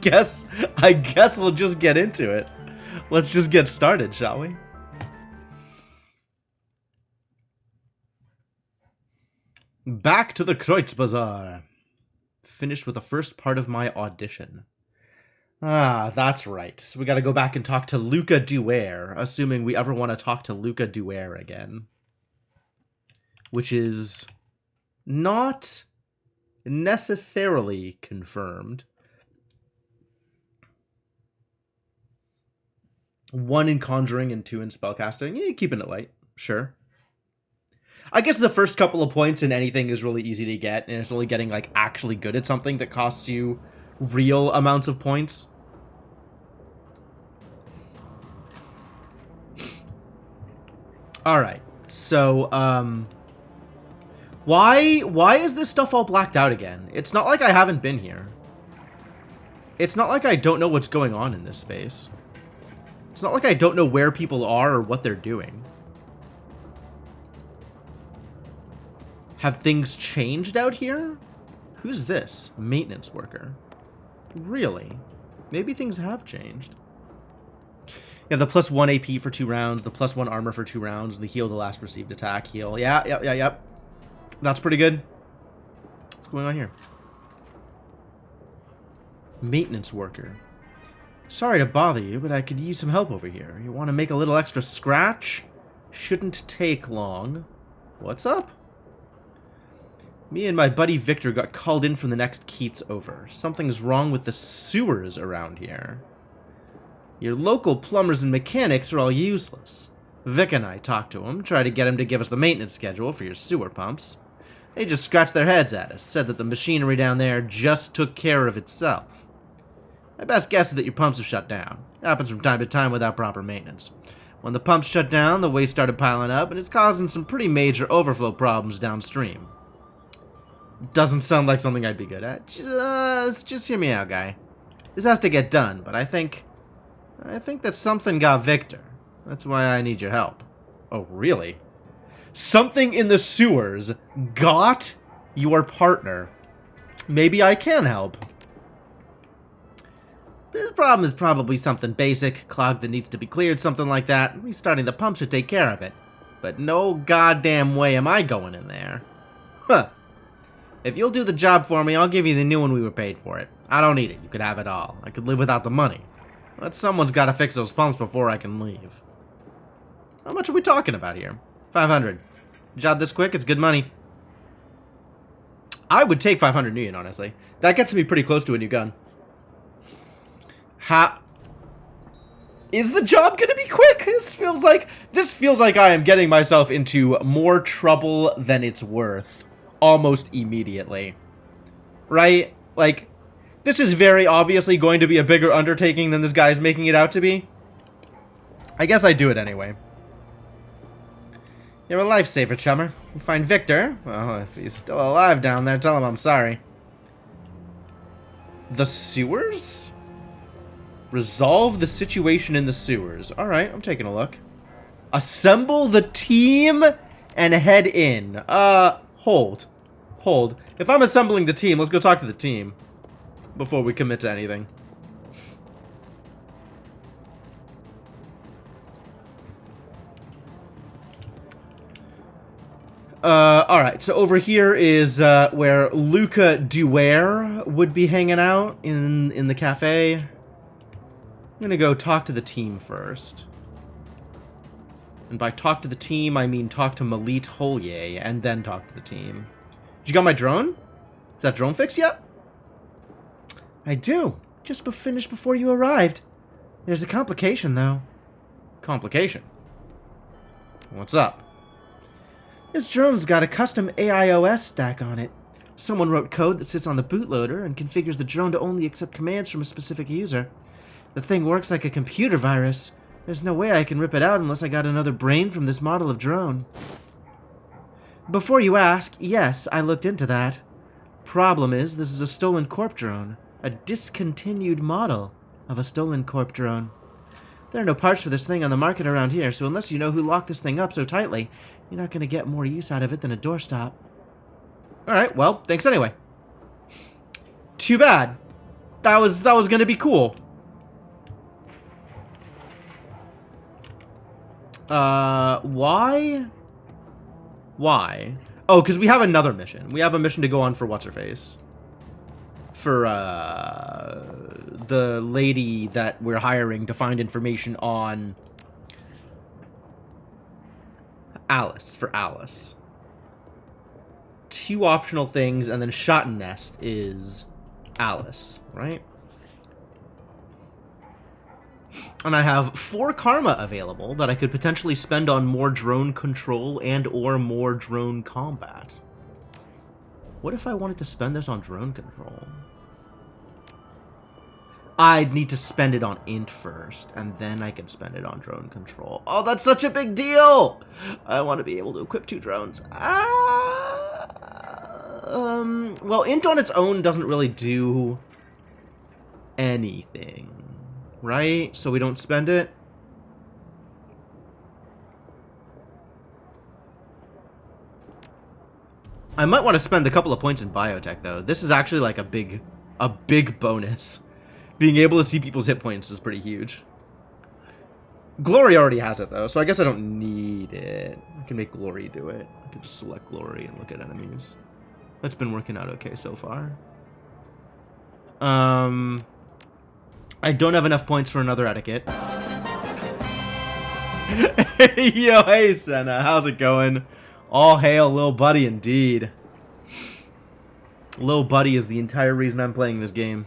guess we'll just get into it. Let's just get started, shall we? Back to the Kreuzbazaar. Finished with the first part of my audition. Ah, that's right. So we gotta go back and talk to Luca Duer, assuming we ever want to talk to Luca Duer again. Which is not necessarily confirmed. 1 in Conjuring and 2 in Spellcasting. Yeah, keeping it light. Sure. I guess the first couple of points in anything is really easy to get, and it's only getting, like, actually good at something that costs you real amounts of points. Alright, so, why is this stuff all blacked out again? It's not like I haven't been here. It's not like I don't know what's going on in this space. It's not like I don't know where people are or what they're doing. Have things changed out here? Who's this? Maintenance worker. Really? Maybe things have changed. You have the +1 AP for 2 rounds, the +1 armor for 2 rounds, the heal the last received attack heal. Yep. That's pretty good. What's going on here? Maintenance worker. Sorry to bother you, but I could use some help over here. You want to make a little extra scratch? Shouldn't take long. What's up? Me and my buddy Victor got called in from the next Keats over. Something's wrong with the sewers around here. Your local plumbers and mechanics are all useless. Vic and I talked to him, tried to get him to give us the maintenance schedule for your sewer pumps. They just scratched their heads at us, said that the machinery down there just took care of itself. My best guess is that your pumps have shut down. It happens from time to time without proper maintenance. When the pumps shut down, the waste started piling up, and it's causing some pretty major overflow problems downstream. Doesn't sound like something I'd be good at. Just hear me out, guy. This has to get done, but I think that something got Victor. That's why I need your help. Oh, really? Something in the sewers got your partner. Maybe I can help. This problem is probably something basic, clog that needs to be cleared, something like that. Restarting the pump should take care of it. But no goddamn way am I going in there. Huh. If you'll do the job for me, I'll give you the new one we were paid for it. I don't need it. You could have it all. I could live without the money. But someone's got to fix those pumps before I can leave. How much are we talking about here? 500. Job this quick, it's good money. I would take 500 new yen, honestly. That gets me pretty close to a new gun. Is the job gonna be quick? This feels like I am getting myself into more trouble than it's worth. Almost immediately. Right? Like, this is very obviously going to be a bigger undertaking than this guy is making it out to be. I guess I'd do it anyway. You're a lifesaver, chummer. You find Victor? Well, if he's still alive down there, tell him I'm sorry. The sewers? Resolve the situation in the sewers. Alright, I'm taking a look. Assemble the team and head in. Hold. If I'm assembling the team, let's go talk to the team before we commit to anything. Alright, so over here is where Luca Duer would be hanging out in the cafe. I'm gonna go talk to the team first. And by talk to the team, I mean talk to Malit Holye, and then talk to the team. Did you got my drone? Is that drone fixed yet? I do. Just finished before you arrived. There's a complication, though. Complication? What's up? This drone's got a custom AIOS stack on it. Someone wrote code that sits on the bootloader and configures the drone to only accept commands from a specific user. The thing works like a computer virus. There's no way I can rip it out unless I got another brain from this model of drone. Before you ask, yes, I looked into that. Problem is, this is a stolen corp drone. A discontinued model of a stolen corp drone. There are no parts for this thing on the market around here, so unless you know who locked this thing up so tightly, you're not going to get more use out of it than a doorstop. Alright, well, thanks anyway. Too bad. that was gonna be cool. Why? Why? Oh, because we have another mission. We have a mission to go on for what's-her-face. For, the lady that we're hiring to find information on Alice, for Alice. 2 optional things, and then Shot and Nest is Alice, right? And I have 4 karma available that I could potentially spend on more drone control and or more drone combat. What if I wanted to spend this on drone control? I'd need to spend it on int first, and then I can spend it on drone control. Oh, that's such a big deal! I want to be able to equip 2 drones. Well, int on its own doesn't really do anything, right? So we don't spend it. I might want to spend a couple of points in biotech, though. This is actually like a big bonus. Being able to see people's hit points is pretty huge. Glory already has it, though, so I guess I don't need it. I can make Glory do it. I can just select Glory and look at enemies. That's been working out okay so far. I don't have enough points for another etiquette. Yo, hey, Senna. How's it going? All hail Lil Buddy, indeed. Lil Buddy is the entire reason I'm playing this game.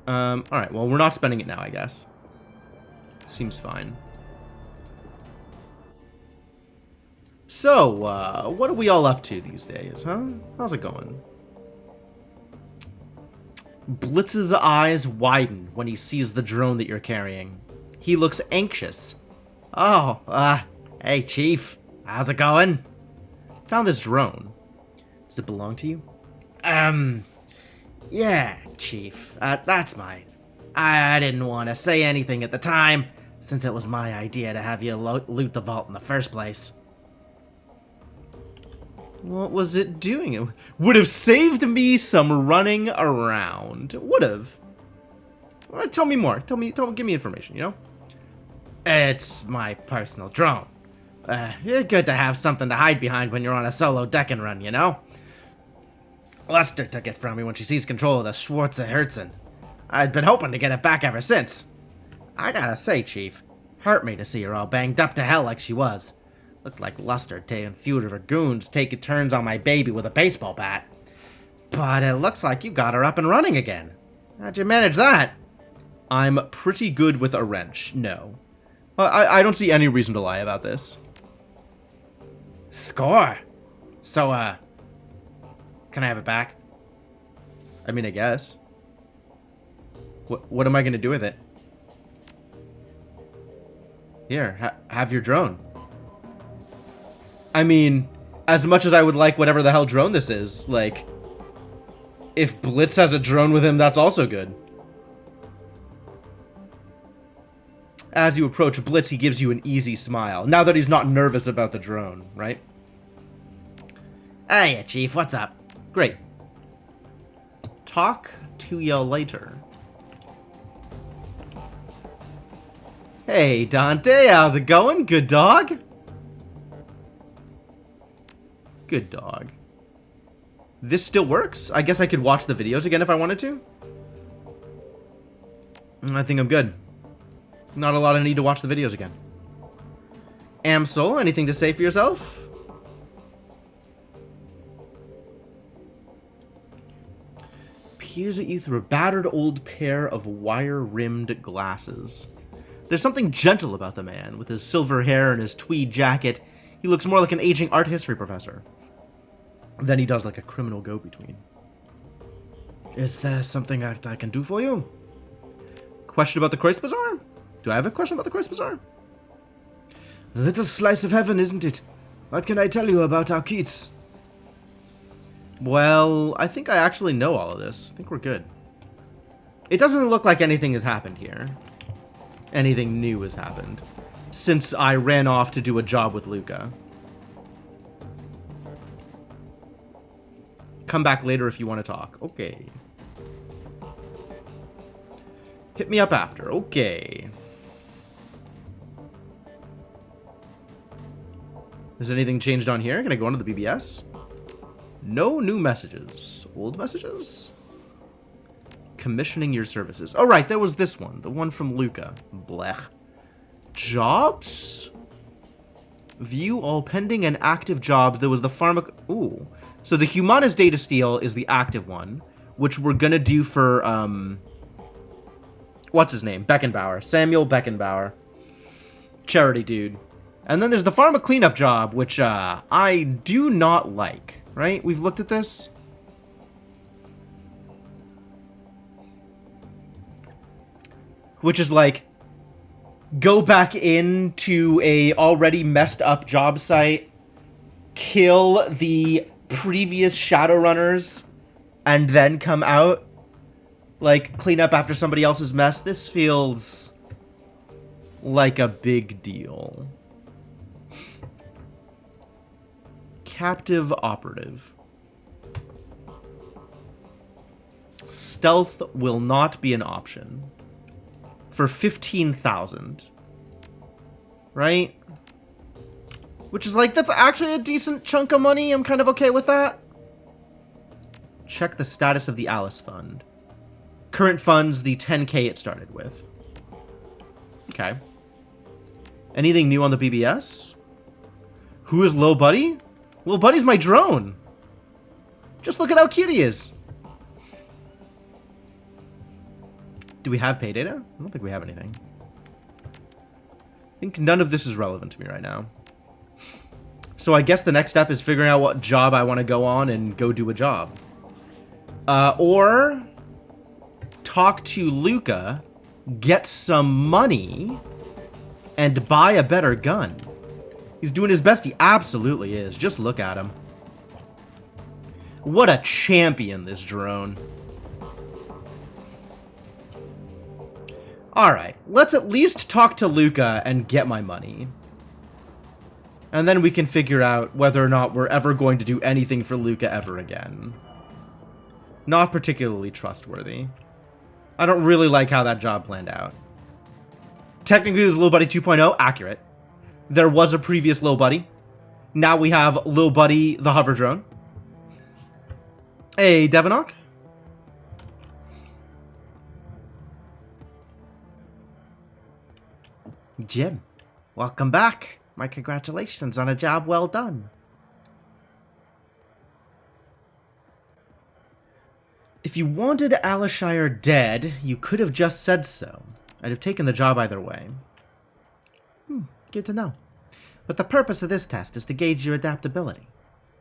Alright, well, we're not spending it now, I guess. Seems fine. So, what are we all up to these days, huh? How's it going? Blitz's eyes widen when he sees the drone that you're carrying. He looks anxious. Oh, hey, Chief. How's it going? Found this drone. Does it belong to you? Yeah, Chief. That's mine. I didn't want to say anything at the time, since it was my idea to have you loot the vault in the first place. What was it doing? It would have saved me some running around. Would have. Well, tell me more. Give me information, you know? It's my personal drone. It's good to have something to hide behind when you're on a solo decking run, you know? Lester took it from me when she seized control of the Schwarze Herzen. I'd been hoping to get it back ever since. I gotta say, Chief, hurt me to see her all banged up to hell like she was. Looked like Lester taking a few of her goons taking turns on my baby with a baseball bat. But it looks like you got her up and running again. How'd you manage that? I'm pretty good with a wrench, no. I don't see any reason to lie about this. Score! So, can I have it back? I mean, I guess. What am I gonna do with it? Here, have your drone. I mean, as much as I would like whatever the hell drone this is, like, if Blitz has a drone with him, that's also good. As you approach Blitz, he gives you an easy smile, now that he's not nervous about the drone, right? Hey, Chief, what's up? Great. Talk to you later. Hey, Dante, how's it going? Good dog? Good dog. This still works? I guess I could watch the videos again if I wanted to? I think I'm good. Not a lot of need to watch the videos again. Amsol, anything to say for yourself? Peers at you through a battered old pair of wire-rimmed glasses. There's something gentle about the man. With his silver hair and his tweed jacket, he looks more like an aging art history professor than he does like a criminal go-between. Is there something I can do for you? Question about the Kreuz Bazaar? Do I have a question about the Kreuz Bazaar? A little slice of heaven, isn't it? What can I tell you about our Keats? Well, I think I actually know all of this. I think we're good. It doesn't look like anything has happened here. Anything new has happened. Since I ran off to do a job with Luca. Come back later if you want to talk. Okay. Hit me up after. Okay. Has anything changed on here? Can I go onto the BBS? No new messages. Old messages? Commissioning your services. Oh, right. There was this one. The one from Luca. Blech. Jobs? View all pending and active jobs. There was the Ooh. So the Humanist Data Steal is the active one, which we're gonna do for, what's his name? Beckenbauer. Samuel Beckenbauer. Charity dude. And then there's the Pharma Cleanup job, which, I do not like. Right? We've looked at this. Which is like, go back into a already messed up job site, kill the previous Shadowrunners, and then come out, like, clean up after somebody else's mess. This feels like a big deal. Captive operative. Stealth will not be an option. For 15,000. Right? Which is like, that's actually a decent chunk of money. I'm kind of okay with that. Check the status of the Alice Fund. Current funds, the 10K it started with. Okay. Anything new on the BBS? Who is Lil Buddy? Lil Buddy's my drone. Just look at how cute he is. Do we have pay data? I don't think we have anything. I think none of this is relevant to me right now. So I guess the next step is figuring out what job I want to go on and go do a job. Or talk to Luca, get some money, and buy a better gun. He's doing his best. He absolutely is. Just look at him. What a champion, this drone. Alright, let's at least talk to Luca and get my money. And then we can figure out whether or not we're ever going to do anything for Luca ever again. Not particularly trustworthy. I don't really like how that job planned out. Technically, there's Lil Buddy 2.0, accurate. There was a previous Lil Buddy. Now we have Lil Buddy, the hover drone. Hey, Devonok. Jim, welcome back. My congratulations on a job well done. If you wanted Alishire dead, you could have just said so. I'd have taken the job either way. Good to know. But the purpose of this test is to gauge your adaptability.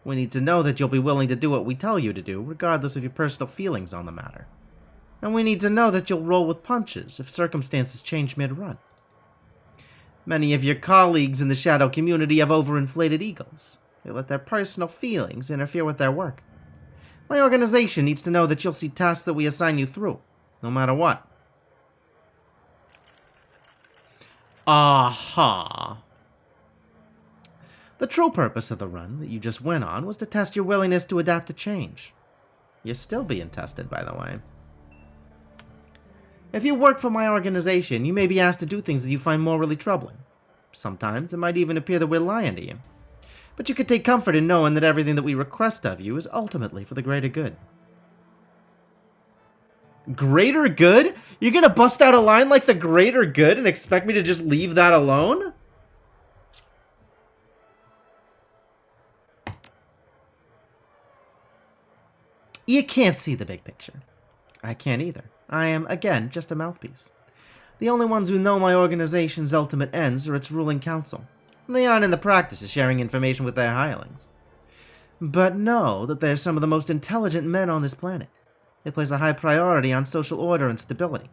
We need to know that you'll be willing to do what we tell you to do, regardless of your personal feelings on the matter. And we need to know that you'll roll with punches if circumstances change mid-run. Many of your colleagues in the Shadow community have overinflated egos. They let their personal feelings interfere with their work. My organization needs to know that you'll see tasks that we assign you through, no matter what. Aha. The true purpose of the run that you just went on was to test your willingness to adapt to change. You're still being tested, by the way. If you work for my organization, you may be asked to do things that you find morally troubling. Sometimes it might even appear that we're lying to you. But you can take comfort in knowing that everything that we request of you is ultimately for the greater good. Greater good? You're gonna bust out a line like the greater good and expect me to just leave that alone? You can't see the big picture. I can't either. I am, again, just a mouthpiece. The only ones who know my organization's ultimate ends are its ruling council. They aren't in the practice of sharing information with their hirelings. But know that they're some of the most intelligent men on this planet. They place a high priority on social order and stability.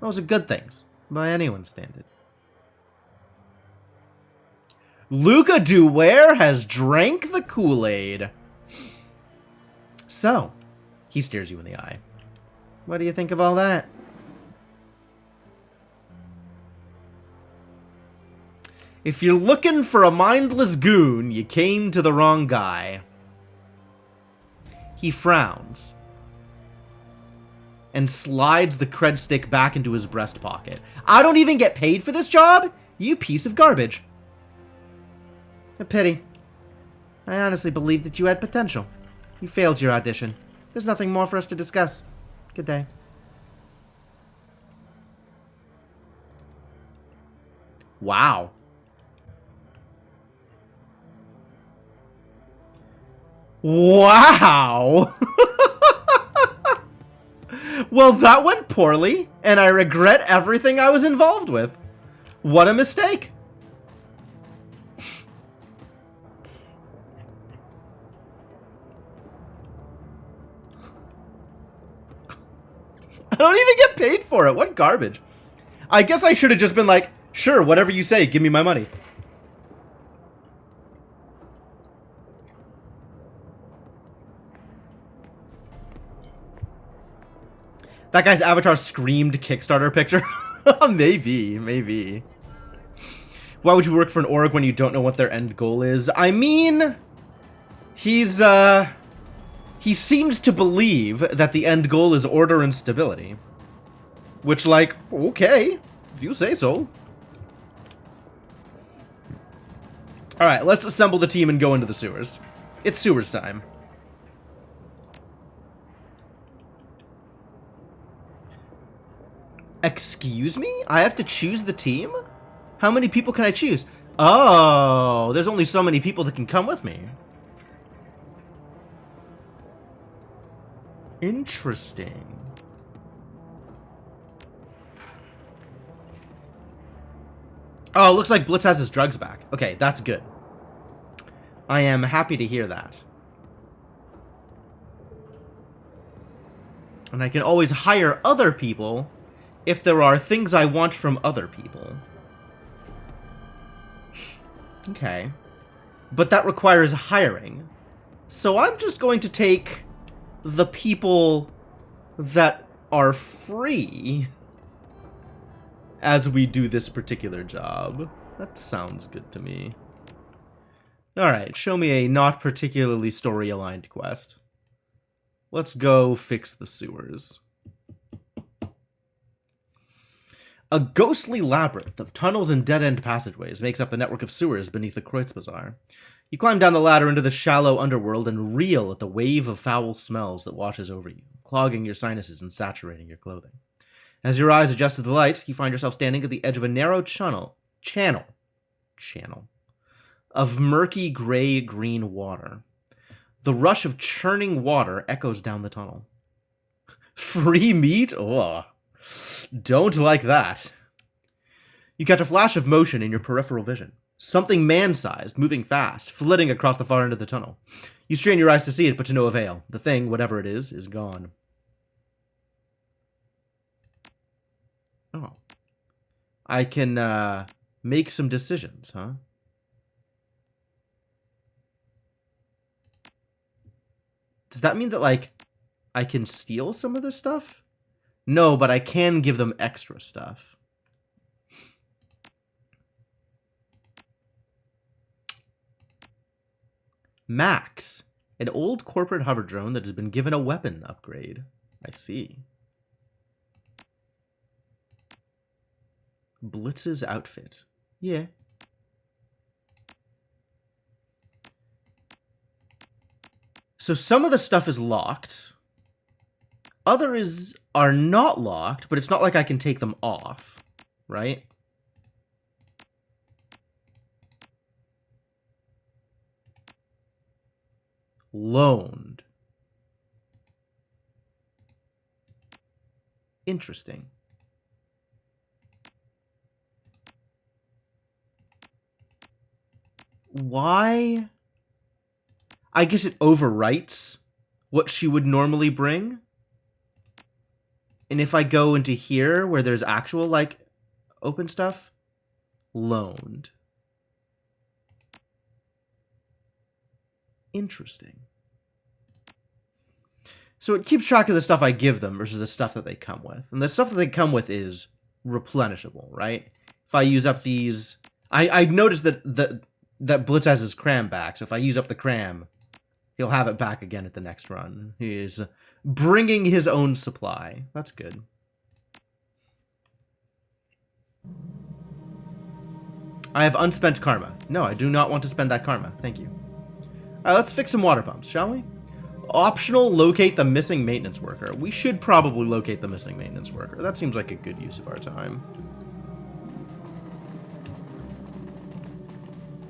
Those are good things, by anyone's standard. Luca Duware has drank the Kool-Aid. So, he stares you in the eye. What do you think of all that? If you're looking for a mindless goon, you came to the wrong guy. He frowns. and slides the cred stick back into his breast pocket. I don't even get paid for this job? You piece of garbage. A pity. I honestly believed that you had potential. You failed your audition. There's nothing more for us to discuss. Good day. Wow. Wow! Well, that went poorly, and I regret everything I was involved with. What a mistake. I don't even get paid for it. What garbage. I guess I should have just been like, sure, whatever you say, give me my money. That guy's avatar screamed Kickstarter picture. Maybe. Why would you work for an org when you don't know what their end goal is? I mean, he seems to believe that the end goal is order and stability. Which, like, okay, if you say so. Alright, let's assemble the team and go into the sewers. It's sewers time. Excuse me? I have to choose the team? How many people can I choose? Oh, there's only so many people that can come with me. Interesting. Oh, it looks like Blitz has his drugs back. Okay, that's good. I am happy to hear that. And I can always hire other people if there are things I want from other people. Okay. But that requires hiring. So I'm just going to take the people that are free as we do this particular job. That sounds good to me. Alright, show me a not particularly story-aligned quest. Let's go fix the sewers. A ghostly labyrinth of tunnels and dead-end passageways makes up the network of sewers beneath the Kreuzbazaar. You climb down the ladder into the shallow underworld and reel at the wave of foul smells that washes over you, clogging your sinuses and saturating your clothing. As your eyes adjust to the light, you find yourself standing at the edge of a narrow channel of murky gray-green water. The rush of churning water echoes down the tunnel. Free meat? Oh, don't like that. You catch a flash of motion in your peripheral vision. Something man-sized, moving fast, flitting across the far end of the tunnel. You strain your eyes to see it, but to no avail. The thing, whatever it is gone. Oh. I can, make some decisions, huh? Does that mean that, like, I can steal some of this stuff? No, but I can give them extra stuff. Max, an old corporate hover drone that has been given a weapon upgrade. I see. Blitz's outfit. Yeah. So some of the stuff is locked. Others are not locked, but it's not like I can take them off, right? Loaned. Interesting. Why? I guess it overwrites what she would normally bring. And if I go into here where there's actual, like, open stuff, loaned. Interesting. So it keeps track of the stuff I give them versus the stuff that they come with. And the stuff that they come with is replenishable, right? If I use up these... I noticed that Blitz has his cram back, so if I use up the cram, He'll have it back again at the next run. He is bringing his own supply. That's good. I have unspent karma. No, I do not want to spend that karma. Thank you. Alright, let's fix some water pumps, shall we? Optional, locate the missing maintenance worker. We should probably locate the missing maintenance worker. That seems like a good use of our time.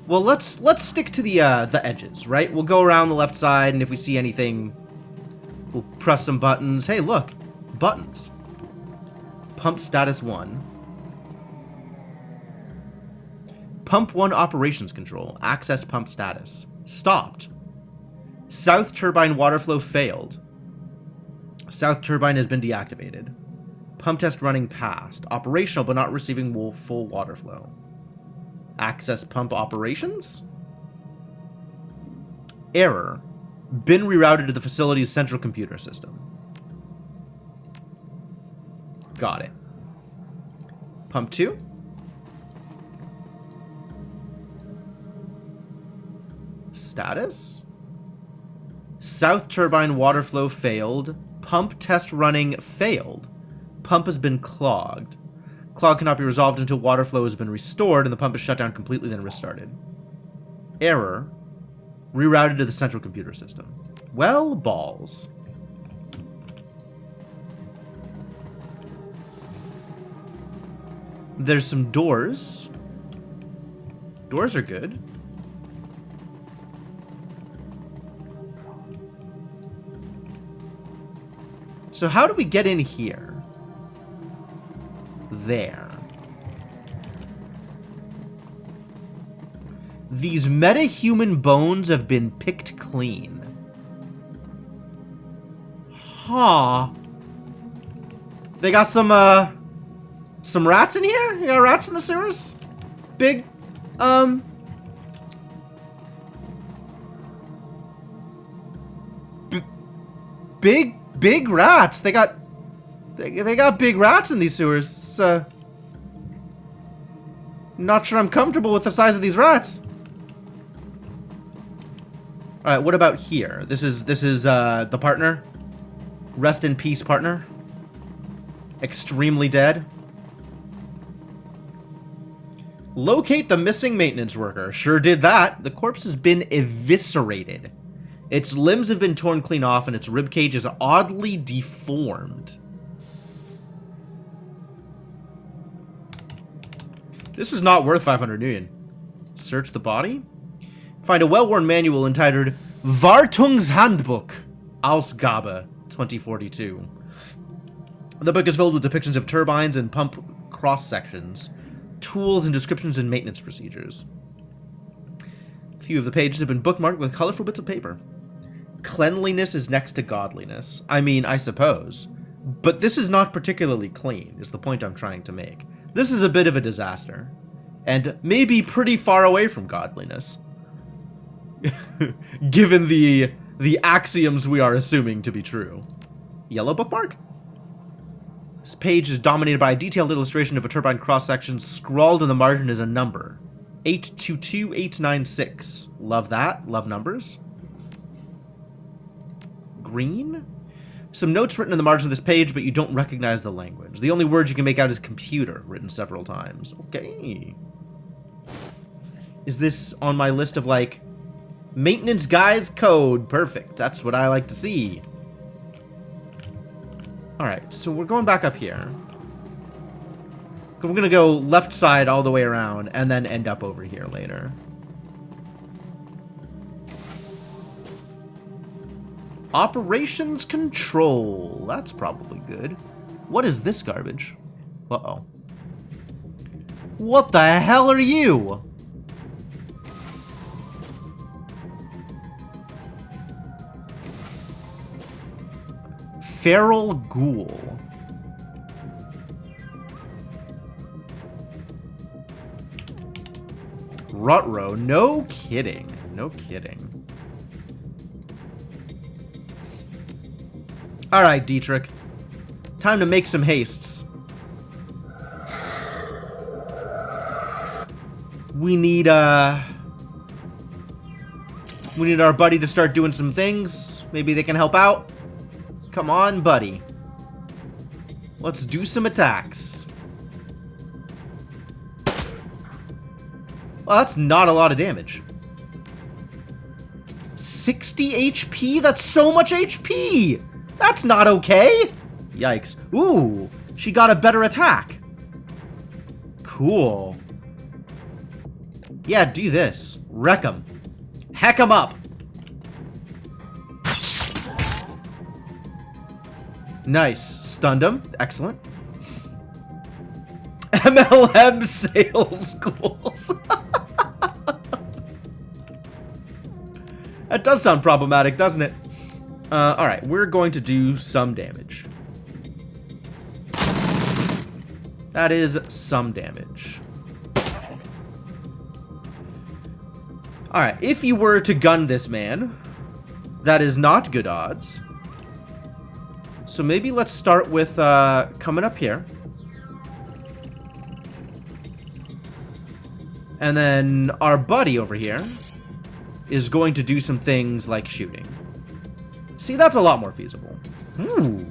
Well, let's stick to the edges, right? We'll go around the left side, and if we see anything, we'll press some buttons. Hey, look, buttons. Pump status 1. Pump 1 operations control. Access pump status. Stopped. South turbine water flow failed. South turbine has been deactivated. Pump test running past. Operational but not receiving full water flow. Access pump operations? Error. Been rerouted to the facility's central computer system. Got it. Pump 2? Status? South turbine water flow failed. Pump test running failed. Pump has been clogged. Clog cannot be resolved until water flow has been restored and the pump is shut down completely, then restarted. Error. Rerouted to the central computer system. Well, balls. There's some doors. Doors are good. So how do we get in here? There. These meta-human bones have been picked clean. Huh. They got some rats in here? You got rats in the sewers? Big, big rats. They got big rats in these sewers. Not sure I'm comfortable with the size of these rats. All right, what about here? This is the partner. Rest in peace, partner. Extremely dead. Locate the missing maintenance worker. Sure did that. The corpse has been eviscerated. Its limbs have been torn clean off, and its ribcage is oddly deformed. This was not worth 500 million. Search the body. Find a well-worn manual entitled Wartung's Handbuch, Ausgabe 2042. The book is filled with depictions of turbines and pump cross-sections, tools and descriptions and maintenance procedures. A few of the pages have been bookmarked with colorful bits of paper. Cleanliness is next to godliness. I mean, I suppose. But this is not particularly clean, is the point I'm trying to make. This is a bit of a disaster. And maybe pretty far away from godliness. Given the axioms we are assuming to be true. Yellow bookmark? This page is dominated by a detailed illustration of a turbine cross-section. Scrawled in the margin is a number. 822896. Love that. Love numbers. Green? Some notes written in the margin of this page, but you don't recognize the language. The only word you can make out is computer, written several times. Okay. Is this on my list of, like, maintenance guys code? Perfect. That's what I like to see. Alright, so we're going back up here. We're going to go left side all the way around, and then end up over here later. Operations control. That's probably good. What is this garbage? Uh-oh. What the hell are you? Feral ghoul. Rutrow. No kidding. No kidding. Alright, Dietrich. Time to make some hastes. We need, We need our buddy to start doing some things. Maybe they can help out. Come on, buddy. Let's do some attacks. Well, that's not a lot of damage. 60 HP? That's so much HP! That's not okay! Yikes. Ooh, she got a better attack. Cool. Yeah, do this. Wreck 'em. Heck 'em up! Nice. Stunned him. Excellent. MLM sales goals. That does sound problematic, doesn't it? Alright, we're going to do some damage. That is some damage. Alright, if you were to gun this man, that is not good odds. So maybe let's start with coming up here. And then our buddy over here is going to do some things like shooting. See, that's a lot more feasible. Ooh.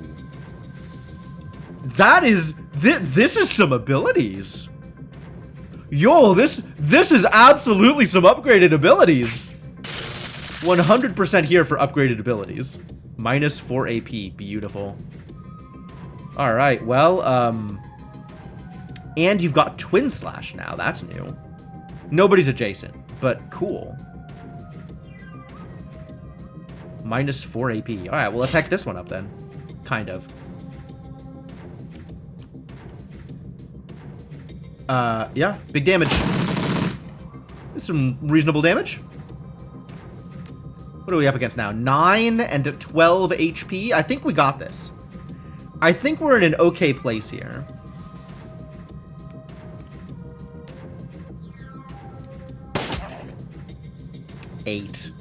That is... This is some abilities. Yo, this is absolutely some upgraded abilities. 100% here for upgraded abilities. Minus 4 AP. Beautiful. Alright, well, and you've got Twin Slash now. That's new. Nobody's adjacent, but cool. Minus 4 AP. Alright, well, let's hack this one up then. Kind of. Yeah, big damage. Some reasonable damage. What are we up against now? 9 and 12 HP? I think we got this. I think we're in an okay place here. Eight.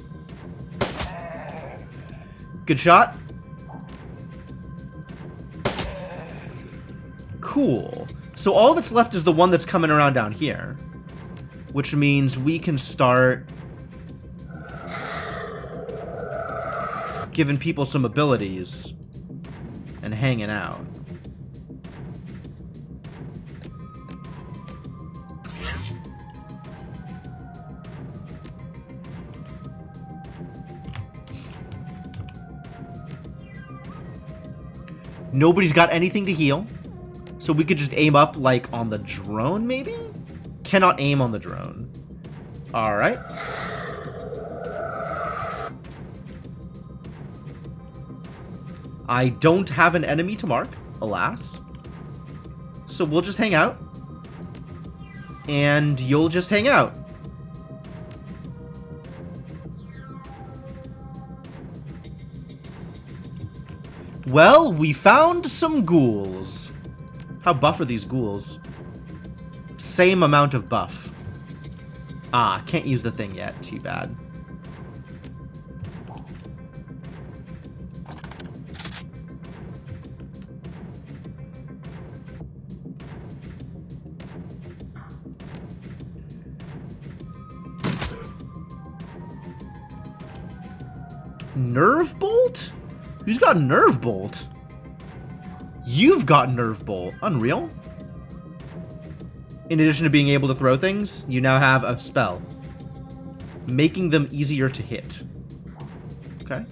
Good shot. Cool. So all that's left is the one that's coming around down here. Which means we can start giving people some abilities and hanging out. Nobody's got anything to heal. So we could just aim up, like, on the drone, maybe? Cannot aim on the drone. Alright. I don't have an enemy to mark, alas. So we'll just hang out. And you'll just hang out. Well, we found some ghouls. How buff are these ghouls? Same amount of buff. Ah, can't use the thing yet. Too bad. Nerve Bolt? Who's got Nerve Bolt? You've got Nerve Bolt. Unreal. In addition to being able to throw things, you now have a spell. Making them easier to hit. Okay.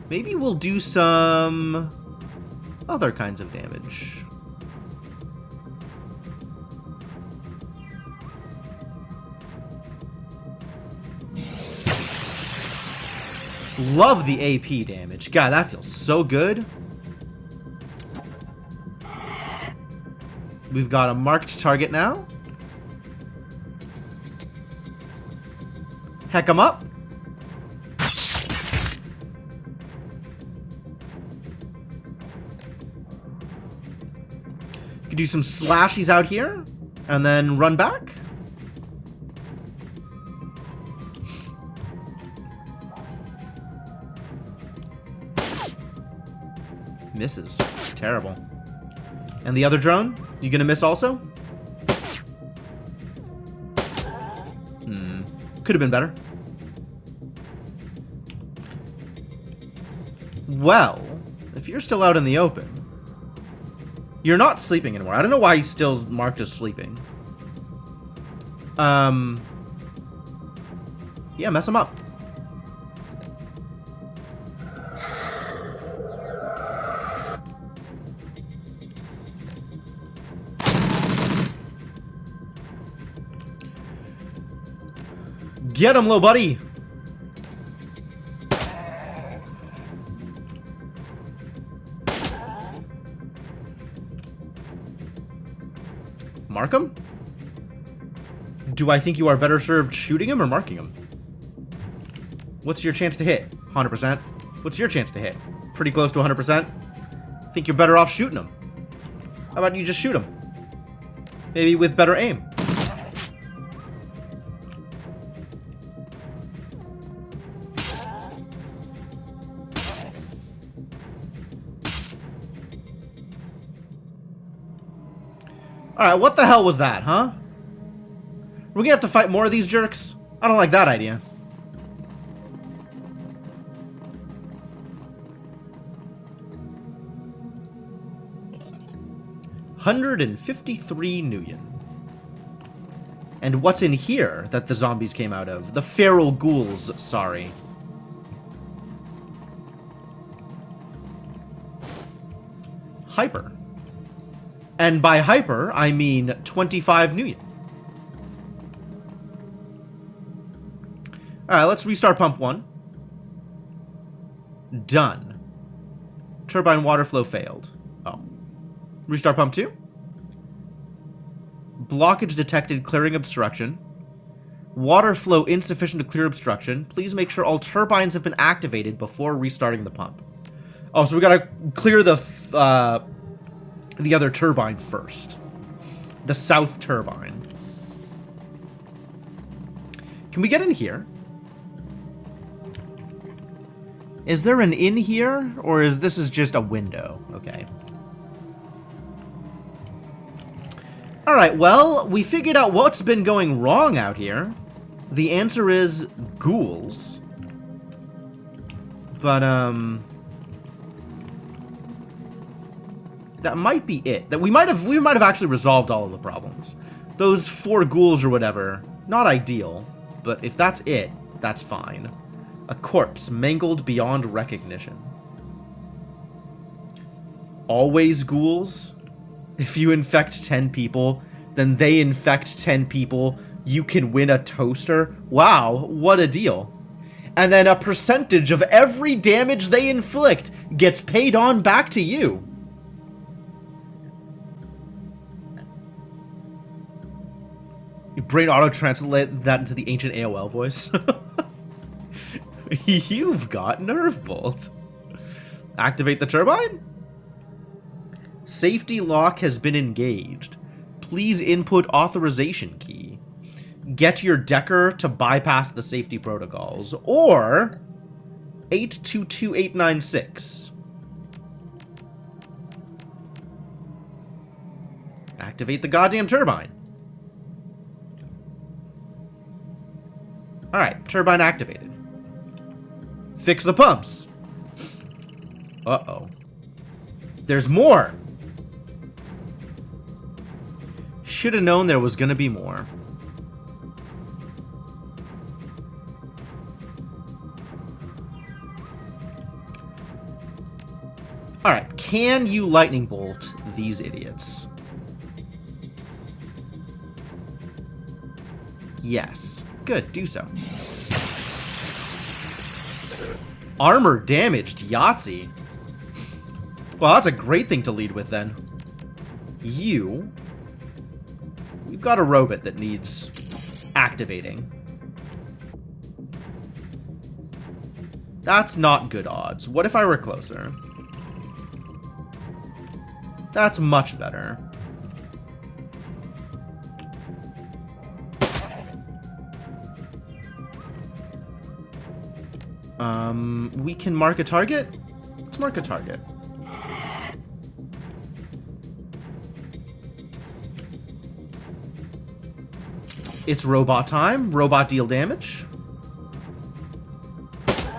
Maybe we'll do some other kinds of damage. Love the AP damage. God, that feels so good. We've got a marked target now. Heck 'em up. You can do some slashies out here and then run back. Misses. Terrible. And the other drone? You gonna miss also? Could have been better. Well, if you're still out in the open, you're not sleeping anymore. I don't know why he's still marked as sleeping. Yeah, mess him up. Get him, little buddy. Mark him? Do I think you are better served shooting him or marking him? What's your chance to hit? 100%. What's your chance to hit? Pretty close to 100%. Think you're better off shooting him. How about you just shoot him? Maybe with better aim. Alright, what the hell was that, huh? We're gonna have to fight more of these jerks? I don't like that idea. $153 Nuyen. And what's in here that the zombies came out of? The feral ghouls, sorry. Hyper. And by hyper, I mean 25 Nuyen. Alright, let's restart pump 1. Done. Turbine water flow failed. Oh. Restart pump 2. Blockage detected, clearing obstruction. Water flow insufficient to clear obstruction. Please make sure all turbines have been activated before restarting the pump. Oh, so we gotta clear the other turbine first. The south turbine. Can we get in here? Is there an in here? Or is this just a window? Okay. Alright, well, we figured out what's been going wrong out here. The answer is ghouls. But, that might be it. That we might have actually resolved all of the problems. Those 4 ghouls or whatever, not ideal, but if that's it, that's fine. A corpse mangled beyond recognition. Always ghouls? If you infect 10 people, then they infect 10 people, you can win a toaster? Wow, what a deal. And then a percentage of every damage they inflict gets paid on back to you. Your brain auto-translate that into the ancient AOL voice. You've got Nerve Bolt. Activate the turbine? Safety lock has been engaged. Please input authorization key. Get your decker to bypass the safety protocols. Or 822896. Activate the goddamn turbine. Alright, turbine activated. Fix the pumps. Uh-oh. There's more! Should have known there was gonna be more. Alright, can you lightning bolt these idiots? Yes. Good, do so. Armor damaged, Yahtzee. Well, that's a great thing to lead with, then. You... We've got a robot that needs activating. That's not good odds. What if I were closer? That's much better. We can mark a target? Let's mark a target. It's robot time. Robot deal damage.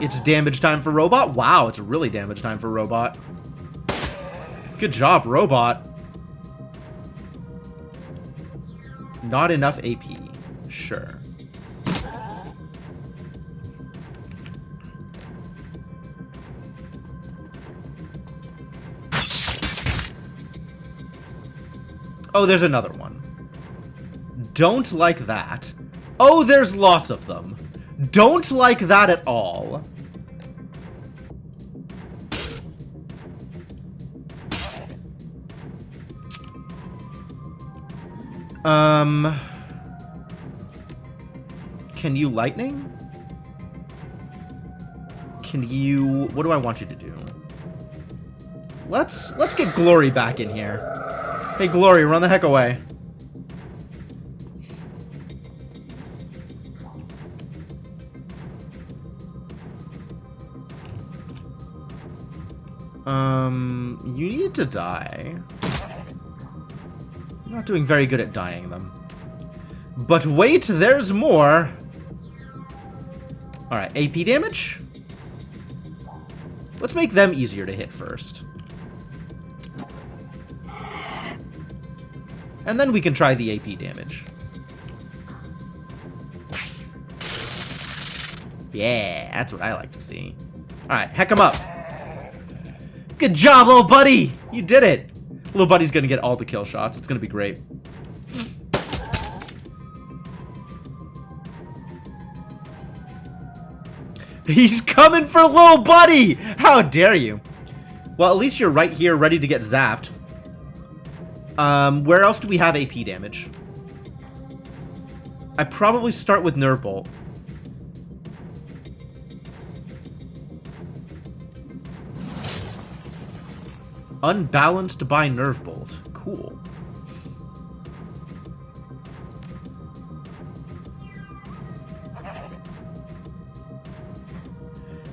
It's damage time for robot. Wow, it's really damage time for robot. Good job, robot. Not enough AP. Sure. Oh, there's another one. Don't like that. Oh, there's lots of them. Don't like that at all. Can you lightning? Can you... What do I want you to do? Let's get Glory back in here. Hey, Glory, run the heck away. You need to die. I'm not doing very good at dying them. But wait, there's more! Alright, AP damage? Let's make them easier to hit first. And then we can try the AP damage. Yeah, that's what I like to see. Alright, heck him up. Good job, little buddy! You did it! Little buddy's gonna get all the kill shots. It's gonna be great. He's coming for little buddy! How dare you? Well, at least you're right here ready to get zapped. Where else do we have AP damage? I probably start with Nerve Bolt. Unbalanced by Nerve Bolt. Cool.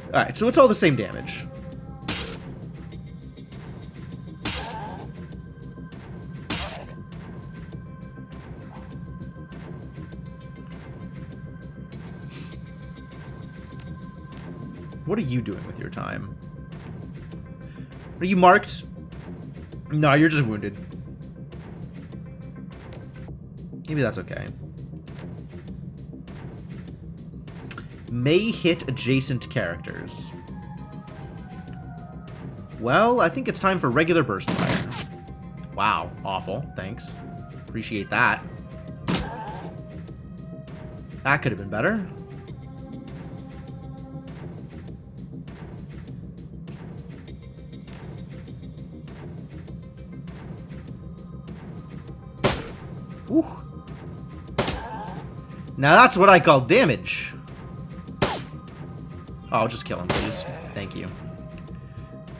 Alright, so it's all the same damage. What are you doing with your time? Are you marked? No, you're just wounded. Maybe that's okay. May hit adjacent characters. Well, I think it's time for regular burst fire. Wow, awful. Thanks. Appreciate that. That could have been better. Ooh. Now that's what I call damage. Oh, I'll just kill him, please. Thank you.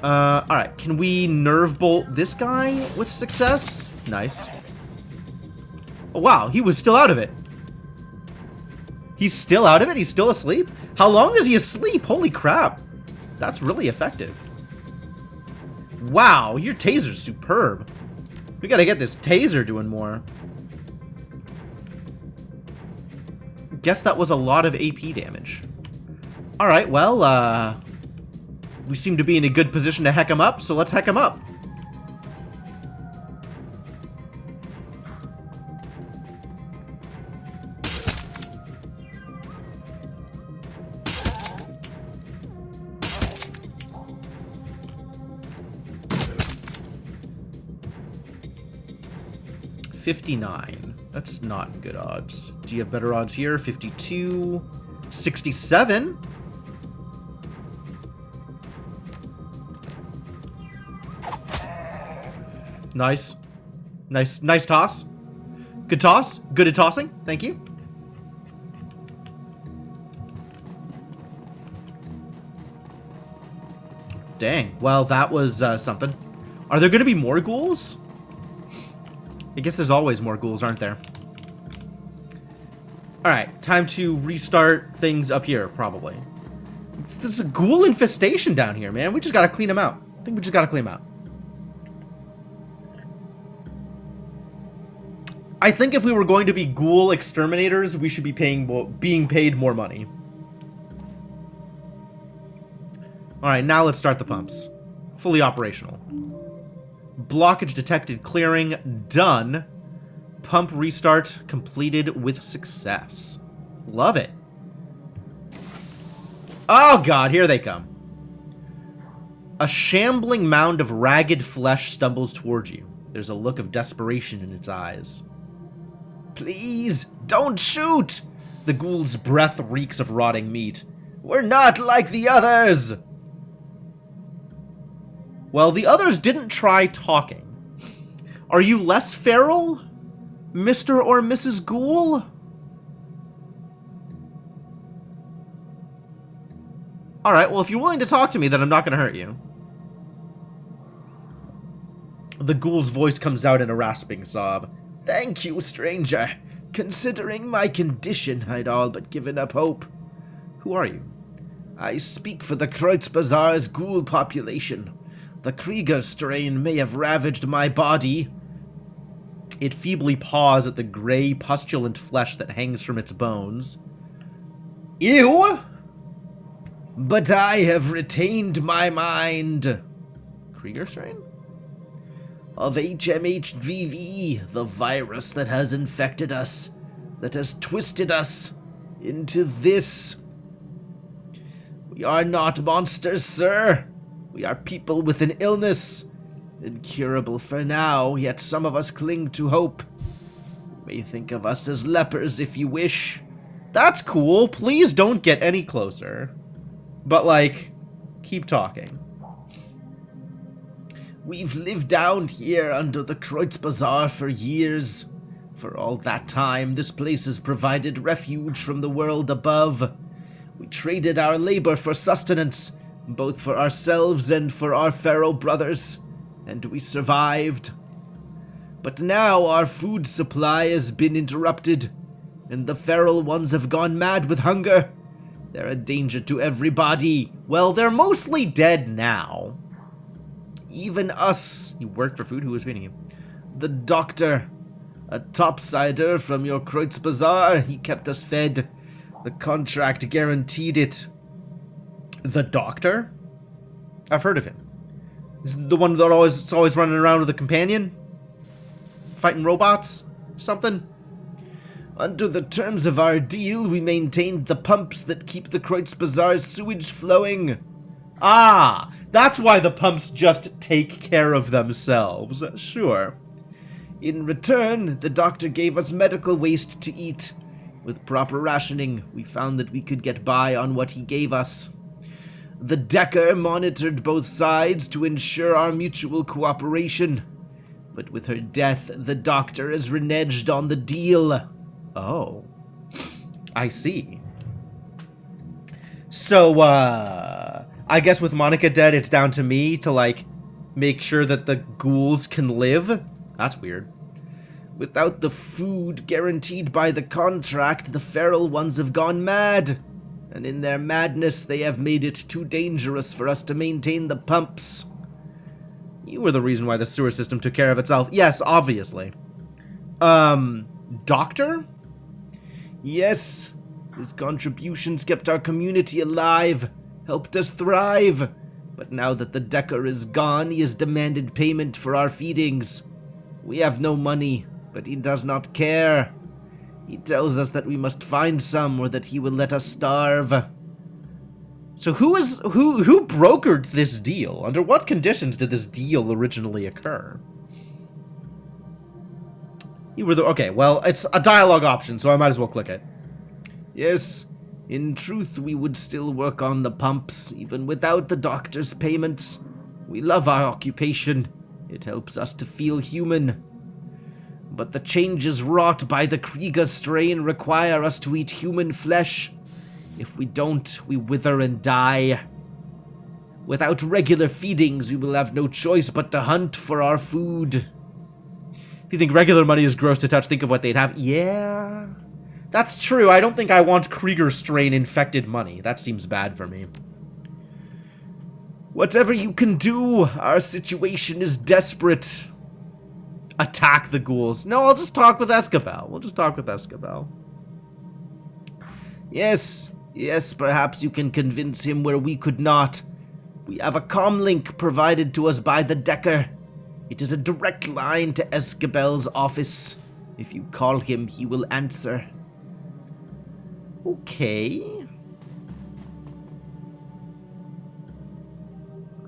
Alright. Can we Nerve Bolt this guy with success? Nice. Oh, wow. He was still out of it. He's still out of it? He's still asleep? How long is he asleep? Holy crap. That's really effective. Wow. Your taser's superb. We gotta get this taser doing more. Guess that was a lot of AP damage. Alright, well, we seem to be in a good position to heck him up, so let's heck him up. $59. That's not good odds. Do you have better odds here? 52. 67. Nice. Nice toss. Good toss. Good at tossing. Thank you. Dang. Well, that was something. Are there going to be more ghouls? I guess there's always more ghouls, aren't there? Alright, time to restart things up here, probably. There's a ghoul infestation down here, man. We just gotta clean them out. I think we just gotta clean them out. I think if we were going to be ghoul exterminators, we should be being paid more money. Alright, now let's start the pumps. Fully operational. Blockage detected, clearing, done. Pump restart completed with success. Love it. Oh god, here they come. A shambling mound of ragged flesh stumbles towards you. There's a look of desperation in its eyes. Please, don't shoot! The ghoul's breath reeks of rotting meat. We're not like the others! Well, the others didn't try talking. Are you less feral, Mr. or Mrs. Ghoul? Alright, well, if you're willing to talk to me, then I'm not going to hurt you. The ghoul's voice comes out in a rasping sob. Thank you, stranger. Considering my condition, I'd all but given up hope. Who are you? I speak for the Kreuzbazaar's ghoul population. The Krieger strain may have ravaged my body. It feebly paws at the gray, pustulant flesh that hangs from its bones. Ew! But I have retained my mind. Krieger strain? Of HMHVV, the virus that has infected us, that has twisted us into this. We are not monsters, sir. We are people with an illness, incurable for now, yet some of us cling to hope. You may think of us as lepers if you wish. That's cool. Please don't get any closer. But, like, keep talking. We've lived down here under the Kreuzbazaar for years. For all that time, this place has provided refuge from the world above. We traded our labor for sustenance, both for ourselves and for our feral brothers, and we survived. But now our food supply has been interrupted, and the feral ones have gone mad with hunger. They're a danger to everybody. Well, they're mostly dead now. Even us. You worked for food? Who was feeding you? The doctor. A topsider from your Kreuzbazaar. He kept us fed. The contract guaranteed it. The doctor? I've heard of him. Is the one that always running around with a companion? Fighting robots? Something? Under the terms of our deal, we maintained the pumps that keep the Kreuzbazaar's sewage flowing. Ah, that's why the pumps just take care of themselves. Sure. In return, the doctor gave us medical waste to eat. With proper rationing, we found that we could get by on what he gave us. The Decker monitored both sides to ensure our mutual cooperation. But with her death, the doctor has reneged on the deal. Oh. I see. So, I guess with Monica dead, it's down to me to, like, make sure that the ghouls can live? That's weird. Without the food guaranteed by the contract, the feral ones have gone mad. And in their madness, they have made it too dangerous for us to maintain the pumps. You were the reason why the sewer system took care of itself. Yes, obviously. Doctor? Yes. His contributions kept our community alive, helped us thrive. But now that the Decker is gone, he has demanded payment for our feedings. We have no money, but he does not care. He tells us that we must find some or that he will let us starve. So who brokered this deal? Under what conditions did this deal originally occur? You were the... Okay, well, it's a dialogue option, so I might as well click it. Yes, in truth, we would still work on the pumps, even without the doctor's payments. We love our occupation. It helps us to feel human. But the changes wrought by the Krieger strain require us to eat human flesh. If we don't, we wither and die. Without regular feedings, we will have no choice but to hunt for our food. If you think regular money is gross to touch, think of what they'd have. Yeah, that's true. I don't think I want Krieger strain infected money. That seems bad for me. Whatever you can do, our situation is desperate. attack the ghouls. No, I'll just talk with Escabel. We'll just talk with Escabel. Yes, yes, perhaps you can convince him where we could not. We have a comlink provided to us by the Decker. It is a direct line to Escabel's office. If you call him, he will answer. Okay.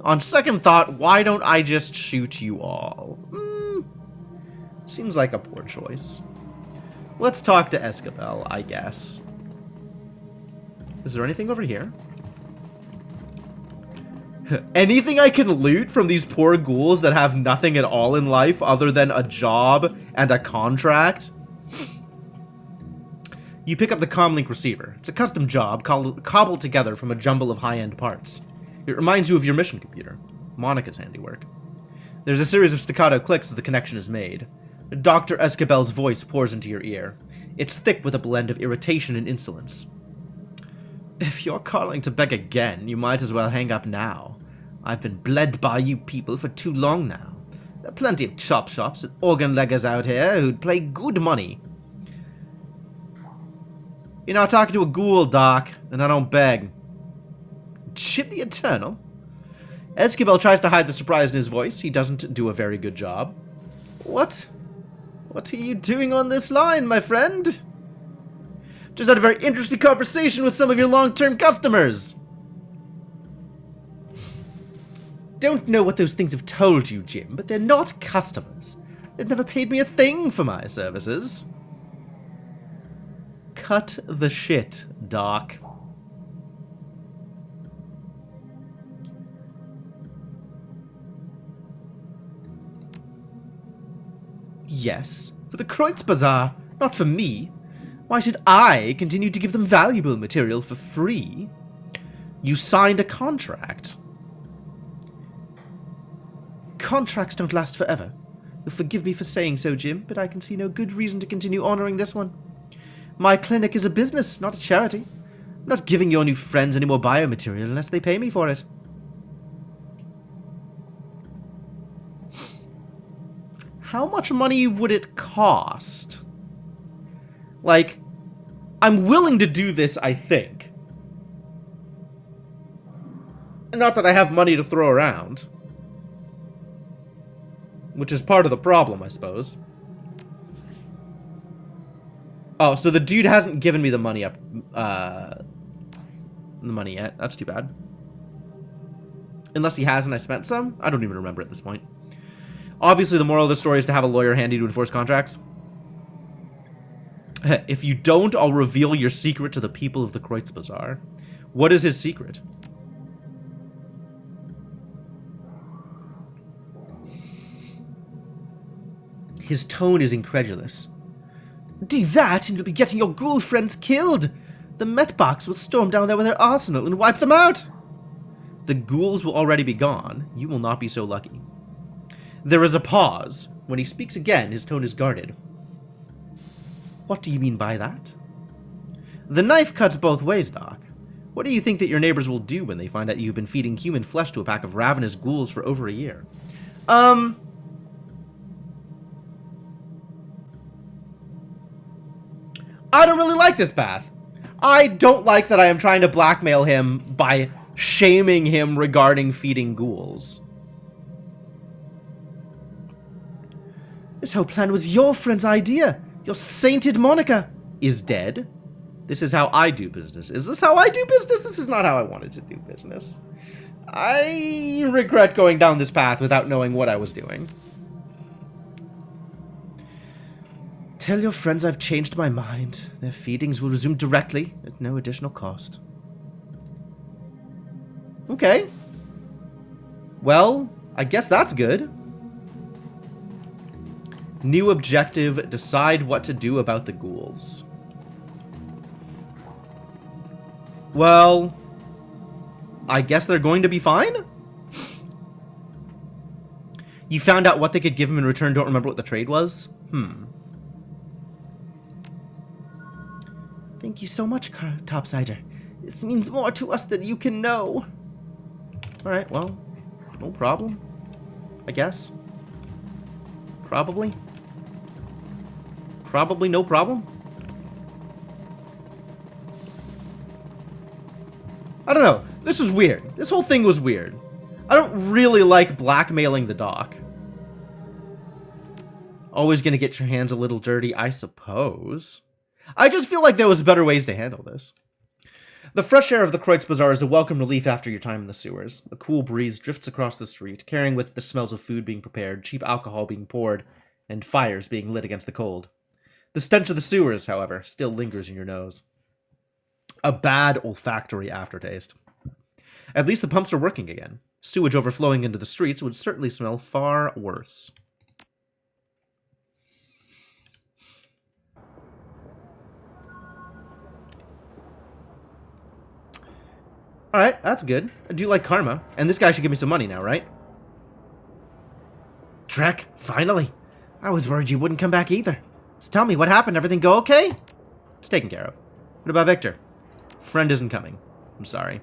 On second thought, why don't I just shoot you all? Seems like a poor choice. Let's talk to Escabel, I guess. Is there anything over here? Anything I can loot from these poor ghouls that have nothing at all in life other than a job and a contract? You pick up the comlink receiver. It's a custom job cobbled together from a jumble of high-end parts. It reminds you of your mission computer. Monica's handiwork. There's a series of staccato clicks as the connection is made. Dr. Escabel's voice pours into your ear. It's thick with a blend of irritation and insolence. If you're calling to beg again, you might as well hang up now. I've been bled by you people for too long now. There are plenty of chop shops and organ leggers out here who'd pay good money. You're not talking to a ghoul, Doc, and I don't beg. Chip the Eternal? Escabel tries to hide the surprise in his voice. He doesn't do a very good job. What are you doing on this line, my friend? Just had a very interesting conversation with some of your long-term customers. Don't know what those things have told you, Jim, but they're not customers. They've never paid me a thing for my services. Cut the shit, Doc. Yes, for the Kreutz Bazaar, not for me. Why should I continue to give them valuable material for free? You signed a contract. Contracts don't last forever. You'll forgive me for saying so, Jim, but I can see no good reason to continue honoring this one. My clinic is a business, not a charity. I'm not giving your new friends any more biomaterial unless they pay me for it. How much money would it cost? Like, I'm willing to do this, I think. Not that I have money to throw around. Which is part of the problem, I suppose. Oh, so the dude hasn't given me the money up, the money yet. That's too bad. Unless he has and I spent some? I don't even remember at this point. Obviously, the moral of the story is to have a lawyer handy to enforce contracts. If you don't, I'll reveal your secret to the people of the Kreutz Bazaar. What is his secret? His tone is incredulous. Do that and you'll be getting your ghoul friends killed. The Metbox will storm down there with their arsenal and wipe them out. The ghouls will already be gone. You will not be so lucky. There is a pause. When he speaks again, his tone is guarded. What do you mean by that? The knife cuts both ways, Doc. What do you think that your neighbors will do when they find out you've been feeding human flesh to a pack of ravenous ghouls for over a year? I don't really like this path. I don't like that I am trying to blackmail him by shaming him regarding feeding ghouls. This whole plan was your friend's idea. Your sainted Monica is dead. This is how I do business. Is this how I do business? This is not how I wanted to do business. I regret going down this path without knowing what I was doing. Tell your friends I've changed my mind. Their feedings will resume directly at no additional cost. Okay. Well, I guess that's good. New objective, decide what to do about the ghouls. Well, I guess they're going to be fine? You found out what they could give him in return, don't remember what the trade was? Thank you so much, Topsider. This means more to us than you can know. Alright, well, no problem, I guess. Probably. Probably no problem. I don't know. This was weird. This whole thing was weird. I don't really like blackmailing the dock. Always gonna get your hands a little dirty, I suppose. I just feel like there was better ways to handle this. The fresh air of the Kreutz Bazaar is a welcome relief after your time in the sewers. A cool breeze drifts across the street, carrying with it the smells of food being prepared, cheap alcohol being poured, and fires being lit against the cold. The stench of the sewers, however, still lingers in your nose. A bad olfactory aftertaste. At least the pumps are working again. Sewage overflowing into the streets would certainly smell far worse. Alright, that's good. I do like karma. And this guy should give me some money now, right? Trek, finally. I was worried you wouldn't come back either. So tell me, what happened? Everything go okay? It's taken care of. What about Victor? Friend isn't coming. I'm sorry.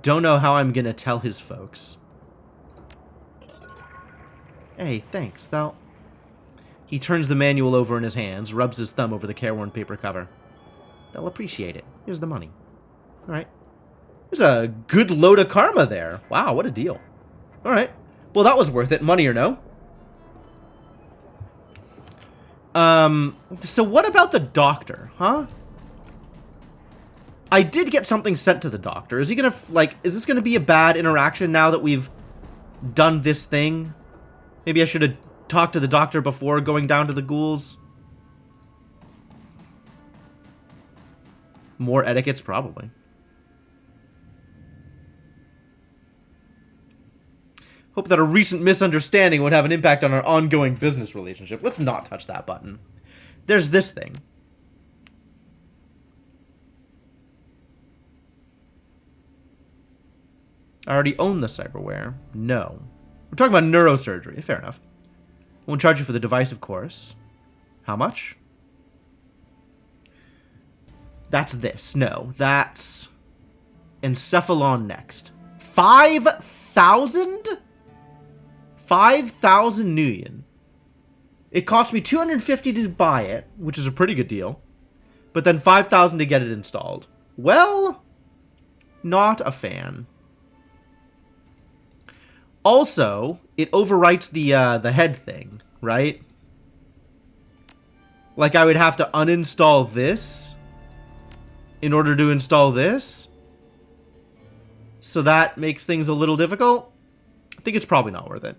Don't know how I'm gonna tell his folks. Hey, thanks. He turns the manual over in his hands, rubs his thumb over the careworn paper cover. They'll appreciate it. Here's the money. Alright. There's a good load of karma there. Wow, what a deal. Alright. Well, that was worth it, money or no. So what about the doctor, huh? I did get something sent to the doctor. Is he gonna, is this gonna be a bad interaction now that we've done this thing? Maybe I should have talked to the doctor before going down to the ghouls. More etiquettes, probably. Hope that a recent misunderstanding would have an impact on our ongoing business relationship. Let's not touch that button. There's this thing. I already own the cyberware. No. We're talking about neurosurgery. Fair enough. Won't charge you for the device, of course. How much? That's this. No, that's Encephalon next. 5,000? 5,000 Nuyen. It cost me 250 to buy it, which is a pretty good deal. But then 5,000 to get it installed. Well, not a fan. Also, it overwrites the head thing, right? Like I would have to uninstall this in order to install this. So that makes things a little difficult. I think it's probably not worth it.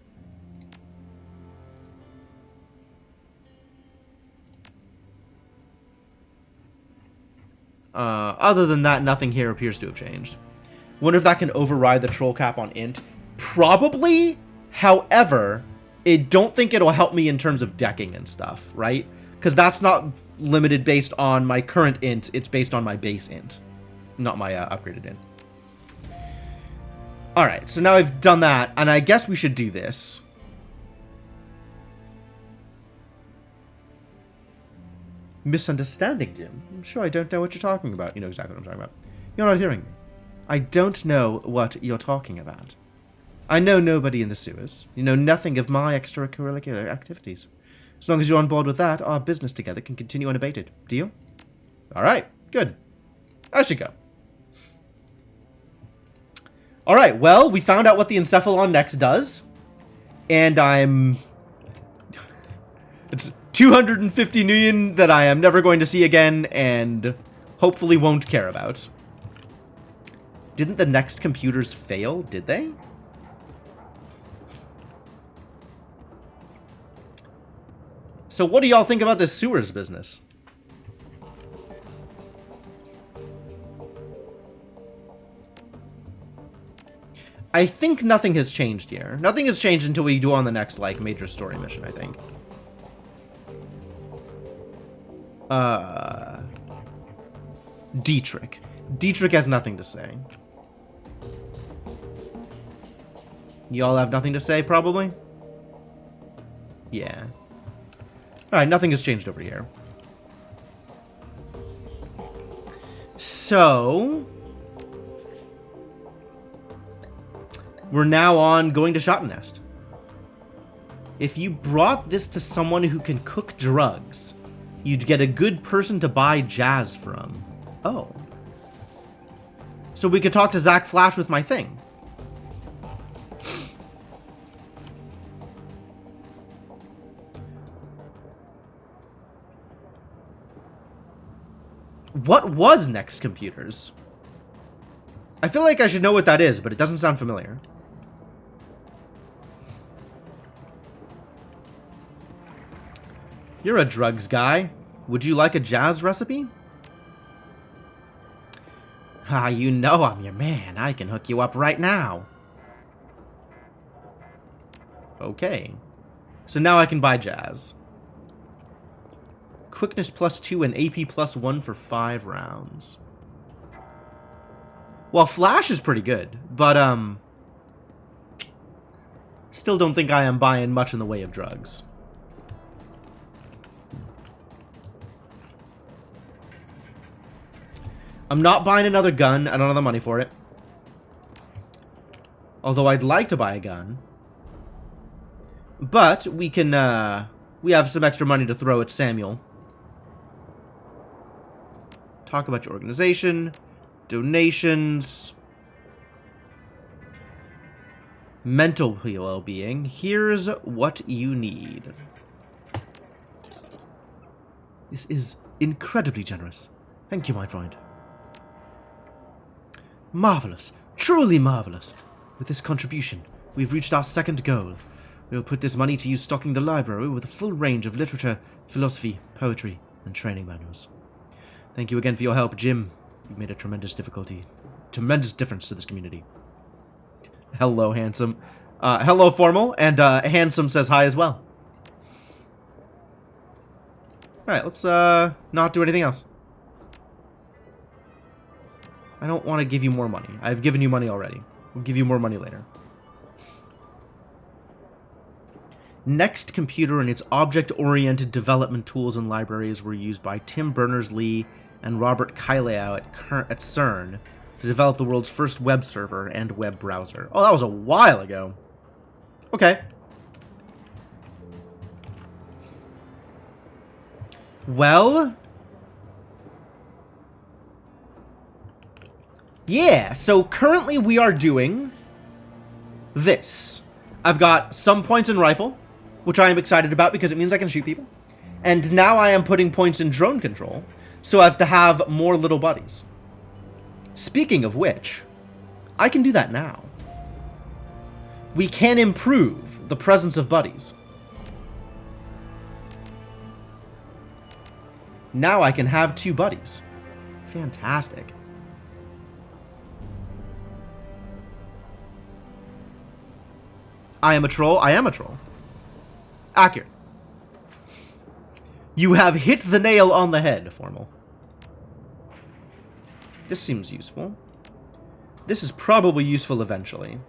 Other than that, nothing here appears to have changed. Wonder if that can override the troll cap on int. Probably. However, I don't think it'll help me in terms of decking and stuff, right? Because that's not limited based on my current int. It's based on my base int, not my upgraded int. Alright, so now I've done that, and I guess we should do this. Misunderstanding, Jim. I'm sure I don't know what you're talking about. You know exactly what I'm talking about. You're not hearing me. I don't know what you're talking about. I know nobody in the sewers. You know nothing of my extracurricular activities. As long as you're on board with that, our business together can continue unabated. Deal? Alright, good. I should go. Alright, well, we found out what the Encephalon next does. And I'm... It's 250 Nuyen that I am never going to see again, and hopefully won't care about. Didn't the next computers fail, did they? So what do y'all think about this sewers business? I think nothing has changed here. Nothing has changed until we do on the next, major story mission, I think. Dietrich. Dietrich has nothing to say. Y'all have nothing to say, probably? Yeah. Alright, nothing has changed over here. So... we're now on going to Schottenest. If you brought this to someone who can cook drugs, you'd get a good person to buy jazz from. Oh. So we could talk to Zach Flash with my thing. What was Next Computers? I feel like I should know what that is, but it doesn't sound familiar. You're a drugs guy. Would you like a jazz recipe? Ah, you know I'm your man. I can hook you up right now. Okay. So now I can buy jazz. Quickness +2 and AP +1 for 5 rounds. Well, Flash is pretty good, but, still don't think I am buying much in the way of drugs. I'm not buying another gun. I don't have the money for it. Although I'd like to buy a gun. But we can, we have some extra money to throw at Samuel. Talk about your organization. Donations. Mental well-being. Here's what you need. This is incredibly generous. Thank you, my friend. Marvelous. Truly marvelous. With this contribution, we've reached our second goal. We'll put this money to use stocking the library with a full range of literature, philosophy, poetry, and training manuals. Thank you again for your help, Jim. You've made a tremendous difference to this community. Hello, Handsome. Hello, Formal, and Handsome says hi as well. Alright, let's not do anything else. I don't want to give you more money. I've given you money already. We'll give you more money later. Next Computer and its object-oriented development tools and libraries were used by Tim Berners-Lee and Robert Kaileau at CERN to develop the world's first web server and web browser. Oh, that was a while ago. Okay. Well... yeah, so currently we are doing this. I've got some points in rifle, which I am excited about because it means I can shoot people. And now I am putting points in drone control, so as to have more little buddies. Speaking of which, I can do that now. We can improve the presence of buddies. Now I can have 2 buddies. Fantastic. I am a troll. I am a troll. Accurate. You have hit the nail on the head, Formal. This seems useful. This is probably useful eventually.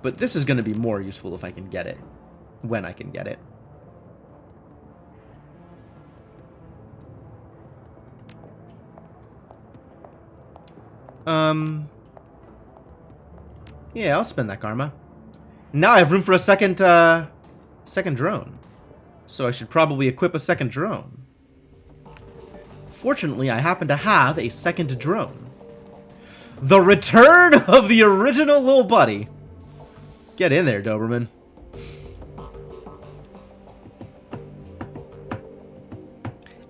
But this is going to be more useful if I can get it. When I can get it. Yeah, I'll spend that karma. Now I have room for a second drone. So I should probably equip a second drone. Fortunately, I happen to have a second drone. The return of the original little buddy. Get in there, Doberman.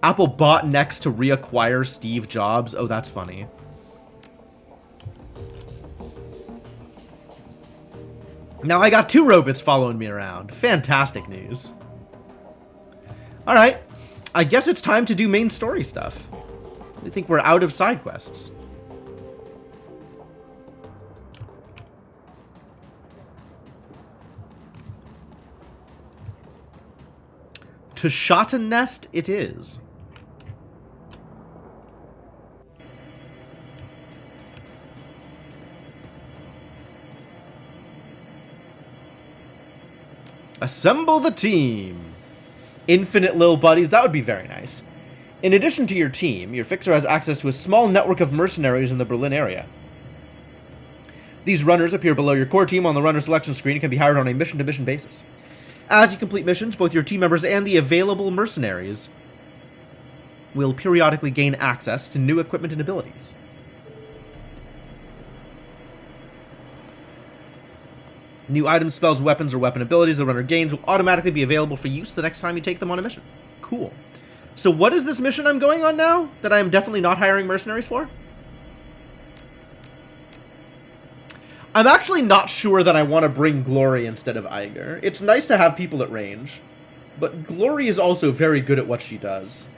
Apple bought Next to reacquire Steve Jobs. Oh, that's funny. Now I got 2 robots following me around. Fantastic news. Alright. I guess it's time to do main story stuff. I think we're out of side quests. To Shotten Nest it is. Assemble the team. Infinite little buddies, that would be very nice. In addition to your team, your fixer has access to a small network of mercenaries in the Berlin area. These runners appear below your core team on the runner selection screen and can be hired on a mission-to-mission basis. As you complete missions, both your team members and the available mercenaries will periodically gain access to new equipment and abilities. New items, spells, weapons, or weapon abilities the runner gains will automatically be available for use the next time you take them on a mission. Cool. So what is this mission I'm going on now that I am definitely not hiring mercenaries for? I'm actually not sure that I want to bring Glory instead of Iger. It's nice to have people at range, but Glory is also very good at what she does.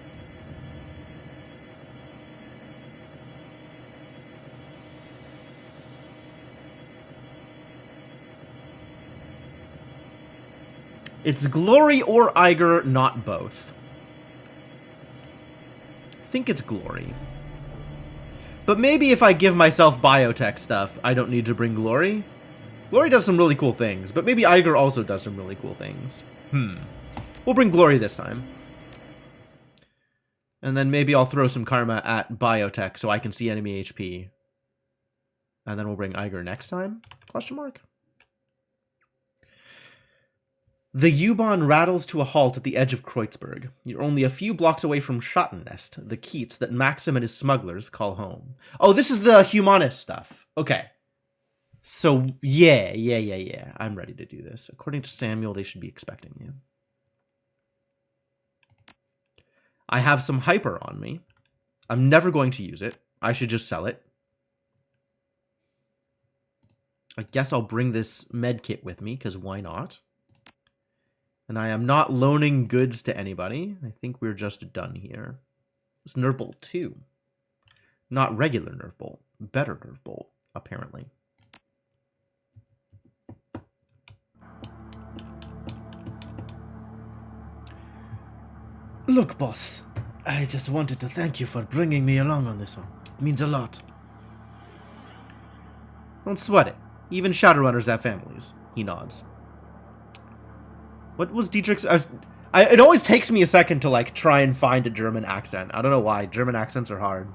It's Glory or Iger, not both. I think it's Glory. But maybe if I give myself biotech stuff, I don't need to bring Glory. Glory does some really cool things, but maybe Iger also does some really cool things. We'll bring Glory this time. And then maybe I'll throw some karma at biotech so I can see enemy HP. And then we'll bring Iger next time? Question mark. The U-Bahn rattles to a halt at the edge of Kreuzberg. You're only a few blocks away from Schottennest, the Keats that Maxim and his smugglers call home. Oh, this is the humanist stuff. Okay. So, yeah. I'm ready to do this. According to Samuel, they should be expecting you. I have some hyper on me. I'm never going to use it. I should just sell it. I guess I'll bring this med kit with me, because why not? And I am not loaning goods to anybody. I think we're just done here. It's Nerf Bolt 2. Not regular Nerf Bolt. Better Nerf Bolt, apparently. Look, boss. I just wanted to thank you for bringing me along on this one. It means a lot. Don't sweat it. Even Shadowrunners have families. He nods. What was Dietrich's... it always takes me a second to, like, try and find a German accent. I don't know why. German accents are hard.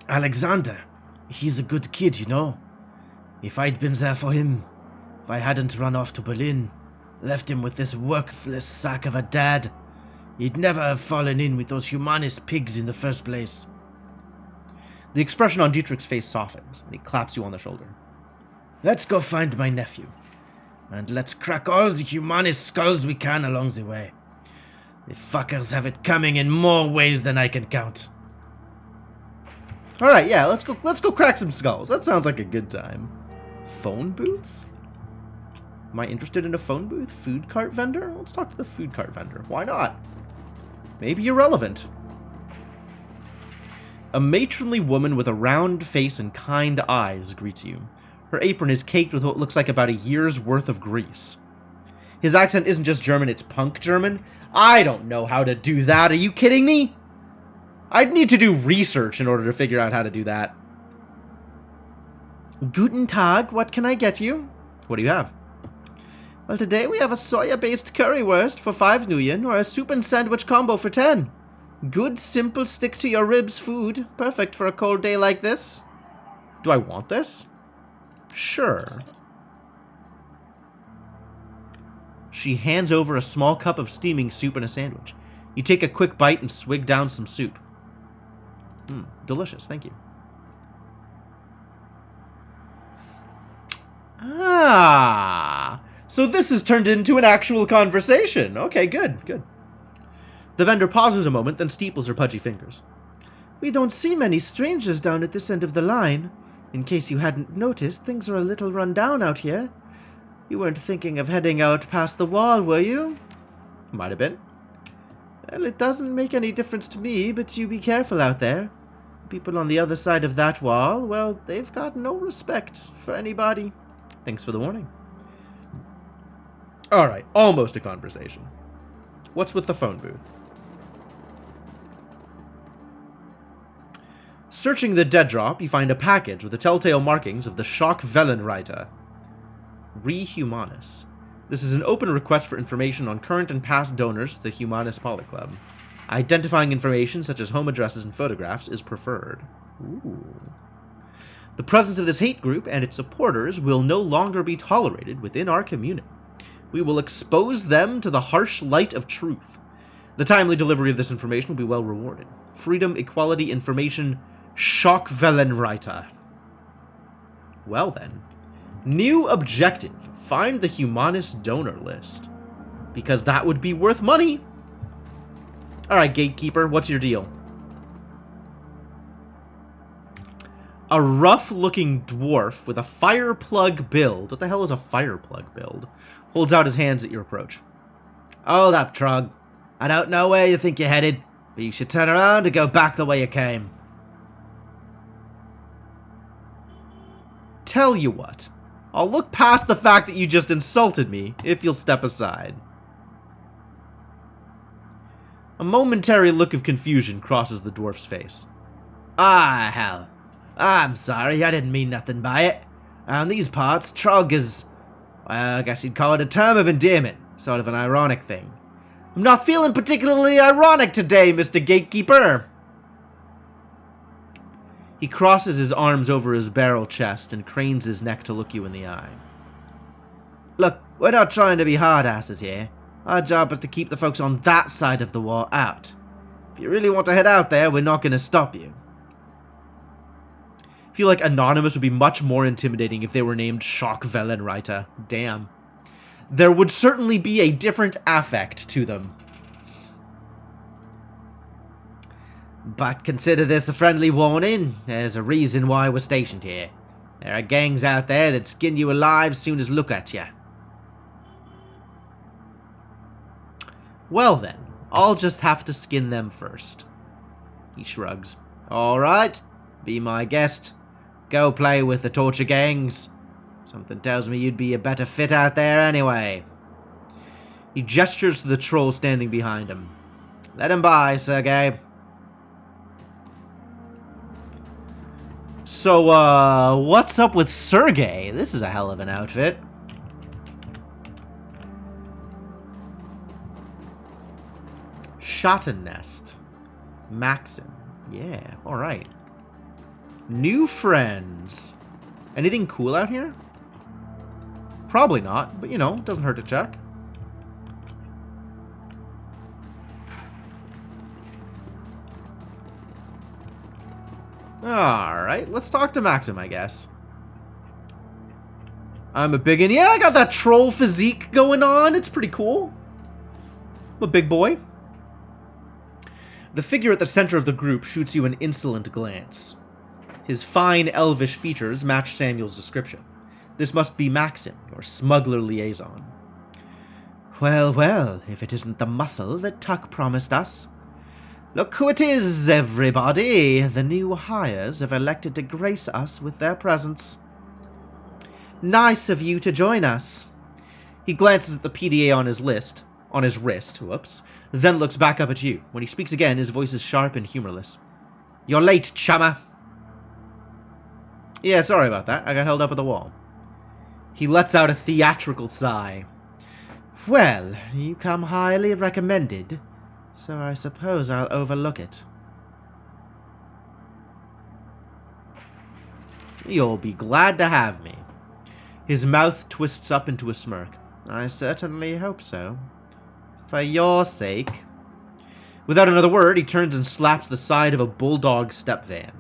Alexander. He's a good kid, you know. If I'd been there for him, if I hadn't run off to Berlin, left him with this worthless sack of a dad, he'd never have fallen in with those humanist pigs in the first place. The expression on Dietrich's face softens, and he claps you on the shoulder. Let's go find my nephew, and let's crack all the humanist skulls we can along the way. The fuckers have it coming in more ways than I can count. Alright, yeah, let's go crack some skulls. That sounds like a good time. Phone booth? Am I interested in a phone booth? Food cart vendor? Let's talk to the food cart vendor. Why not? Maybe irrelevant. A matronly woman with a round face and kind eyes greets you. Her apron is caked with what looks like about a year's worth of grease. His accent isn't just German, it's punk German. I don't know how to do that, are you kidding me? I'd need to do research in order to figure out how to do that. Guten Tag, what can I get you? What do you have? Well, today we have a soya-based currywurst for 5 nuyen or a soup and sandwich combo for 10. Good, simple, stick-to-your-ribs food. Perfect for a cold day like this. Do I want this? Sure. She hands over a small cup of steaming soup and a sandwich. You take a quick bite and swig down some soup. Delicious, thank you. Ah, so this has turned into an actual conversation. Okay, good. The vendor pauses a moment, then steeples her pudgy fingers. We don't see many strangers down at this end of the line. In case you hadn't noticed, things are a little run down out here. You weren't thinking of heading out past the wall, were you? Might have been. Well, it doesn't make any difference to me, but you be careful out there. People on the other side of that wall, well, they've got no respect for anybody. Thanks for the warning. Alright, almost a conversation. What's with the phone booth? Searching the dead drop, you find a package with the telltale markings of the Schock Wellenreiter. Rehumanus. This is an open request for information on current and past donors to the Humanist Polyclub. Identifying information such as home addresses and photographs is preferred. Ooh. The presence of this hate group and its supporters will no longer be tolerated within our community. We will expose them to the harsh light of truth. The timely delivery of this information will be well rewarded. Freedom, equality, information, Schockwellenreiter. Well then. New objective. Find the Humanist donor list. Because that would be worth money. Alright, Gatekeeper, what's your deal? A rough-looking dwarf with a fire plug build. What the hell is a fire plug build? Holds out his hands at your approach. Hold up, Trog. I don't know where you think you're headed, but you should turn around and go back the way you came. Tell you what. I'll look past the fact that you just insulted me, if you'll step aside. A momentary look of confusion crosses the dwarf's face. Ah, hell. I'm sorry, I didn't mean nothing by it. Around these parts, Trog is, well, I guess you'd call it a term of endearment. Sort of an ironic thing. I'm not feeling particularly ironic today, Mr. Gatekeeper. He crosses his arms over his barrel chest and cranes his neck to look you in the eye. Look, we're not trying to be hard-asses here. Our job is to keep the folks on that side of the war out. If you really want to head out there, we're not going to stop you. I feel like Anonymous would be much more intimidating if they were named Schockwellenreiter. Damn. There would certainly be a different affect to them. But consider this a friendly warning. There's a reason why we're stationed here. There are gangs out there that skin you alive soon as look at you. Well then, I'll just have to skin them first. He shrugs. Alright, be my guest. Go play with the torture gangs. Something tells me you'd be a better fit out there anyway. He gestures to the troll standing behind him. Let him by, Sergey. So, what's up with Sergey? This is a hell of an outfit. Schottennest. Maxim. Yeah, alright. New friends. Anything cool out here? Probably not, but you know, doesn't hurt to check. Alright, let's talk to Maxim, I guess. I'm a biggin'. Yeah, I got that troll physique going on. It's pretty cool. I'm a big boy. The figure at the center of the group shoots you an insolent glance. His fine, elvish features match Samuel's description. This must be Maxim, your smuggler liaison. Well, well, if it isn't the muscle that Tuck promised us. Look who it is, everybody! The new hires have elected to grace us with their presence. Nice of you to join us. He glances at the PDA on his wrist, whoops, then looks back up at you. When he speaks again, his voice is sharp and humorless. You're late, chummer. Yeah, sorry about that. I got held up at the wall. He lets out a theatrical sigh. Well, you come highly recommended, so I suppose I'll overlook it. You'll be glad to have me. His mouth twists up into a smirk. I certainly hope so. For your sake. Without another word, he turns and slaps the side of a bulldog step van.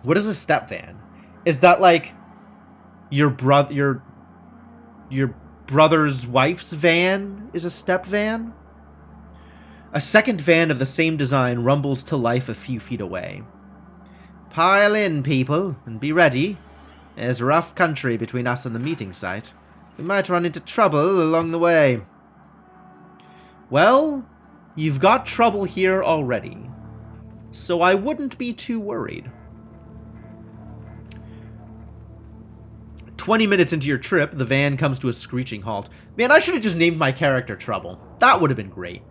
What is a step van? Is that like your brother's wife's van is a step van? A second van of the same design rumbles to life a few feet away. Pile in, people, and be ready. There's rough country between us and the meeting site. We might run into trouble along the way. Well, you've got trouble here already, so I wouldn't be too worried. 20 minutes into your trip, the van comes to a screeching halt. Man, I should have just named my character Trouble. That would have been great.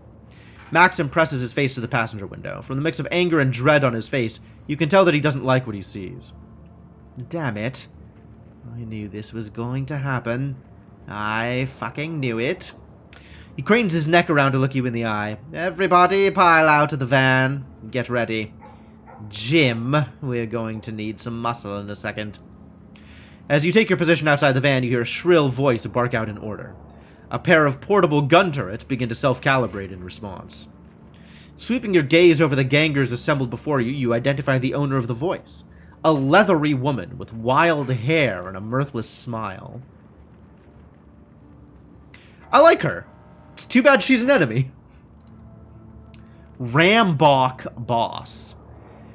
Maxim presses his face to the passenger window. From the mix of anger and dread on his face, you can tell that he doesn't like what he sees. Damn it. I knew this was going to happen. I fucking knew it. He cranes his neck around to look you in the eye. Everybody pile out of the van. Get ready. Jim, we're going to need some muscle in a second. As you take your position outside the van, you hear a shrill voice bark out an order. A pair of portable gun turrets begin to self-calibrate in response. Sweeping your gaze over the gangers assembled before you, you identify the owner of the voice. A leathery woman with wild hair and a mirthless smile. I like her. It's too bad she's an enemy. Rambok Boss.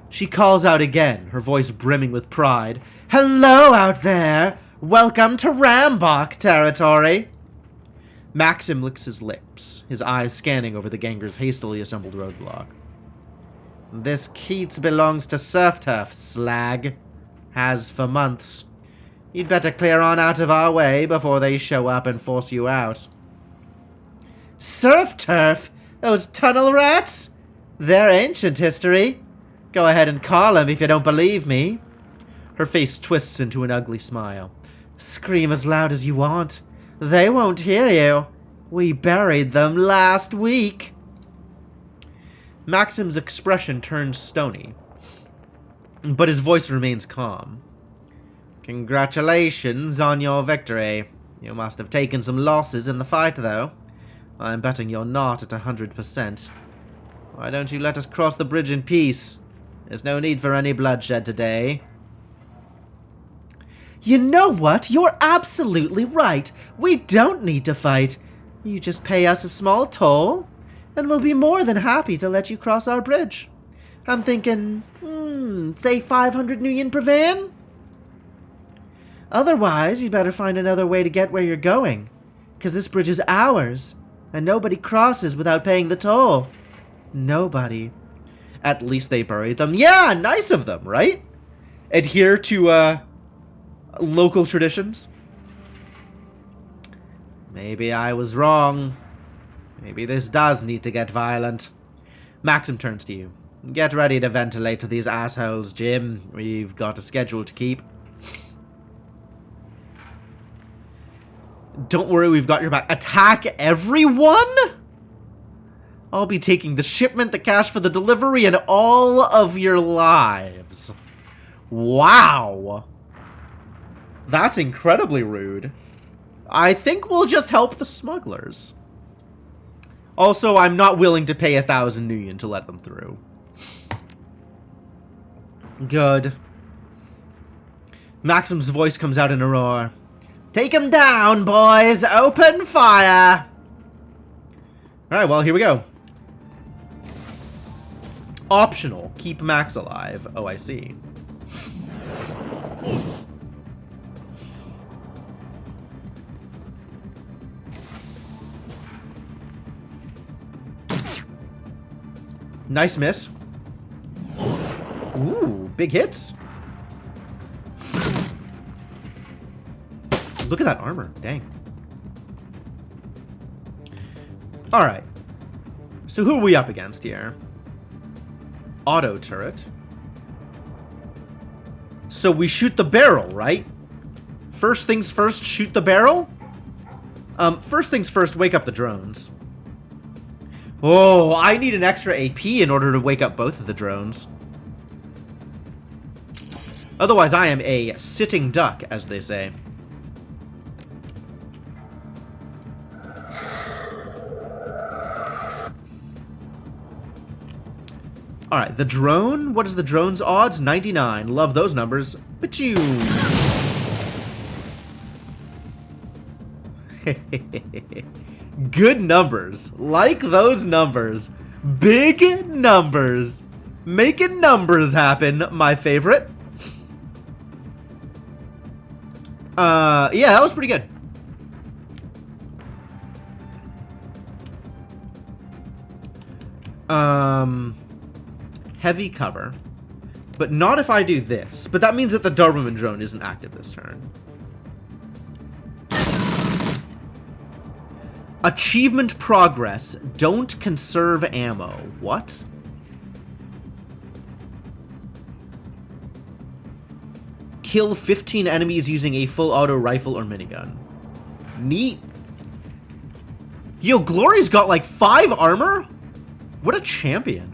She calls out again, her voice brimming with pride. Hello out there! Welcome to Rambok territory! Maxim licks his lips, his eyes scanning over the gangers' hastily assembled roadblock. This Keats belongs to Surf Turf, slag. Has for months. You'd better clear on out of our way before they show up and force you out. Surf Turf? Those tunnel rats? They're ancient history. Go ahead and call them if you don't believe me. Her face twists into an ugly smile. Scream as loud as you want. They won't hear you. We buried them last week. Maxim's expression turns stony, but his voice remains calm. Congratulations on your victory. You must have taken some losses in the fight, though. I'm betting you're not at 100%. Why don't you let us cross the bridge in peace? There's no need for any bloodshed today. You know what? You're absolutely right. We don't need to fight. You just pay us a small toll, and we'll be more than happy to let you cross our bridge. I'm thinking, say 500 new yen per van? Otherwise, you better find another way to get where you're going, because this bridge is ours, and nobody crosses without paying the toll. Nobody. At least they buried them. Yeah, nice of them, right? Adhere to, local traditions. Maybe I was wrong. Maybe this does need to get violent. Maxim turns to you. Get ready to ventilate to these assholes, Jim. We've got a schedule to keep. Don't worry, we've got your back. Attack everyone? I'll be taking the shipment, the cash for the delivery, and all of your lives. Wow. That's incredibly rude. I think we'll just help the smugglers. Also, I'm not willing to pay 1,000 nuyen to let them through. Good. Maxim's voice comes out in a roar. Take him down, boys! Open fire! Alright, well, here we go. Optional. Keep Max alive. Oh, I see. Nice miss. Ooh, big hits. Look at that armor. Dang. Alright. So who are we up against here? Auto turret. So we shoot the barrel, right? First things first, shoot the barrel? First things first, wake up the drones. Oh, I need an extra AP in order to wake up both of the drones. Otherwise, I am a sitting duck, as they say. Alright, the drone? What is the drone's odds? 99. Love those numbers. But-you! Good numbers. Like those numbers. Big numbers. Making numbers happen, my favorite. Yeah, that was pretty good. Heavy cover. But not if I do this. But that means that the Doberman drone isn't active this turn. Achievement progress. Don't conserve ammo. What? Kill 15 enemies using a full auto rifle or minigun. Neat. Yo, Glory's got like 5 armor? What a champion.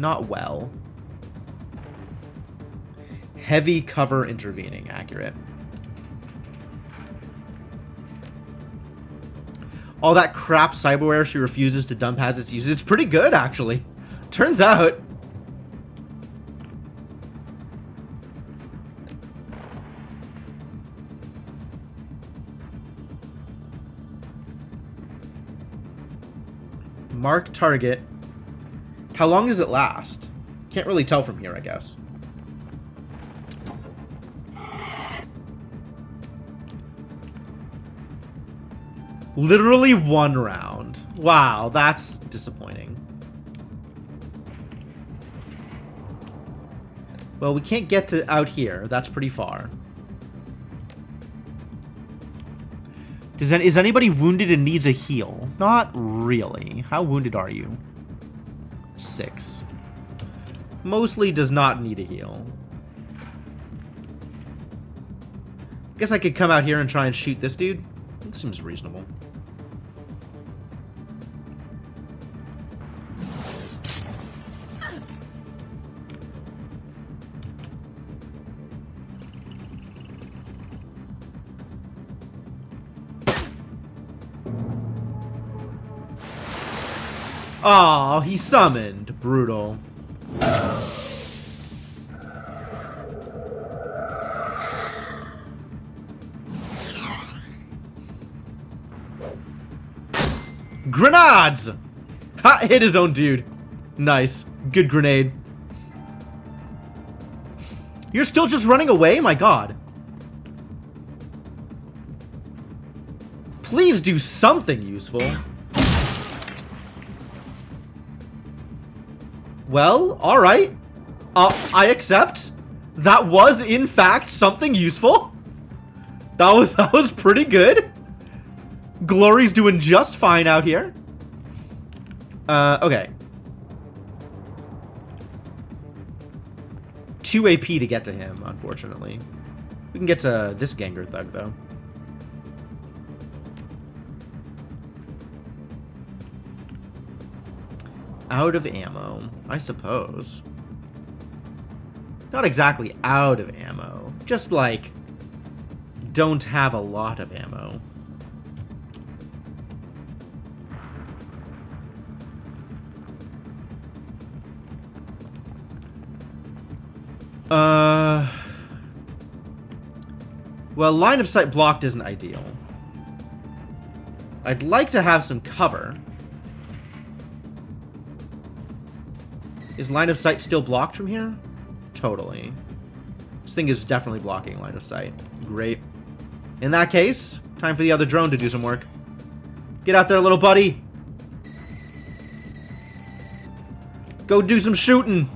Not well. Heavy cover intervening. Accurate. All that crap cyberware she refuses to dump has its uses. It's pretty good, actually. Turns out. Mark target. How long does it last? Can't really tell from here, I guess. Literally 1 round. Wow, that's disappointing. Well, we can't get to out here. That's pretty far. Is anybody wounded and needs a heal? Not really. How wounded are you? 6. Mostly does not need a heal. Guess I could come out here and try and shoot this dude. That seems reasonable. Oh, he summoned. Brutal. Grenades! Ha! Hit his own dude. Nice. Good grenade. You're still just running away? My god. Please do something useful. Well, alright. I accept. That was, in fact, something useful. That was pretty good. Glory's doing just fine out here. Okay. 2 AP to get to him, unfortunately. We can get to this Ganger Thug, though. Out of ammo, I suppose. Not exactly out of ammo. Just, like, don't have a lot of ammo. Well, line of sight blocked isn't ideal. I'd like to have some cover. Is line of sight still blocked from here? Totally. This thing is definitely blocking line of sight. Great. In that case, time for the other drone to do some work. Get out there, little buddy. Go do some shooting.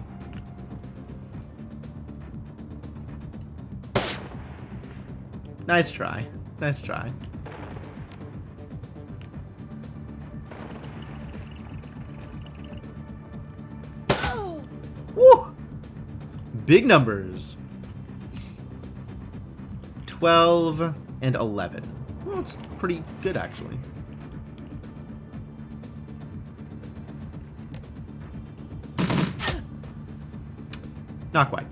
Nice try. Nice try. Woo! Big numbers. 12 and 11. Well, it's pretty good, actually. Not quite.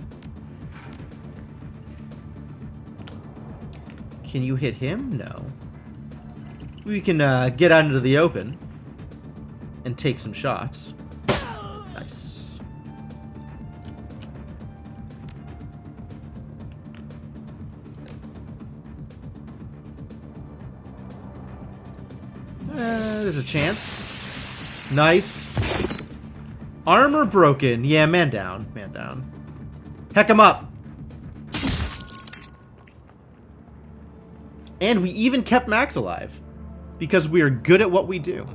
Can you hit him? No. We can get out into the open and take some shots. Nice. There's a chance. Nice. Armor broken. Yeah, man down. Man down. Heck him up. And we even kept Max alive. Because we are good at what we do.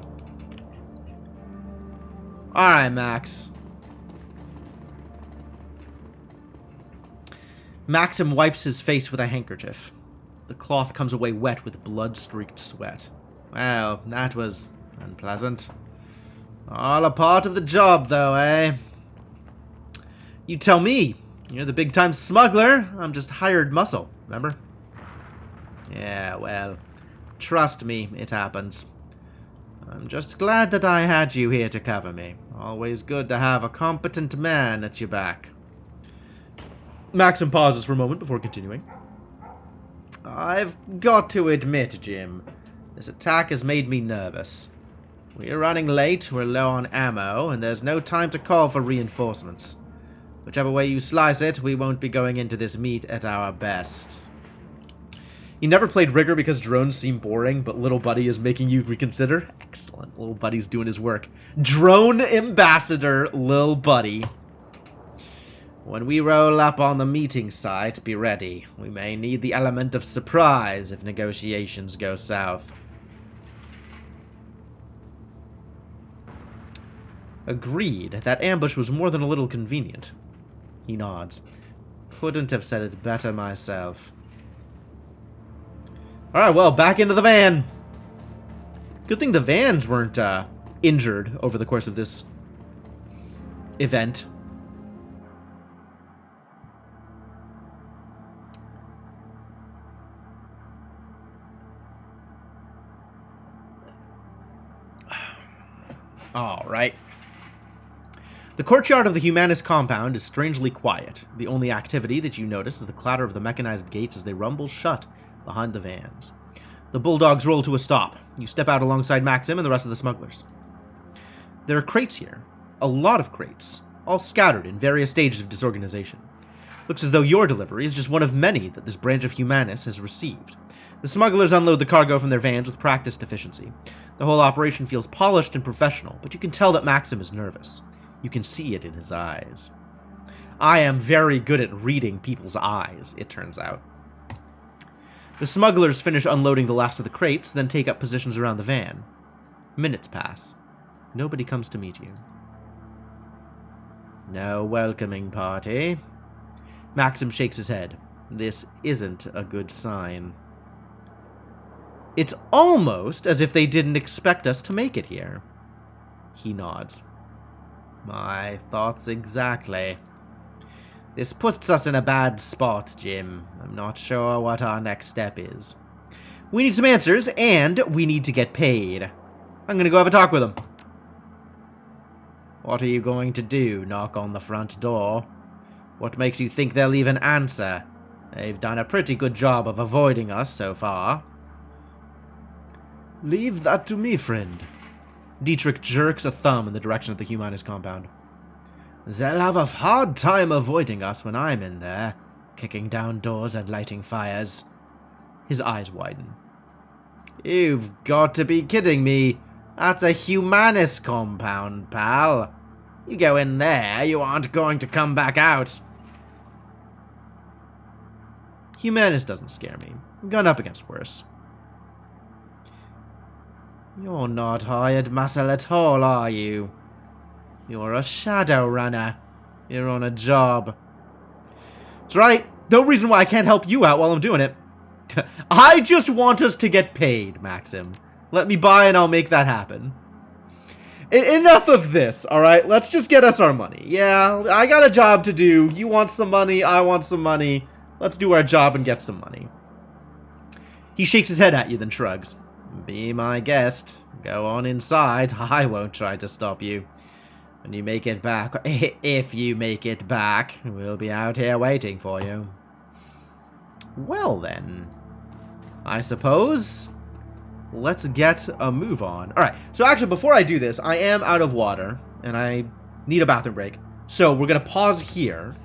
Alright, Max. Maxim wipes his face with a handkerchief. The cloth comes away wet with blood-streaked sweat. Well, that was unpleasant. All a part of the job, though, eh? You tell me. You're the big-time smuggler. I'm just hired muscle, remember? Yeah, well, trust me, it happens. I'm just glad that I had you here to cover me. Always good to have a competent man at your back. Maxim pauses for a moment before continuing. I've got to admit, Jim, this attack has made me nervous. We're running late, we're low on ammo, and there's no time to call for reinforcements. Whichever way you slice it, we won't be going into this meet at our best. You never played Rigger because drones seem boring, but Little Buddy is making you reconsider? Excellent. Little Buddy's doing his work. Drone Ambassador Lil Buddy. When we roll up on the meeting site, be ready. We may need the element of surprise if negotiations go south. Agreed. That ambush was more than a little convenient. He nods. Couldn't have said it better myself. Alright, well, back into the van. Good thing the vans weren't injured over the course of this event. Alright. The courtyard of the Humanist compound is strangely quiet. The only activity that you notice is the clatter of the mechanized gates as they rumble shut behind the vans. The bulldogs roll to a stop. You step out alongside Maxim and the rest of the smugglers. There are crates here. A lot of crates, all scattered in various stages of disorganization. Looks as though your delivery is just one of many that this branch of Humanus has received. The smugglers unload the cargo from their vans with practiced efficiency. The whole operation feels polished and professional, but you can tell that Maxim is nervous. You can see it in his eyes. I am very good at reading people's eyes, it turns out. The smugglers finish unloading the last of the crates, then take up positions around the van. Minutes pass. Nobody comes to meet you. No welcoming party. Maxim shakes his head. This isn't a good sign. It's almost as if they didn't expect us to make it here. He nods. My thoughts exactly. This puts us in a bad spot, Jim. I'm not sure what our next step is. We need some answers, and we need to get paid. I'm gonna go have a talk with them. What are you going to do? Knock on the front door? What makes you think they'll even answer? They've done a pretty good job of avoiding us so far. Leave that to me, friend. Dietrich jerks a thumb in the direction of the Humanist compound. They'll have a hard time avoiding us when I'm in there, kicking down doors and lighting fires. His eyes widen. You've got to be kidding me. That's a Humanist compound, pal. You go in there, you aren't going to come back out. Humanist doesn't scare me. I've gone up against worse. You're not hired muscle at all, are you? You're a Shadowrunner. You're on a job. That's right. No reason why I can't help you out while I'm doing it. I just want us to get paid, Maxim. Let me buy and I'll make that happen. Enough of this, alright? Let's just get us our money. Yeah, I got a job to do. You want some money, I want some money. Let's do our job and get some money. He shakes his head at you, then shrugs. Be my guest. Go on inside. I won't try to stop you. When you make it back, if you make it back, we'll be out here waiting for you. Well then, I suppose let's get a move on. Alright, so actually before I do this, I am out of water, and I need a bathroom break. So we're going to pause here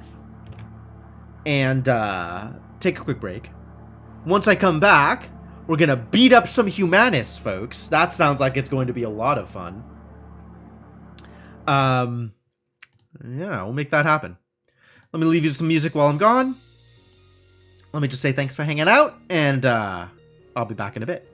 and take a quick break. Once I come back, we're going to beat up some Humanists, folks. That sounds like it's going to be a lot of fun. Yeah, we'll make that happen. Let me leave you some music while I'm gone. Let me just say thanks for hanging out, and I'll be back in a bit.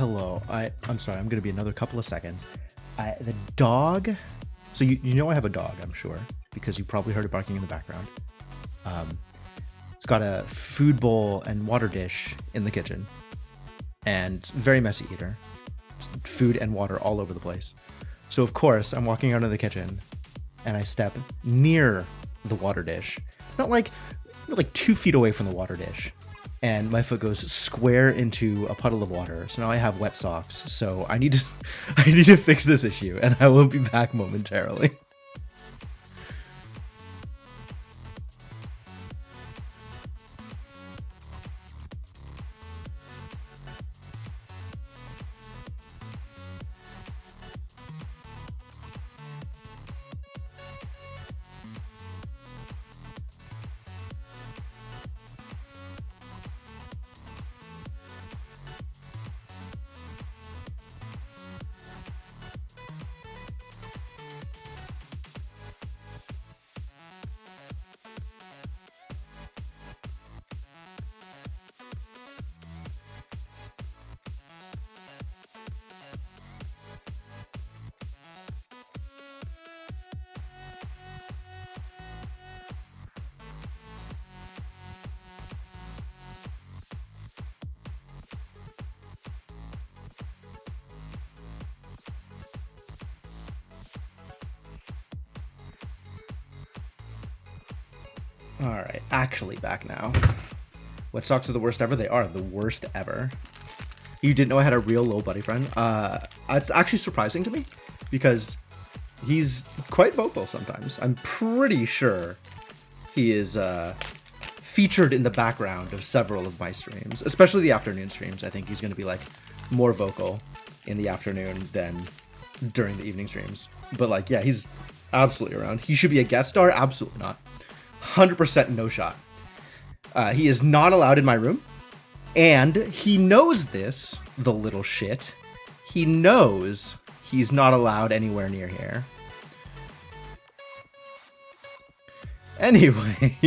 hello. I'm sorry, I'm gonna be another couple of seconds. The dog. So you know I have a dog, I'm sure, because you probably heard it barking in the background. It's got a food bowl and water dish in the kitchen, and very messy eater. Just food and water all over the place. So of course I'm walking out of the kitchen, and I step near the water dish, not like 2 feet away from the water dish, and my foot goes square into a puddle of water. So now I have wet socks. So I need to fix this issue, and I will be back momentarily. Alright, actually back now. Wet socks are the worst ever? They are the worst ever. You didn't know I had a real little buddy friend? It's actually surprising to me, because he's quite vocal sometimes. I'm pretty sure he is featured in the background of several of my streams, especially the afternoon streams. I think he's going to be like more vocal in the afternoon than during the evening streams. But like, yeah, he's absolutely around. He should be a guest star? Absolutely not. 100% no shot. He is not allowed in my room, and he knows this, the little shit. He knows he's not allowed anywhere near here. Anyway,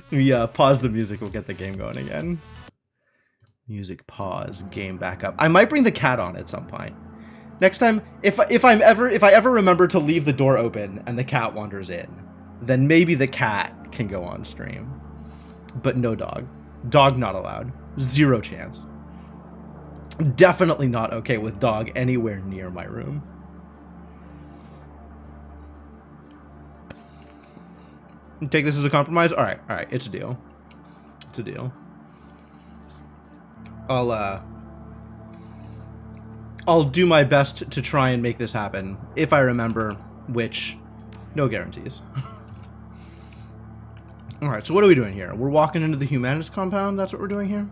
we pause the music, we'll get the game going again. Music pause, game back up. I might bring the cat on at some point. Next time, if I ever remember to leave the door open and the cat wanders in, then maybe the cat can go on stream. But no dog. Dog not allowed. Zero chance. Definitely not okay with dog anywhere near my room. Take this as a compromise? Alright, it's a deal. It's a deal. I'll do my best to try and make this happen, if I remember, which, no guarantees. Alright, so what are we doing here? We're walking into the Humanist compound? That's what we're doing here?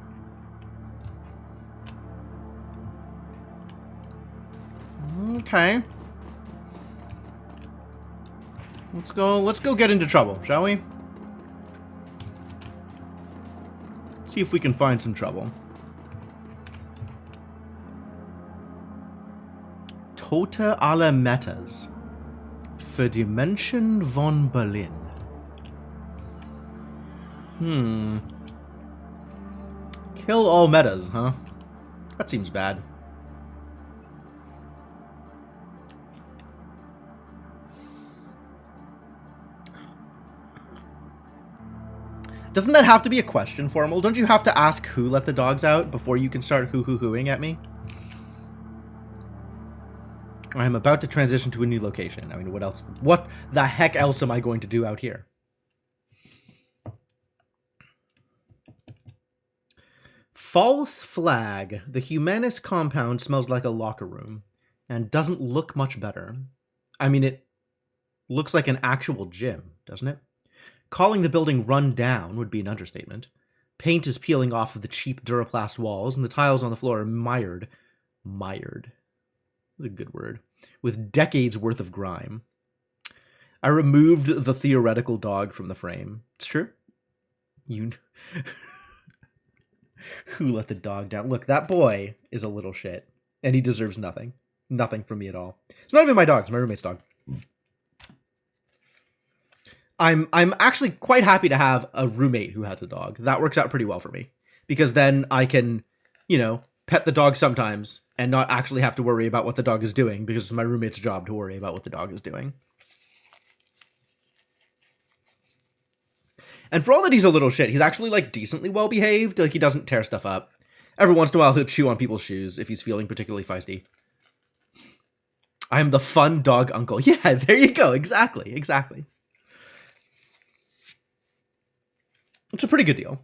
Okay. Let's go get into trouble, shall we? See if we can find some trouble. Tote alle Metas. Für die Menschen von Berlin. Kill all metas, huh? That seems bad. Doesn't that have to be a question, Formal? Don't you have to ask who let the dogs out before you can start hoo-hoo-hooing at me? I'm about to transition to a new location. I mean, what else? What the heck else am I going to do out here? False flag. The Humanist compound smells like a locker room and doesn't look much better. I mean, it looks like an actual gym, doesn't it? Calling the building run down would be an understatement. Paint is peeling off of the cheap Duraplast walls, and the tiles on the floor are mired. Mired. That's a good word. With decades worth of grime. I removed the theoretical dog from the frame. It's true. You... Who let the dog down? Look, that boy is a little shit, and he deserves nothing. Nothing from me at all. It's not even my dog. It's my roommate's dog. I'm actually quite happy to have a roommate who has a dog. That works out pretty well for me, because then I can, you know, pet the dog sometimes and not actually have to worry about what the dog is doing because it's my roommate's job to worry about what the dog is doing. And for all that he's a little shit, he's actually, like, decently well-behaved. Like, he doesn't tear stuff up. Every once in a while, he'll chew on people's shoes if he's feeling particularly feisty. I am the fun dog uncle. Yeah, there you go. Exactly. Exactly. It's a pretty good deal.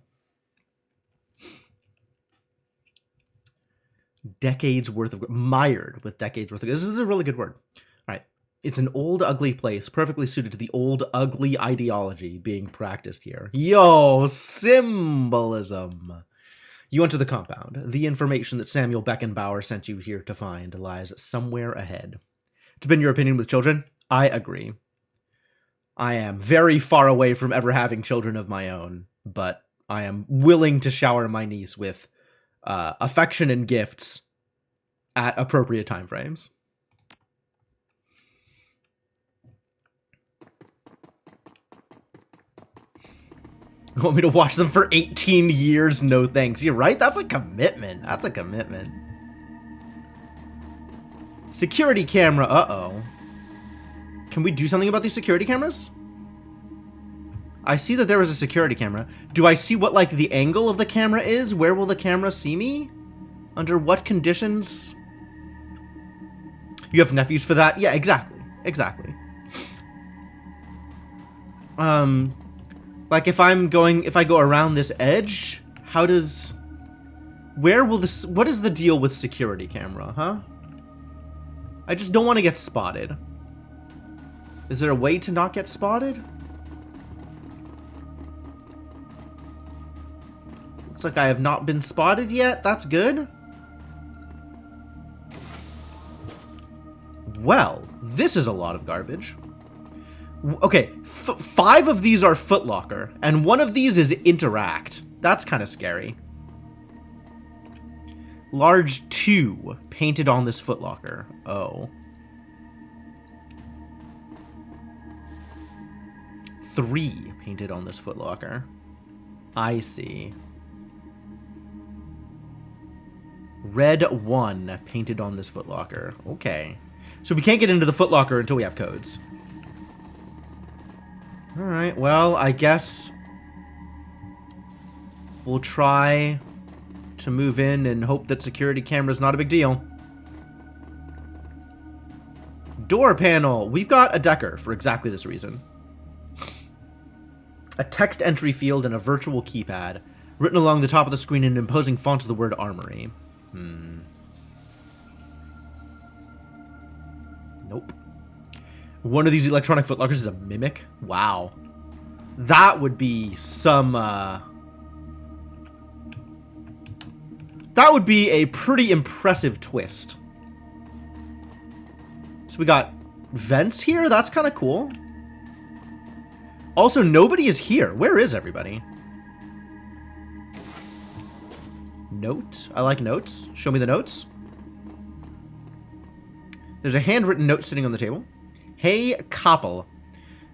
Decades worth of... Mired with decades worth of... This is a really good word. All right. It's an old, ugly place, perfectly suited to the old, ugly ideology being practiced here. Yo, symbolism. You enter the compound. The information that Samuel Beckenbauer sent you here to find lies somewhere ahead. It's been your opinion with children? I agree. I am very far away from ever having children of my own, but I am willing to shower my niece with affection and gifts at appropriate time frames. You want me to watch them for 18 years? No thanks. You're right. That's a commitment. That's a commitment. Security camera. Uh-oh. Can we do something about these security cameras? I see that there was a security camera. Do I see what, like, the angle of the camera is? Where will the camera see me? Under what conditions? You have nephews for that? Yeah, exactly. Exactly. Like, if I go around this edge, how does... Where will this... What is the deal with security camera, huh? I just don't want to get spotted. Is there a way to not get spotted? Looks like I have not been spotted yet. That's good. Well, this is a lot of garbage. Okay, 5 of these are Footlocker, and 1 of these is Interact. That's kind of scary. Large 2 painted on this Footlocker. Oh. 3 painted on this Footlocker. I see. Red 1 painted on this Footlocker. Okay. So we can't get into the Footlocker until we have codes. Alright, well, I guess we'll try to move in and hope that security camera's not a big deal. Door panel. We've got a Decker for exactly this reason. A text entry field and a virtual keypad. Written along the top of the screen in imposing fonts of the word Armory. Nope. One of these electronic footlockers is a mimic? Wow. That would be some, that would be a pretty impressive twist. So we got vents here? That's kind of cool. Also, nobody is here. Where is everybody? Note. I like notes. Show me the notes. There's a handwritten note sitting on the table. Hey, Koppel.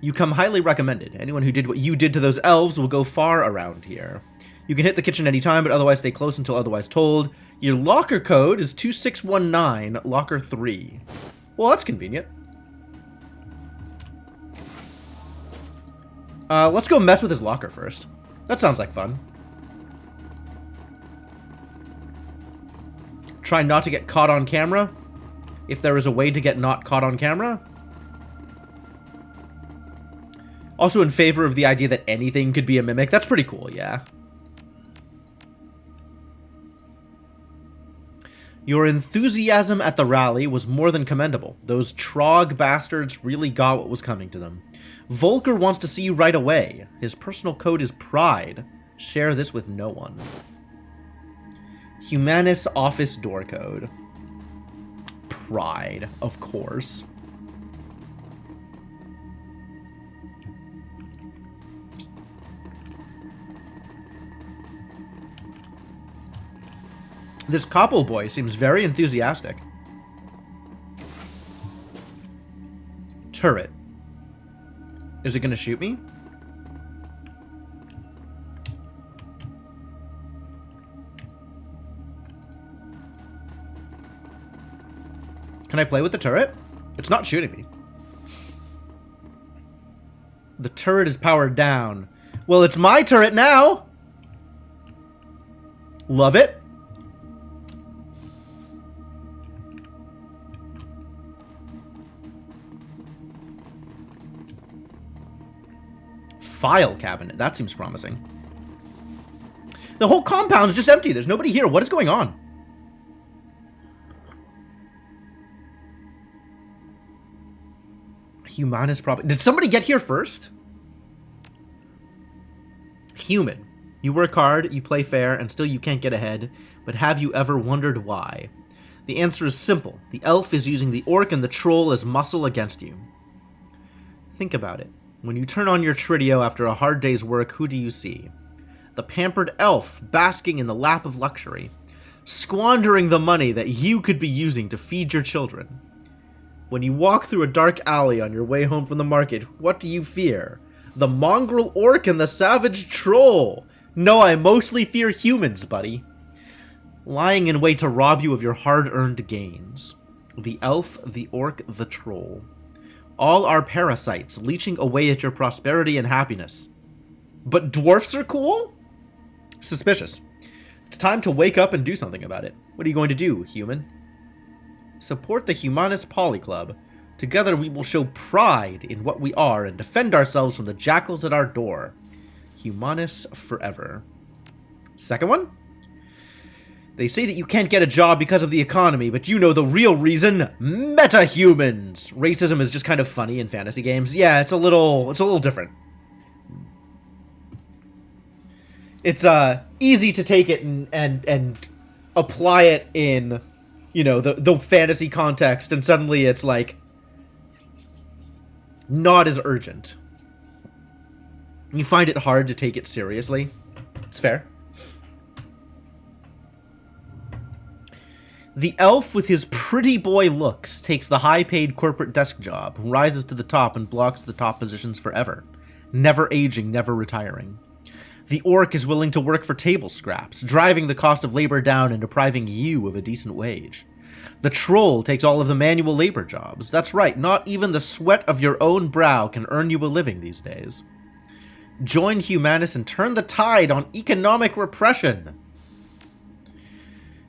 You come highly recommended. Anyone who did what you did to those elves will go far around here. You can hit the kitchen anytime, but otherwise stay close until otherwise told. Your locker code is 2619, locker 3. Well, that's convenient. Let's go mess with his locker first. That sounds like fun. Try not to get caught on camera. If there is a way to get not caught on camera. Also in favor of the idea that anything could be a mimic. That's pretty cool, yeah. Your enthusiasm at the rally was more than commendable. Those Trog bastards really got what was coming to them. Volker wants to see you right away. His personal code is Pride. Share this with no one. Humanis office door code. Pride, of course. This Koppel boy seems very enthusiastic. Turret. Is it going to shoot me? Can I play with the turret? It's not shooting me. The turret is powered down. Well, it's my turret now! Love it. File cabinet. That seems promising. The whole compound is just empty. There's nobody here. What is going on? Humanus probably... Did somebody get here first? Human. You work hard, you play fair, and still you can't get ahead. But have you ever wondered why? The answer is simple. The elf is using the orc and the troll as muscle against you. Think about it. When you turn on your Tridio after a hard day's work, who do you see? The pampered elf, basking in the lap of luxury, squandering the money that you could be using to feed your children. When you walk through a dark alley on your way home from the market, what do you fear? The mongrel orc and the savage troll. No, I mostly fear humans, buddy. Lying in wait to rob you of your hard-earned gains. The elf, the orc, the troll. All are parasites, leeching away at your prosperity and happiness. But dwarfs are cool? Suspicious. It's time to wake up and do something about it. What are you going to do, human? Support the Humanus Poly Club. Together we will show pride in what we are and defend ourselves from the jackals at our door. Humanus forever. Second one? They say that you can't get a job because of the economy, but you know the real reason. Meta-humans! Racism is just kind of funny in fantasy games. Yeah, it's a little different. It's easy to take it and apply it in, you know, the fantasy context, and suddenly it's like not as urgent. You find it hard to take it seriously. It's fair. The elf with his pretty boy looks takes the high-paid corporate desk job, rises to the top and blocks the top positions forever. Never aging, never retiring. The orc is willing to work for table scraps, driving the cost of labor down and depriving you of a decent wage. The troll takes all of the manual labor jobs. That's right, not even the sweat of your own brow can earn you a living these days. Join Humanus and turn the tide on economic repression.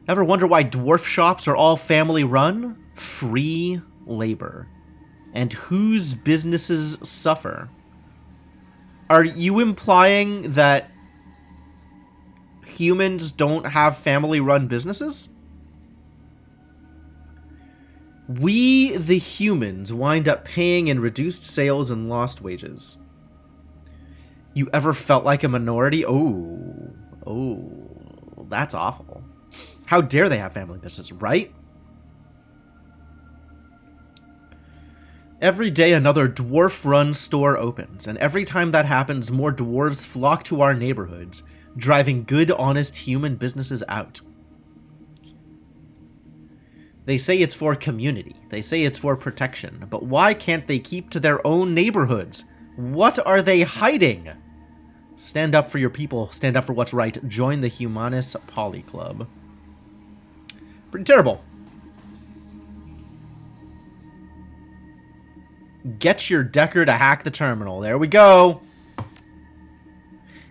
Ever wonder why dwarf shops are all family run? Free labor. And whose businesses suffer? Are you implying that humans don't have family run businesses? We, the humans, wind up paying in reduced sales and lost wages. You ever felt like a minority? Oh, that's awful. How dare they have family business, right? Every day another dwarf-run store opens, and every time that happens, more dwarves flock to our neighborhoods, driving good, honest human businesses out. They say it's for community. They say it's for protection. But why can't they keep to their own neighborhoods? What are they hiding? Stand up for your people. Stand up for what's right. Join the Humanus Poly Club. Pretty terrible. Get your Decker to hack the terminal. There we go.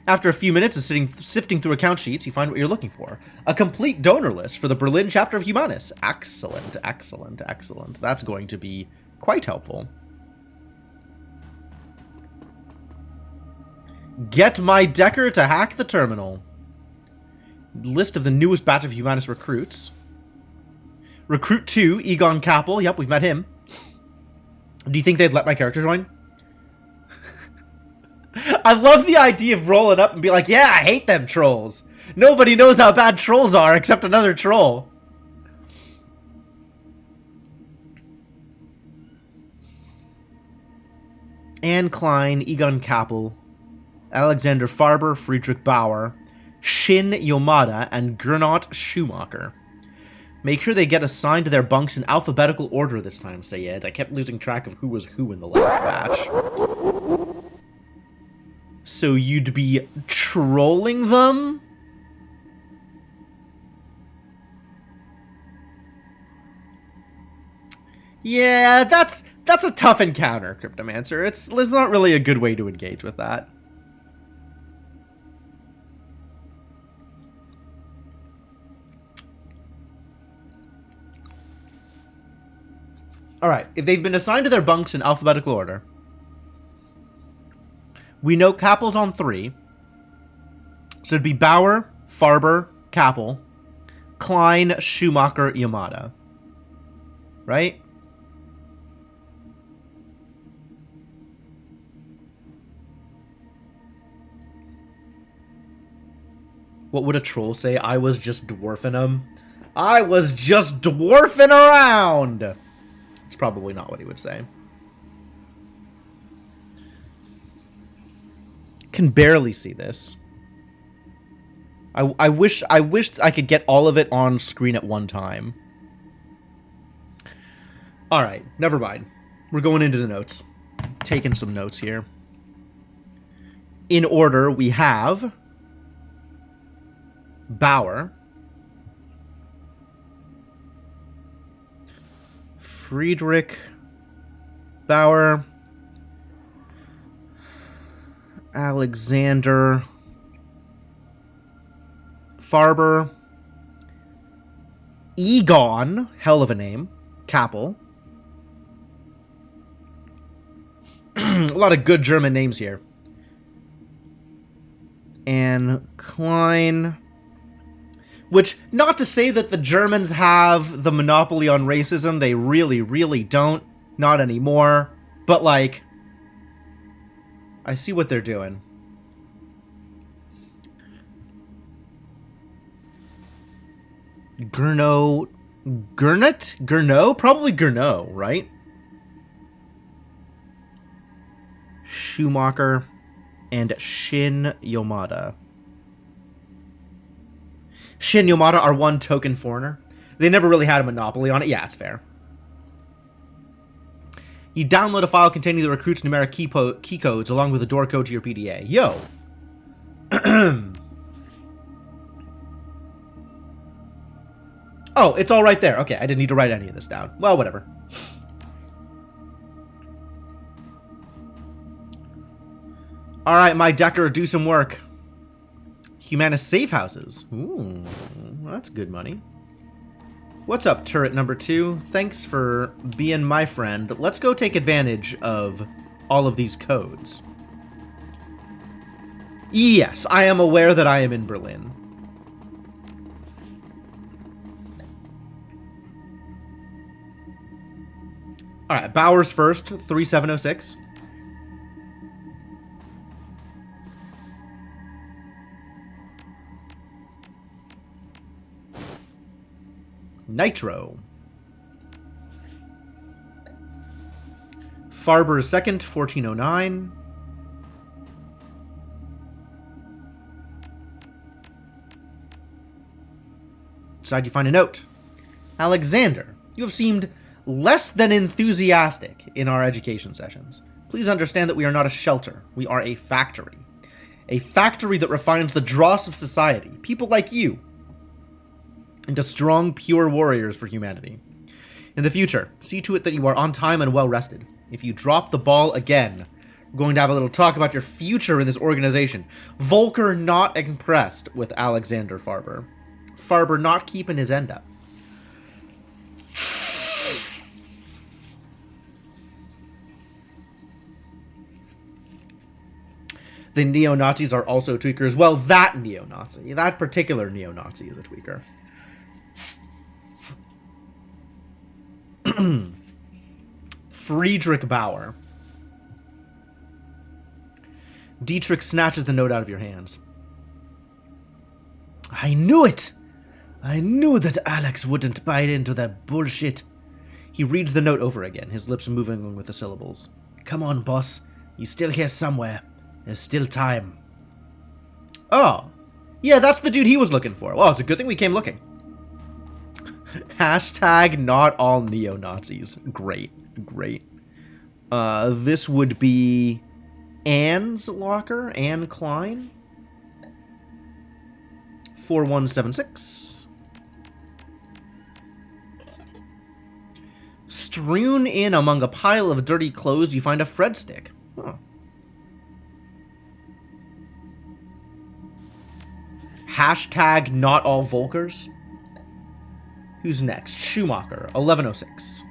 After a few minutes of sifting through account sheets, you find what you're looking for. A complete donor list for the Berlin chapter of Humanus. Excellent, excellent, excellent. That's going to be quite helpful. Get my Decker to hack the terminal. List of the newest batch of Humanus recruits. Recruit 2, Egon Kappel. Yep, we've met him. Do you think they'd let my character join? I love the idea of rolling up and be like, yeah, I hate them trolls. Nobody knows how bad trolls are except another troll. Anne Klein, Egon Kappel, Alexander Farber, Friedrich Bauer, Shin Yomada, and Gernot Schumacher. Make sure they get assigned to their bunks in alphabetical order this time, Sayed. I kept losing track of who was who in the last batch. So you'd be trolling them? Yeah, that's a tough encounter, Cryptomancer. There's not really a good way to engage with that. Alright, if they've been assigned to their bunks in alphabetical order, we know Kappel's on 3. So it'd be Bauer, Farber, Kappel, Klein, Schumacher, Yamada. Right? What would a troll say? I was just dwarfing him. I was just dwarfing around! It's probably not what he would say. Can barely see this. I wish I could get all of it on screen at one time. Alright, never mind. We're going into the notes. Taking some notes here. In order, we have Bauer, Friedrich, Bauer, Alexander, Farber, Egon, hell of a name, Kappel. A lot of good German names here. And Klein. Which, not to say that the Germans have the monopoly on racism. They really, really don't. Not anymore. But, like, I see what they're doing. Gernot? Gernot? Probably Gernot, right? Schumacher and Shin Yamada. Shin Yamada are one token foreigner. They never really had a monopoly on it. Yeah, it's fair. You download a file containing the recruit's numeric key codes along with a door code to your PDA. Yo! Oh, it's all right there. Okay, I didn't need to write any of this down. Well, whatever. Alright, my Decker, do some work. Humanist safe houses. Ooh, that's good money. What's up, turret number 2? Thanks for being my friend. Let's go take advantage of all of these codes. Yes, I am aware that I am in Berlin. Alright, Bowers first, 3706. Nitro. Farber second, 1409. Inside you find a note. Alexander, you have seemed less than enthusiastic in our education sessions. Please understand that we are not a shelter. We are a factory. A factory that refines the dross of society. People like you. Into strong, pure warriors for humanity. In the future, see to it that you are on time and well rested. If you drop the ball again, we're going to have a little talk about your future in this organization. Volker not impressed with Alexander Farber. Farber not keeping his end up. The neo-Nazis are also tweakers. Well, that neo-Nazi. That particular neo-Nazi is a tweaker. Friedrich Bauer. Dietrich snatches the note out of your hands. I knew it! I knew that Alex wouldn't buy into that bullshit. He reads the note over again, his lips moving with the syllables. Come on, boss. He's still here somewhere. There's still time. Oh. Yeah, that's the dude he was looking for. Well, it's a good thing we came looking. Hashtag not all neo-Nazis. Great. Great. This would be Anne's locker. Anne Klein. 4176. strewn in among a pile of dirty clothes, you find a Fred stick. Huh. Hashtag not all Volkers. Who's next? Schumacher, 1106.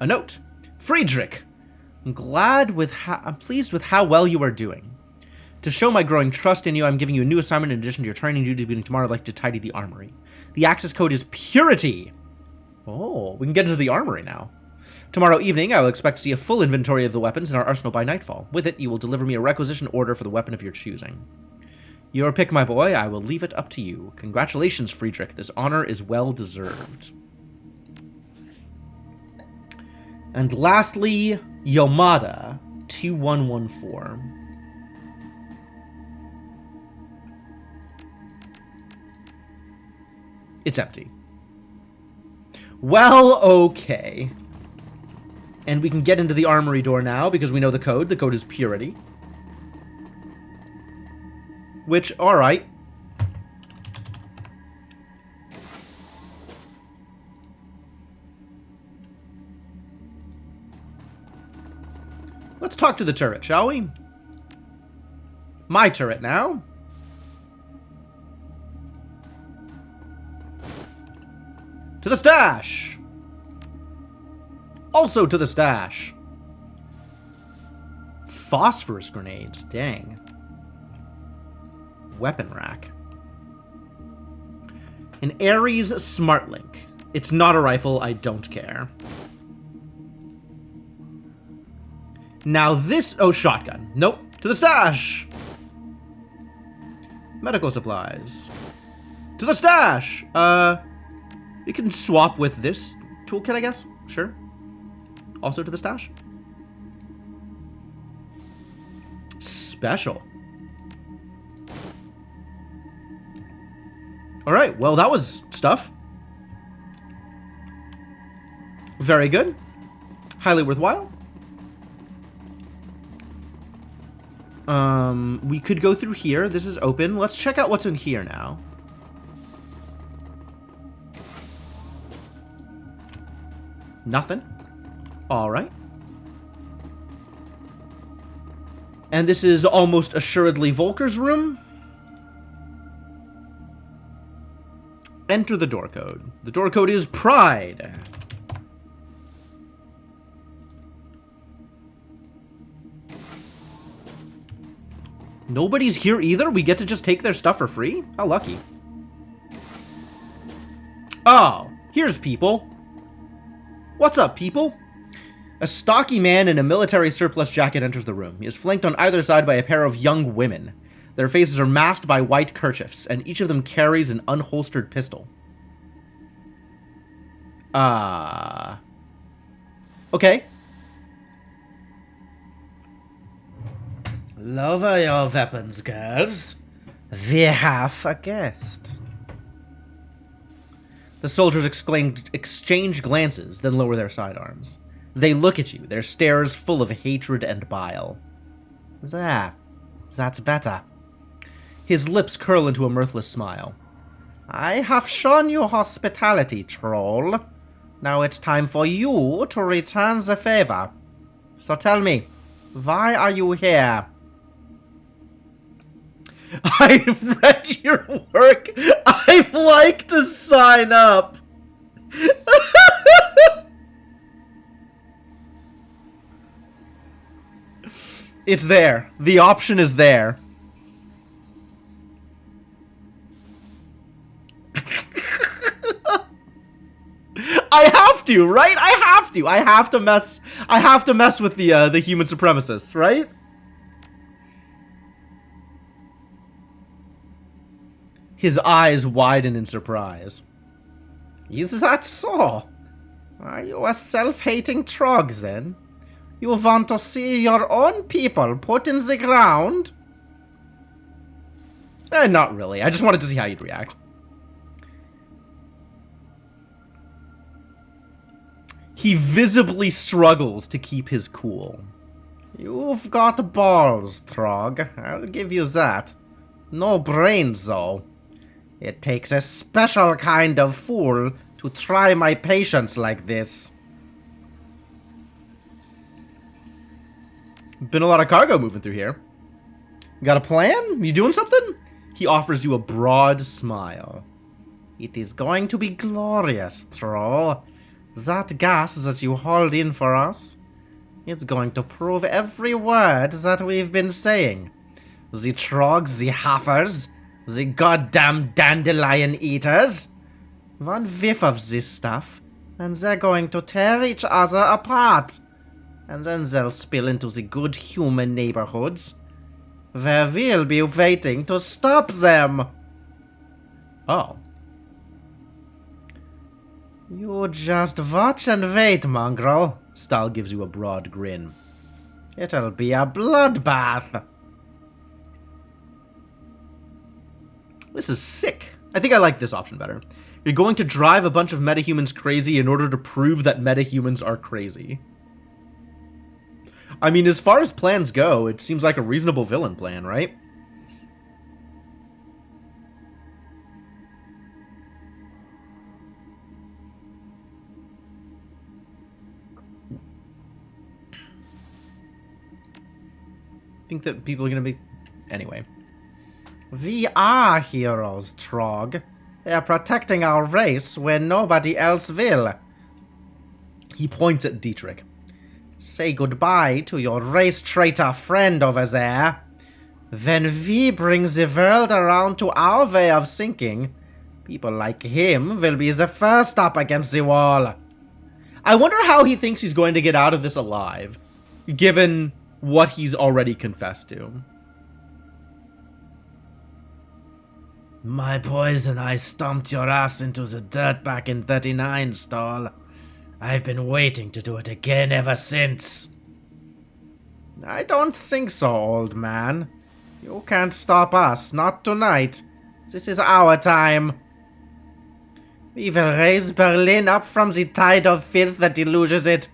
A note. Friedrich, I'm pleased with how well you are doing. To show my growing trust in you, I'm giving you a new assignment in addition to your training duties beginning tomorrow. I'd like to tidy the armory. The access code is Purity. Oh, we can get into the armory now. Tomorrow evening, I will expect to see a full inventory of the weapons in our arsenal by nightfall. With it, you will deliver me a requisition order for the weapon of your choosing. Your pick, my boy. I will leave it up to you. Congratulations, Friedrich. This honor is well deserved. And lastly, Yomada, 2114. It's empty. Well, okay. And we can get into the armory door now because we know the code. The code is Purity. Which, alright. Let's talk to the turret, shall we? My turret now. To the stash! Also to the stash. Phosphorus grenades, dang. Weapon rack. An Ares Smartlink. It's not a rifle, I don't care. Now this... oh, shotgun. Nope. To the stash! Medical supplies. To the stash! You can swap with this toolkit, I guess? Sure. Also to the stash. Special. Alright, well that was stuff. Very good. Highly worthwhile. We could go through here. This is open. Let's check out what's in here now. Nothing. Alright. And this is almost assuredly Volker's room. Enter the door code. The door code is Pride. Nobody's here either? We get to just take their stuff for free? How lucky. Oh, here's people. What's up, people? A stocky man in a military surplus jacket enters the room. He is flanked on either side by a pair of young women. Their faces are masked by white kerchiefs, and each of them carries an unholstered pistol. Okay. Lower your weapons, girls. We have a guest. The soldiers exchange glances, then lower their sidearms. They look at you, their stares full of hatred and bile. There. That's better. His lips curl into a mirthless smile. I have shown you hospitality, troll. Now it's time for you to return the favor. So tell me, why are you here? I've read your work. I'd like to sign up. It's there. The option is there. I have to, right? I have to. I have to mess with the human supremacists, right? His eyes widen in surprise. Is that so? Are you a self-hating trog, then? You want to see your own people put in the ground? Not really. I just wanted to see how you'd react. He visibly struggles to keep his cool. You've got balls, Trog. I'll give you that. No brains, though. It takes a special kind of fool to try my patience like this. Been a lot of cargo moving through here. Got a plan? You doing something? He offers you a broad smile. It is going to be glorious, Troll. That gas that you hauled in for us, it's going to prove every word that we've been saying. The trogs, the haffers, the goddamn dandelion eaters. One whiff of this stuff, and they're going to tear each other apart. And then they'll spill into the good human neighborhoods, where we'll be waiting to stop them. Oh. You just watch and wait, mongrel. Stahl gives you a broad grin. It'll be a bloodbath. This is sick. I think I like this option better. You're going to drive a bunch of metahumans crazy in order to prove that metahumans are crazy. I mean, as far as plans go, it seems like a reasonable villain plan, right? I think that people are going to be... Anyway. We are heroes, Trog. They're protecting our race when nobody else will. He points at Dietrich. Say goodbye to your race traitor friend over there. When we bring the world around to our way of thinking, people like him will be the first up against the wall. I wonder how he thinks he's going to get out of this alive, given what he's already confessed to. My boys and I stomped your ass into the dirt back in 39, Stahl. I've been waiting to do it again ever since. I don't think so, old man. You can't stop us, not tonight. This is our time. We will raise Berlin up from the tide of filth that deluges it,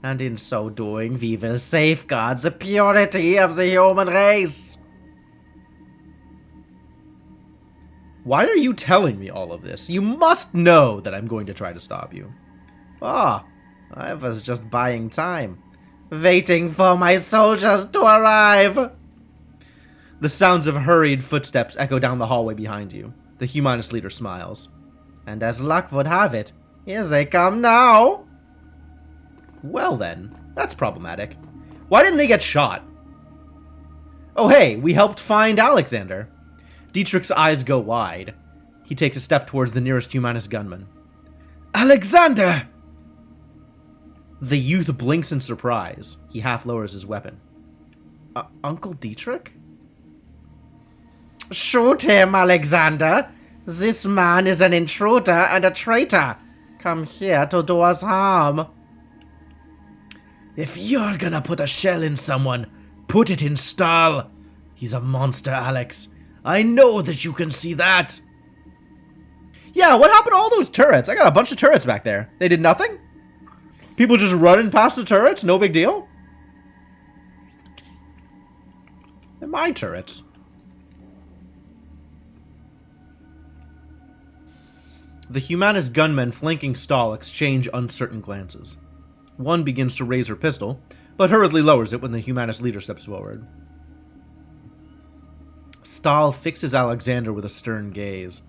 and in so doing we will safeguard the purity of the human race. Why are you telling me all of this? You must know that I'm going to try to stop you. Ah, I was just buying time, waiting for my soldiers to arrive. The sounds of hurried footsteps echo down the hallway behind you. The Humanist leader smiles. And as luck would have it, here they come now. Well then, that's problematic. Why didn't they get shot? Oh hey, we helped find Alexander. Dietrich's eyes go wide. He takes a step towards the nearest Humanist gunman. Alexander! The youth blinks in surprise. He half lowers his weapon. Uncle Dietrich? Shoot him, Alexander! This man is an intruder and a traitor. Come here to do us harm. If you're gonna put a shell in someone, put it in Stahl. He's a monster, Alex. I know that you can see that. Yeah, what happened to all those turrets? I got a bunch of turrets back there. They did nothing? People just running past the turrets? No big deal? They're my turrets. The Humanist gunmen flanking Stahl exchange uncertain glances. One begins to raise her pistol, but hurriedly lowers it when the Humanist leader steps forward. Stahl fixes Alexander with a stern gaze.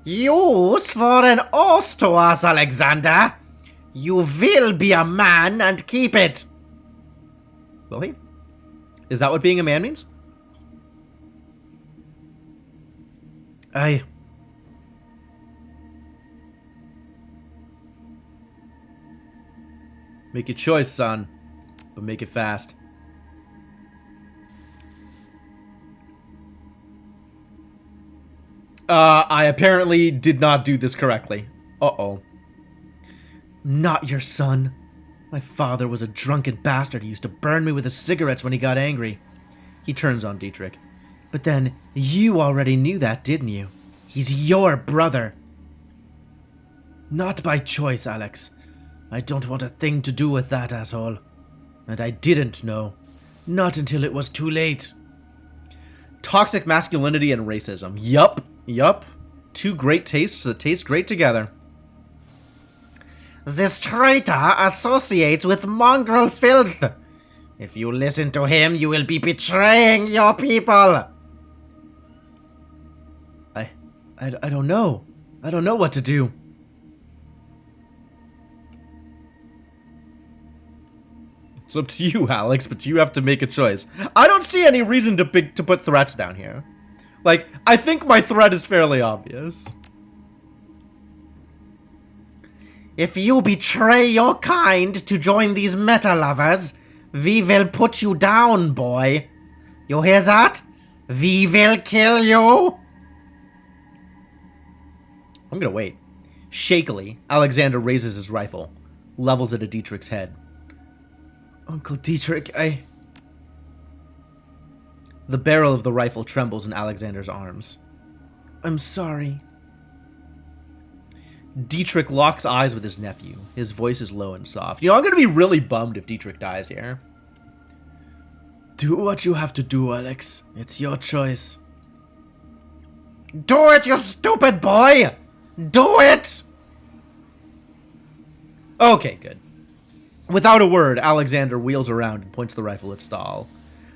You swore an oath to us, Alexander. You will be a man and keep it. Will he? Is that what being a man means? Make your choice, son, but make it fast. I apparently did not do this correctly. Uh-oh. Not your son. My father was a drunken bastard who used to burn me with his cigarettes when he got angry. He turns on Dietrich. But then, you already knew that, didn't you? He's your brother. Not by choice, Alex. I don't want a thing to do with that asshole. And I didn't know. Not until it was too late. Toxic masculinity and racism. Yup. Yup. Two great tastes that taste great together. This traitor associates with mongrel filth. If you listen to him, you will be betraying your people. I don't know. I don't know what to do. It's up to you, Alex, but you have to make a choice. I don't see any reason to put threats down here. Like, I think my threat is fairly obvious. If you betray your kind to join these meta lovers, we will put you down, boy. You hear that? We will kill you. I'm gonna wait. Shakily, Alexander raises his rifle, levels it at Dietrich's head. Uncle Dietrich, The barrel of the rifle trembles in Alexander's arms. I'm sorry. Dietrich locks eyes with his nephew. His voice is low and soft. You know, I'm gonna be really bummed if Dietrich dies here. Do what you have to do, Alex. It's your choice. Do it, you stupid boy! Do it! Okay, good. Without a word, Alexander wheels around and points the rifle at Stahl.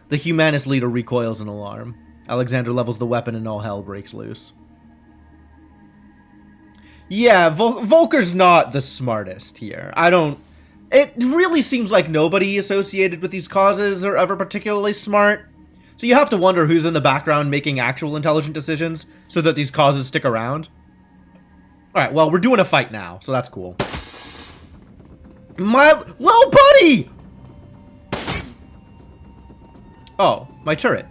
The humanist leader recoils in alarm. Alexander levels the weapon and all hell breaks loose. Yeah, Volker's not the smartest here. It really seems like nobody associated with these causes are ever particularly smart. So you have to wonder who's in the background making actual intelligent decisions so that these causes stick around. Alright, well, we're doing a fight now, so that's cool. My little buddy! Oh, my turret.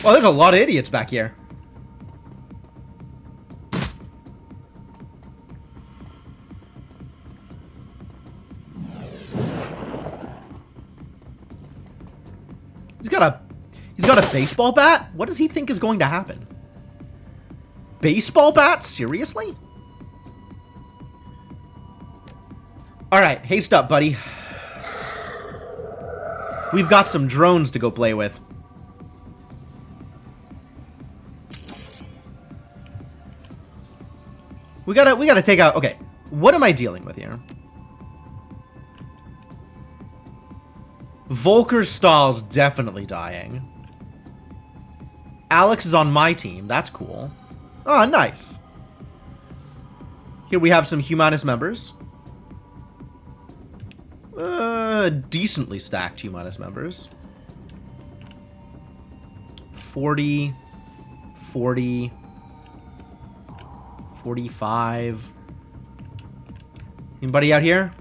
Oh, there's a lot of idiots back here. He's got a baseball bat? What does he think is going to happen? Baseball bat? Seriously? Alright, haste up, buddy. We've got some drones to go play with. We gotta take out... Okay, what am I dealing with here? Volker Stahl's definitely dying. Alex is on my team. That's cool. Oh, nice. Here we have some Humanist members. Decently stacked Humanist members. 40. 40. 45. Anybody out here?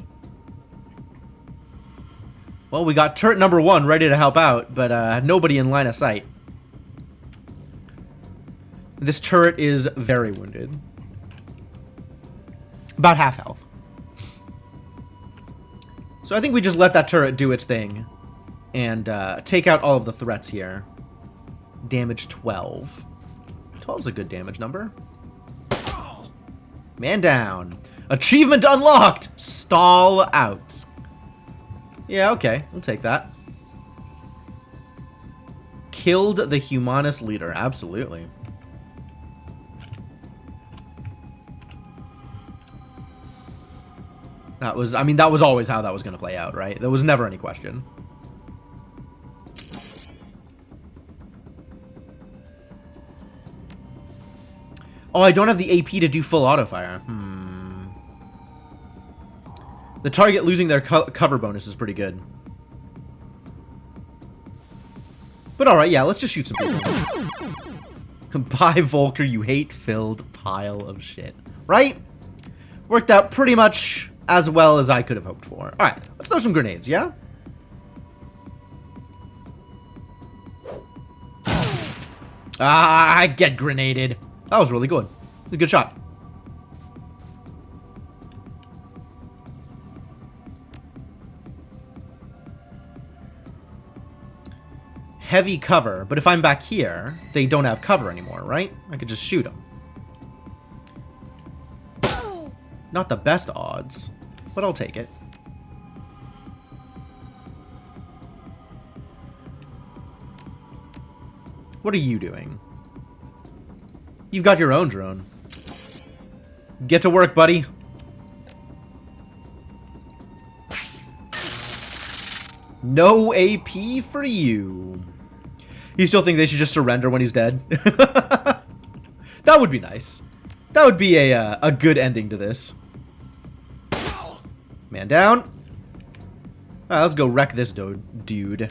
Well, we got turret number 1 ready to help out, but nobody in line of sight. This turret is very wounded. About half health. So I think we just let that turret do its thing. And take out all of the threats here. Damage 12. 12 is a good damage number. Man down. Achievement unlocked! Stall out. Yeah, okay. We'll take that. Killed the Humanist leader. Absolutely. That was, I mean, that was always how that was going to play out, right? There was never any question. Oh, I don't have the AP to do full auto-fire. The target losing their cover bonus is pretty good. But alright, yeah, let's just shoot some people. Bye, Volker, you hate-filled pile of shit. Right? Worked out pretty much as well as I could have hoped for. Alright, let's throw some grenades, yeah? Ah, I get grenaded. That was really good. It was a good shot. Heavy cover, but if I'm back here, they don't have cover anymore, right? I could just shoot them. Not the best odds, but I'll take it. What are you doing? You've got your own drone. Get to work, buddy. No AP for you. You still think they should just surrender when he's dead? That would be nice. That would be a good ending to this. Man down. Alright, let's go wreck this dude.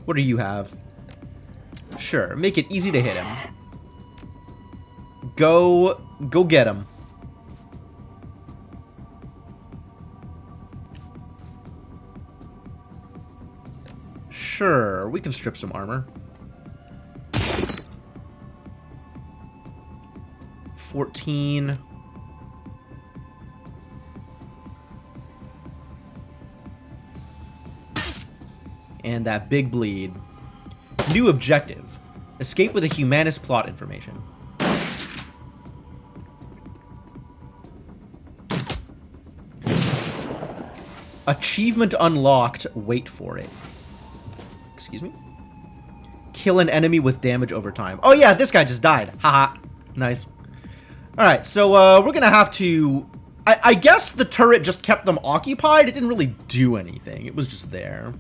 What do you have? Sure, make it easy to hit him. Go get him. Sure, we can strip some armor. 14. And that big bleed. New objective. Escape with a humanist plot information. Achievement unlocked. Wait for it. Excuse me? Kill an enemy with damage over time. Oh yeah, this guy just died. Haha. Nice. Alright, so we're gonna have to... I guess the turret just kept them occupied. It didn't really do anything. It was just there.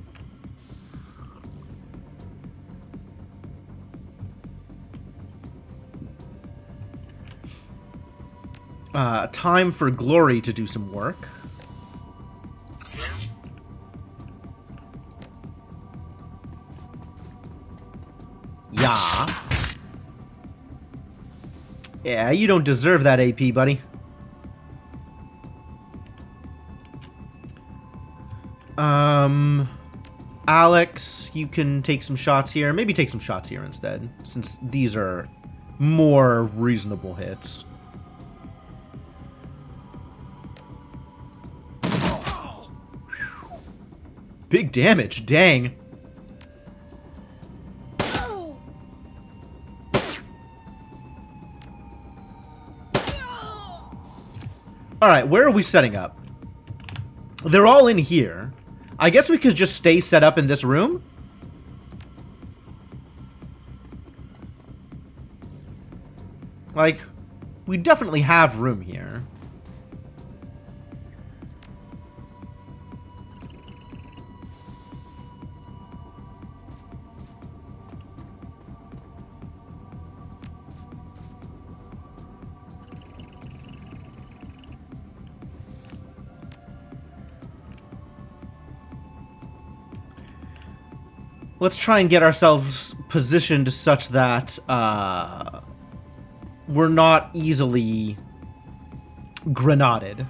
Time for Glory to do some work. Yeah. Yeah, you don't deserve that AP, buddy. Alex, you can take some shots here. Maybe take some shots here instead, since these are more reasonable hits. Big damage, dang. Alright, where are we setting up? They're all in here. I guess we could just stay set up in this room? Like, we definitely have room here. Let's try and get ourselves positioned such that we're not easily grenaded.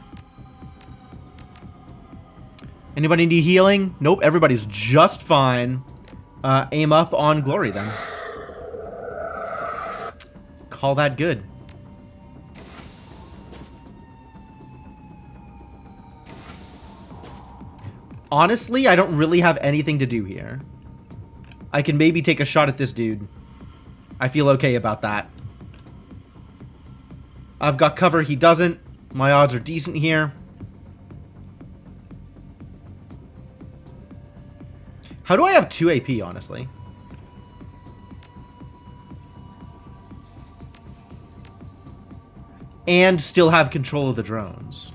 Anybody need healing? Nope, everybody's just fine. Aim up on Glory then. Call that good. Honestly, I don't really have anything to do here. I can maybe take a shot at this dude. I feel okay about that. I've got cover, he doesn't. My odds are decent here. How do I have 2 AP, honestly? And still have control of the drones.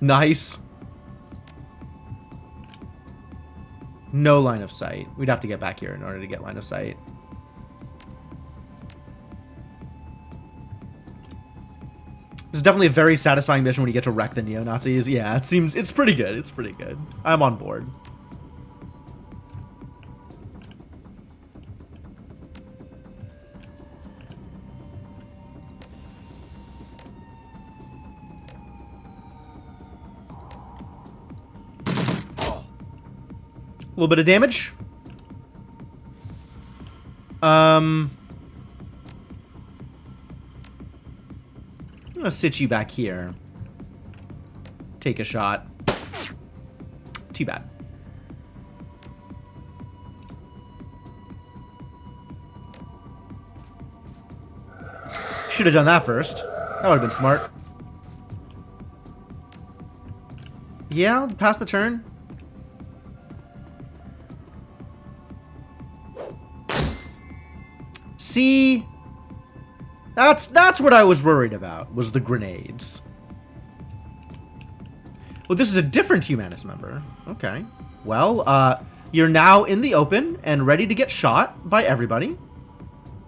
Nice. No line of sight. We'd have to get back here in order to get line of sight. This is definitely a very satisfying mission when you get to wreck the neo-Nazis. Yeah, it's pretty good. It's pretty good. I'm on board. A little bit of damage. I'm gonna sit you back here. Take a shot. Too bad. Should have done that first. That would have been smart. Yeah, pass the turn. See? That's what I was worried about, was the grenades. Well, this is a different Humanist member. Okay. Well, you're now in the open and ready to get shot by everybody.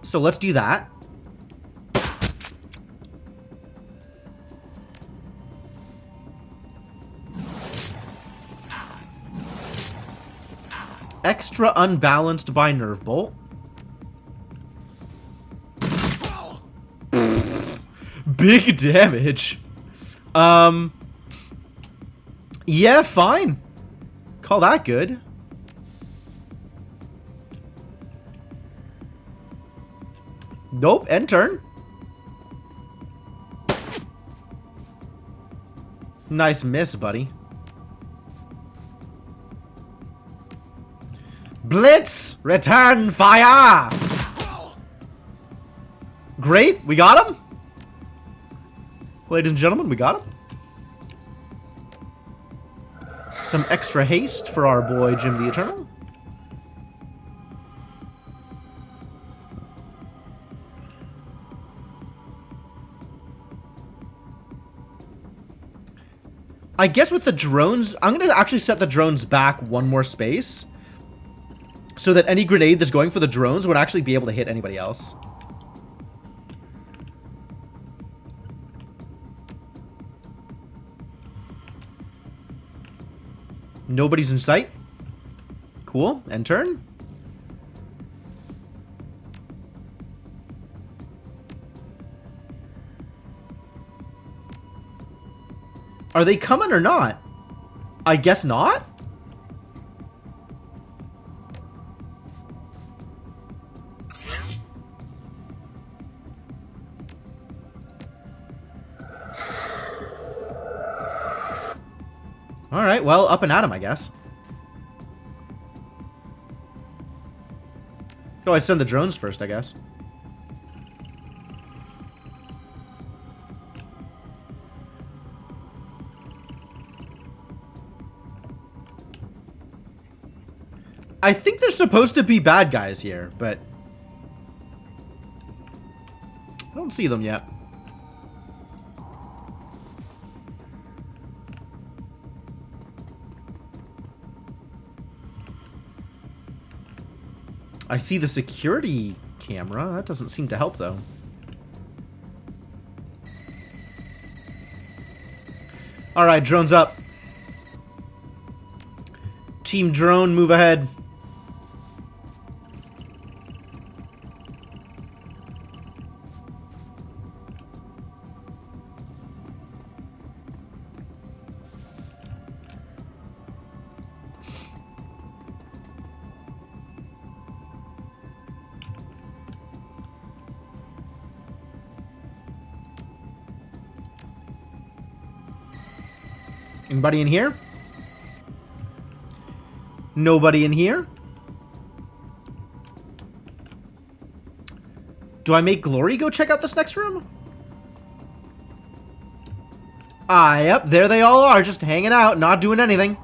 So let's do that. Extra unbalanced by Nerve Bolt. Big damage. Yeah, fine. Call that good. Nope, end turn. Nice miss, buddy. Blitz! Return fire! Great, we got him. Ladies and gentlemen, we got him. Some extra haste for our boy Jim the Eternal. I guess with the drones, I'm going to actually set the drones back one more space so that any grenade that's going for the drones would actually be able to hit anybody else. Nobody's in sight. Cool. End turn. Are they coming or not? I guess not. Alright, well, up and at him, I guess. Oh, I send the drones first, I guess. I think there's supposed to be bad guys here, but I don't see them yet. I see the security camera. That doesn't seem to help, though. Alright, drone's up. Team drone, move ahead. Anybody in here? Nobody in here? Do I make Glory go check out this next room? Ah, yep, there they all are, just hanging out, not doing anything.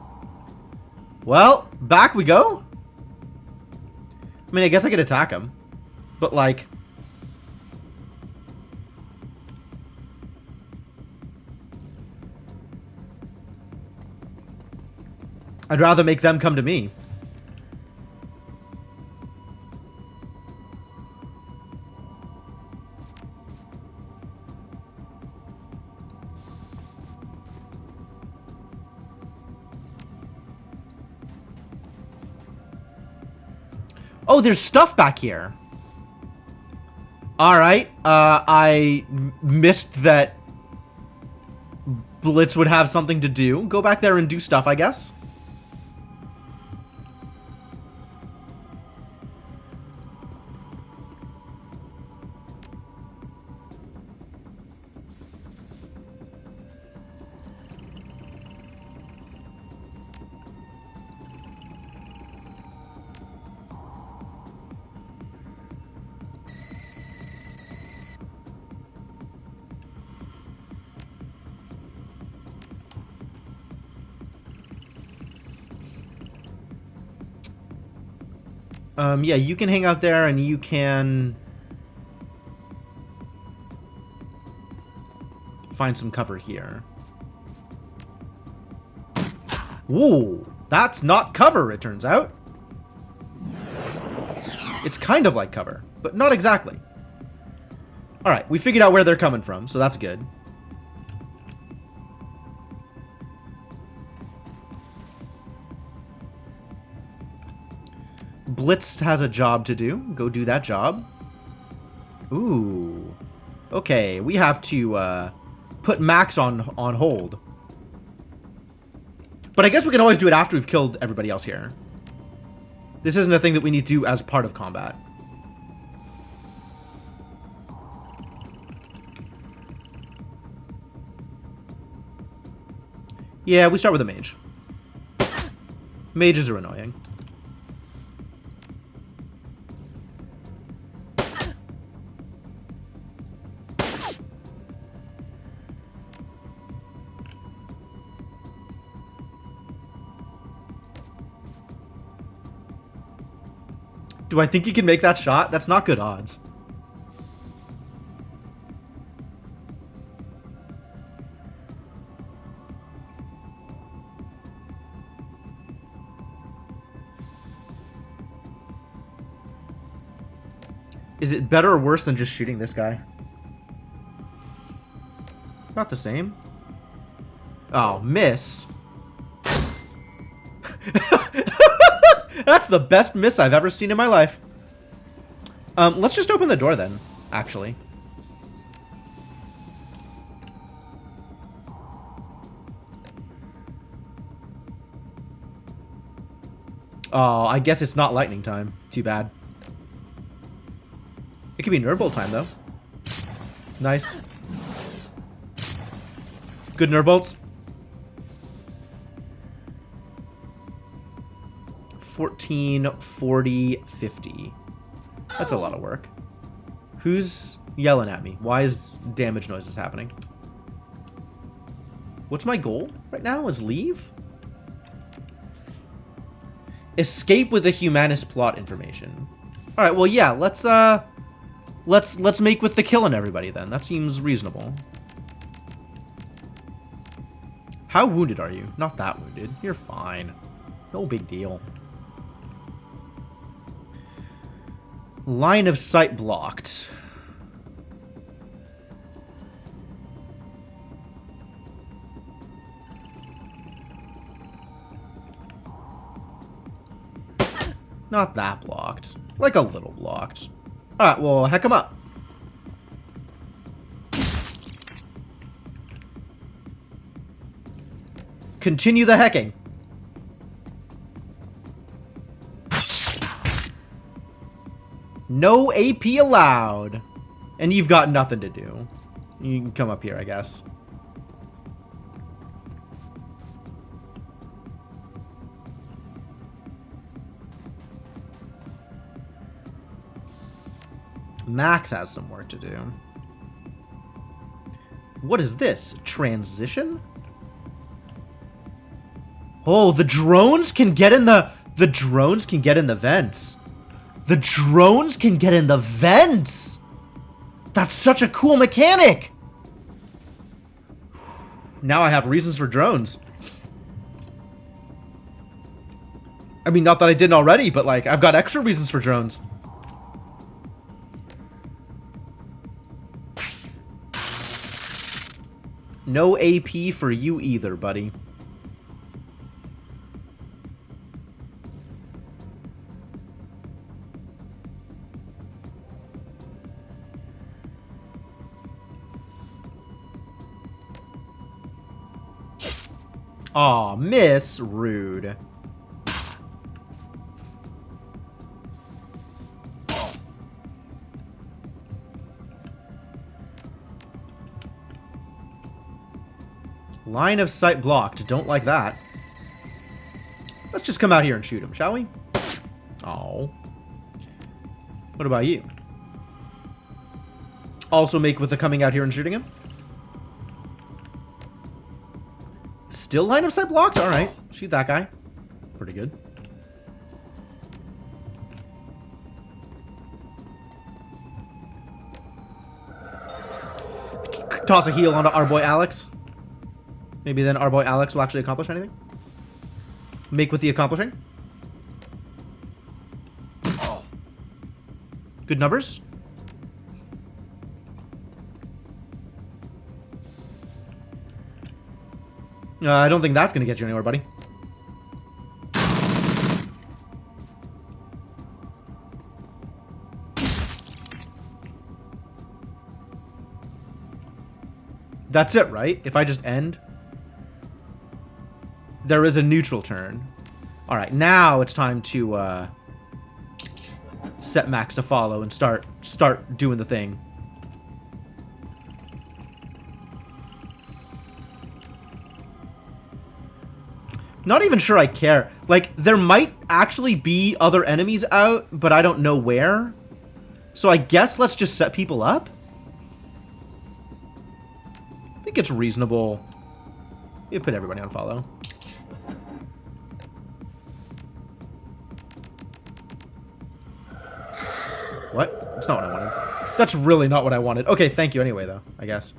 Well, back we go. I mean, I guess I could attack them. But, like... I'd rather make them come to me. Oh, there's stuff back here. Alright, I missed that Blitz would have something to do. Go back there and do stuff, I guess. Yeah, you can hang out there and you can find some cover here. Ooh, that's not cover, it turns out. It's kind of like cover, but not exactly. Alright, we figured out where they're coming from, so that's good. Blitz has a job to do. Go do that job. Ooh. Okay, we have to put Max on hold. But I guess we can always do it after we've killed everybody else here. This isn't a thing that we need to do as part of combat. Yeah, we start with a mage. Mages are annoying. Do I think he can make that shot? That's not good odds. Is it better or worse than just shooting this guy? Not the same. Oh, miss. That's the best miss I've ever seen in my life. Let's just open the door then, actually. Oh, I guess it's not lightning time. Too bad. It could be Nurgle time, though. Nice. Good Nurbolts. 14, 40, 50. That's a lot of work. Who's yelling at me? Why is damage noises happening? What's my goal right now? Is leave? Escape with the Humanist plot information. All right, well, yeah, let's make with the killing everybody then. That seems reasonable. How wounded are you? Not that wounded. You're fine. No big deal. Line of sight blocked. Not that blocked. Like a little blocked. Alright, well, heck 'em up. Continue the hecking. No AP allowed. And you've got nothing to do. You can come up here, I guess. Max has some work to do. What is this? Transition? Oh, the drones can get in the... The drones can get in the vents. The drones can get in the vents! That's such a cool mechanic! Now I have reasons for drones. I mean, not that I didn't already, but like, I've got extra reasons for drones. No AP for you either, buddy. Aw, miss. Rude. Line of sight blocked. Don't like that. Let's just come out here and shoot him, shall we? Oh. What about you? Also make with the coming out here and shooting him? Still line of sight blocked? Alright. Shoot that guy. Pretty good. toss a heal onto our boy Alex. Maybe then our boy Alex will actually accomplish anything. Make with the accomplishing. Good numbers. I don't think that's going to get you anywhere, buddy. That's it, right? If I just end, there is a neutral turn. All right, now it's time to set Max to follow and start doing the thing. Not even sure I care. Like, there might actually be other enemies out, but I don't know where. So I guess let's just set people up. I think it's reasonable. You put everybody on follow. What? That's not what I wanted. That's really not what I wanted. Okay, thank you anyway, though, I guess.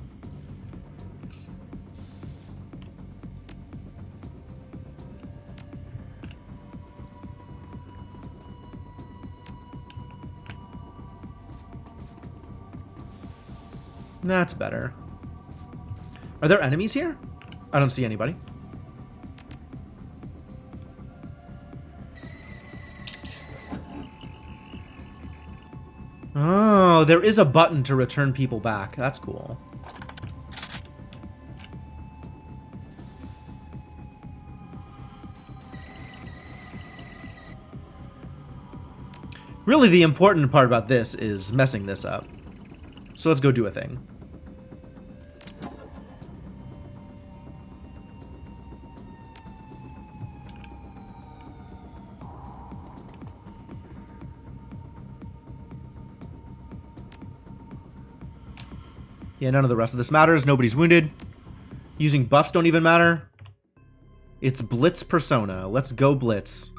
That's better. Are there enemies here? I don't see anybody. Oh, there is a button to return people back. That's cool. Really, the important part about this is messing this up. So let's go do a thing. Yeah, none of the rest of this matters. Nobody's wounded. Using buffs don't even matter. It's Blitz persona. Let's go Blitz.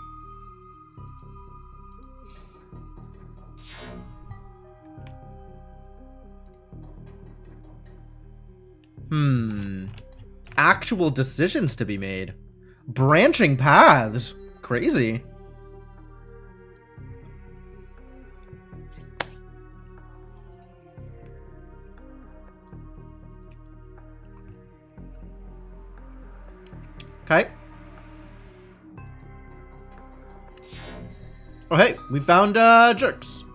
Actual decisions to be made. Branching paths. Crazy. Okay. Oh, hey, we found jerks.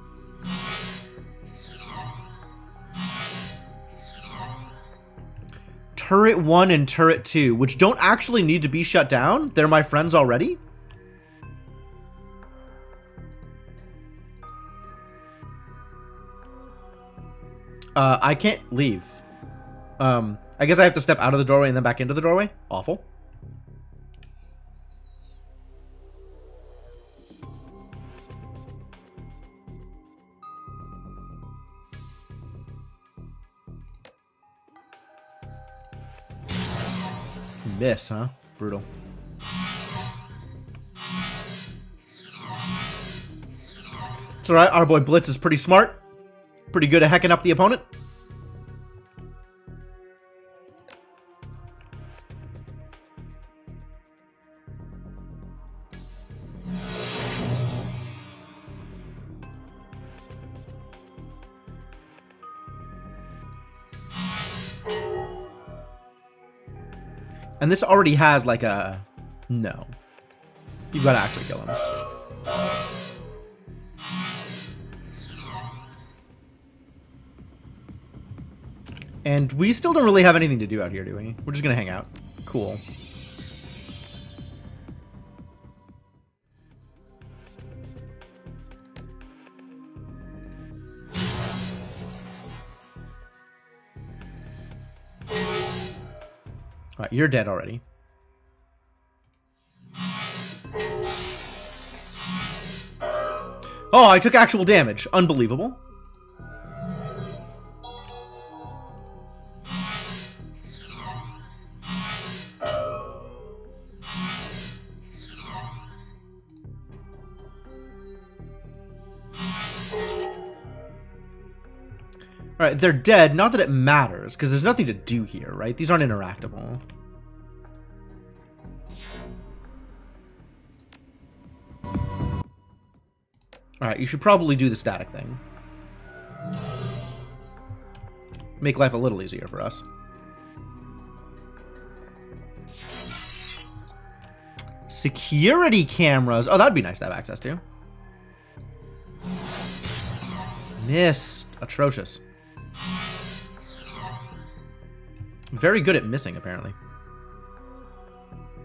Turret 1 and Turret 2, which don't actually need to be shut down. They're my friends already. I can't leave. I guess I have to step out of the doorway and then back into the doorway. Awful. Miss, huh? Brutal. It's alright, our boy Blitz is pretty smart. Pretty good at hacking up the opponent. And this already has like a... No. You've got to actually kill him. And we still don't really have anything to do out here, do we? We're just going to hang out. Cool. Alright, you're dead already. Oh, I took actual damage. Unbelievable. Alright, they're dead. Not that it matters, because there's nothing to do here, right? These aren't interactable. Alright, you should probably do the static thing. Make life a little easier for us. Security cameras. Oh, that'd be nice to have access to. Missed. Atrocious. Very good at missing, apparently.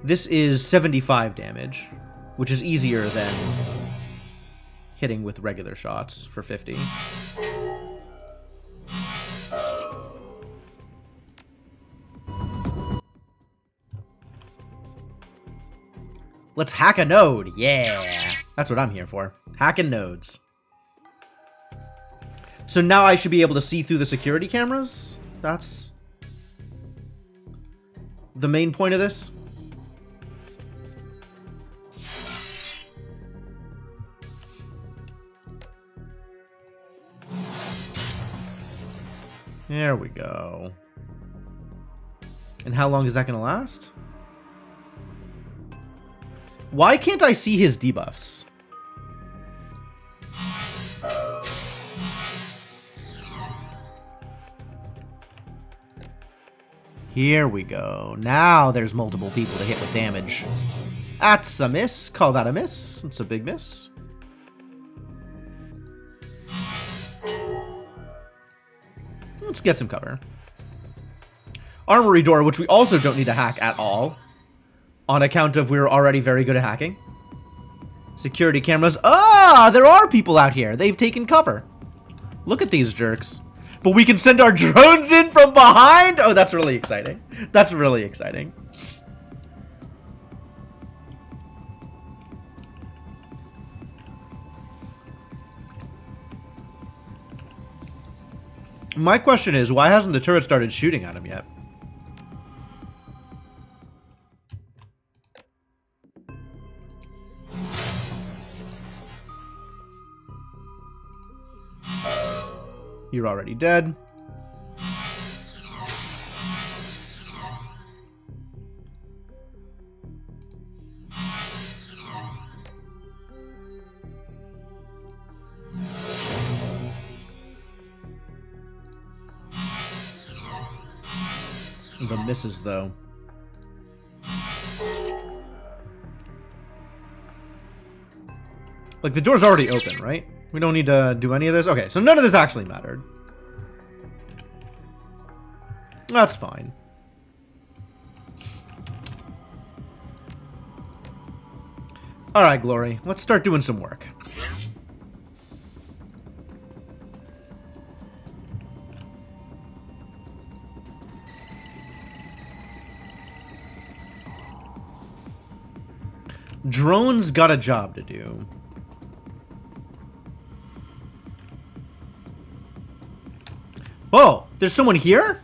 This is 75 damage, which is easier than hitting with regular shots for 50. Let's hack a node. Yeah. That's what I'm here for. Hacking nodes. So now I should be able to see through the security cameras? That's the main point of this? There we go. And how long is that going to last? Why can't I see his debuffs? Here we go. Now there's multiple people to hit with damage. That's a miss. Call that a miss. It's a big miss. Let's get some cover. Armory door, which we also don't need to hack at all, on account of we're already very good at hacking. Security cameras. Ah, there are people out here. They've taken cover. Look at these jerks. But we can send our drones in from behind? Oh, that's really exciting. That's really exciting. My question is, why hasn't the turret started shooting at him yet? You're already dead. The misses, though. Like, the door's already open, right? We don't need to do any of this? Okay, so none of this actually mattered. That's fine. Alright, Glory. Let's start doing some work. Drone's got a job to do. Oh, there's someone here?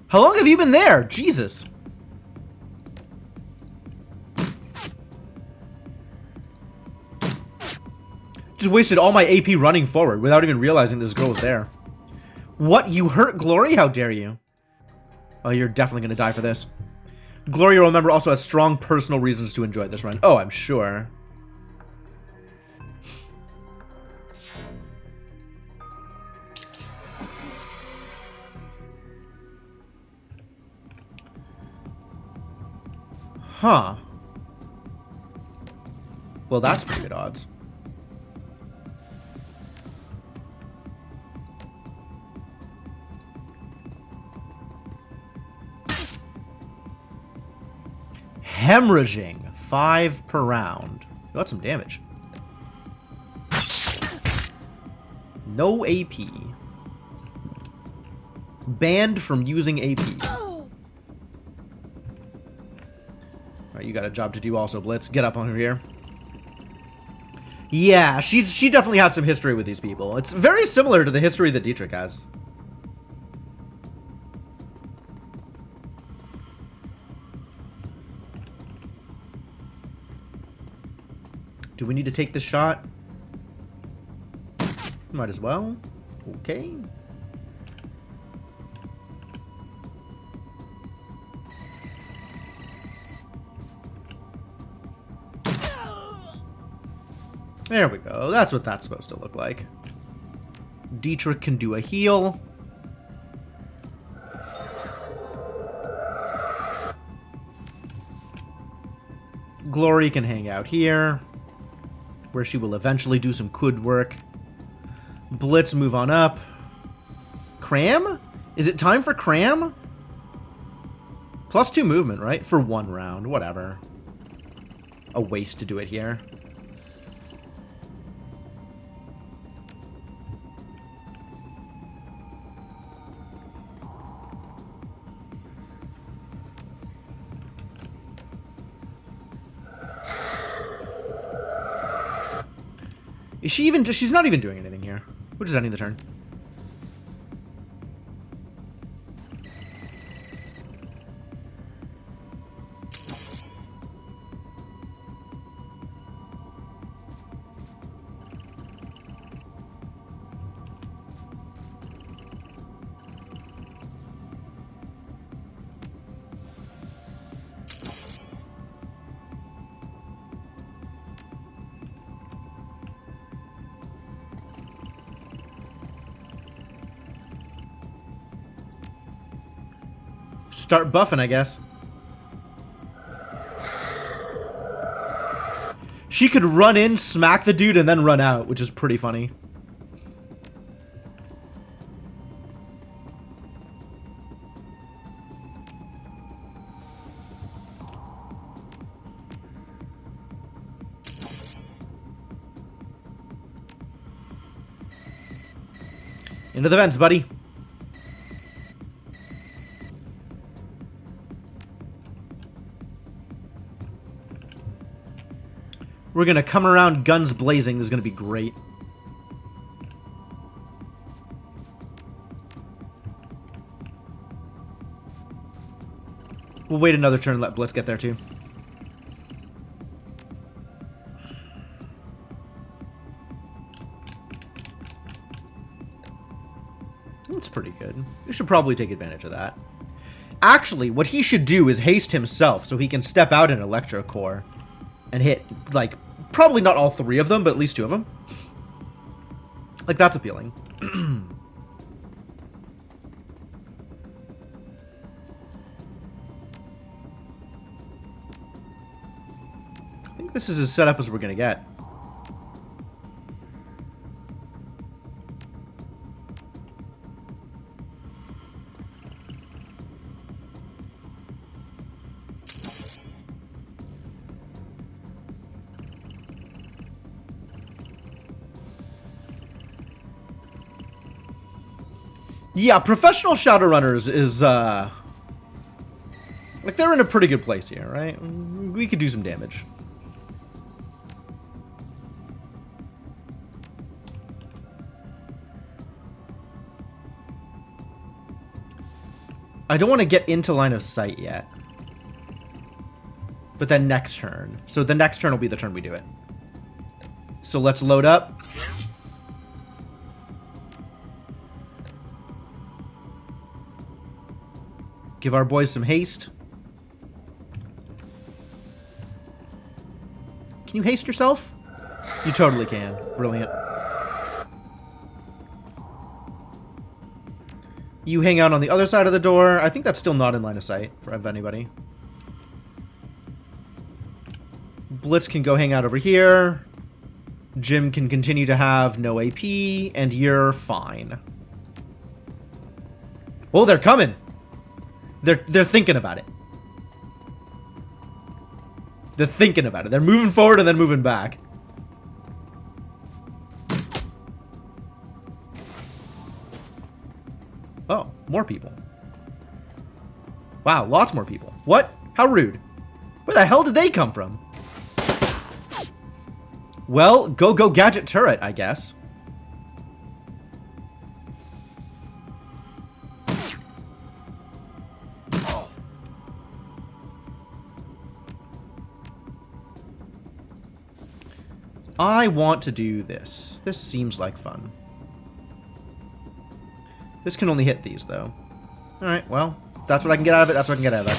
How long have you been there? Jesus. Just wasted all my AP running forward without even realizing this girl was there. What? You hurt Glory? How dare you? Oh, you're definitely going to die for this. Glory, you'll remember, also has strong personal reasons to enjoy this run. Oh, I'm sure. Huh. Well, that's pretty good odds. Hemorrhaging. 5 per round. Got some damage. No AP. Banned from using AP. Alright, you got a job to do also, Blitz. Get up on her here. Yeah, she definitely has some history with these people. It's very similar to the history that Dietrich has. Do we need to take this shot? Might as well. Okay. There we go. That's what that's supposed to look like. Dietrich can do a heal. Glory can hang out here, where she will eventually do some good work. Blitz, move on up. Cram? Is it time for Cram? +2 movement, right? For 1 round. Whatever. A waste to do it here. Is she even... She's not even doing anything here. We're just ending the turn. Start buffing, I guess. She could run in, smack the dude, and then run out, which is pretty funny. Into the vents, buddy. We're going to come around guns blazing. This is going to be great. We'll wait another turn and let Blitz get there too. That's pretty good. We should probably take advantage of that. Actually, what he should do is haste himself so he can step out in Electro Core and hit, like, probably not all 3 of them, but at least 2 of them. Like, that's appealing. I think this is as set up as we're going to get. Yeah, professional Shadowrunners is, like, they're in a pretty good place here, right? We could do some damage. I don't want to get into line of sight yet. But then next turn. So the next turn will be the turn we do it. So let's load up. Give our boys some haste. Can you haste yourself? You totally can. Brilliant. You hang out on the other side of the door. I think that's still not in line of sight for anybody. Blitz can go hang out over here. Jim can continue to have no AP, and you're fine. Oh, they're coming! They're thinking about it. They're thinking about it. They're moving forward and then moving back. Oh, more people. Wow, lots more people. What? How rude. Where the hell did they come from? Well, go gadget turret, I guess. I want to do this. This seems like fun. This can only hit these, though. Alright, well, if that's what I can get out of it, that's what I can get out of it.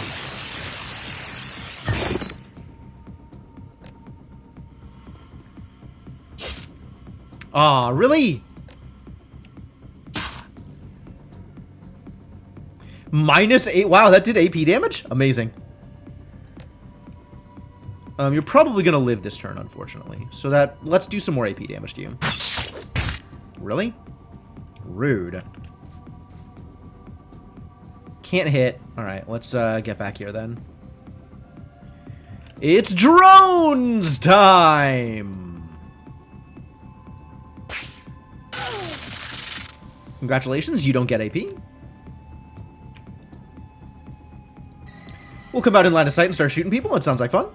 Aw, really? -8. Wow, that did AP damage? Amazing. You're probably going to live this turn, unfortunately. So let's do some more AP damage to you. Really? Rude. Can't hit. Alright, let's get back here then. It's drones time! Congratulations, you don't get AP. We'll come out in line of sight and start shooting people. It sounds like fun.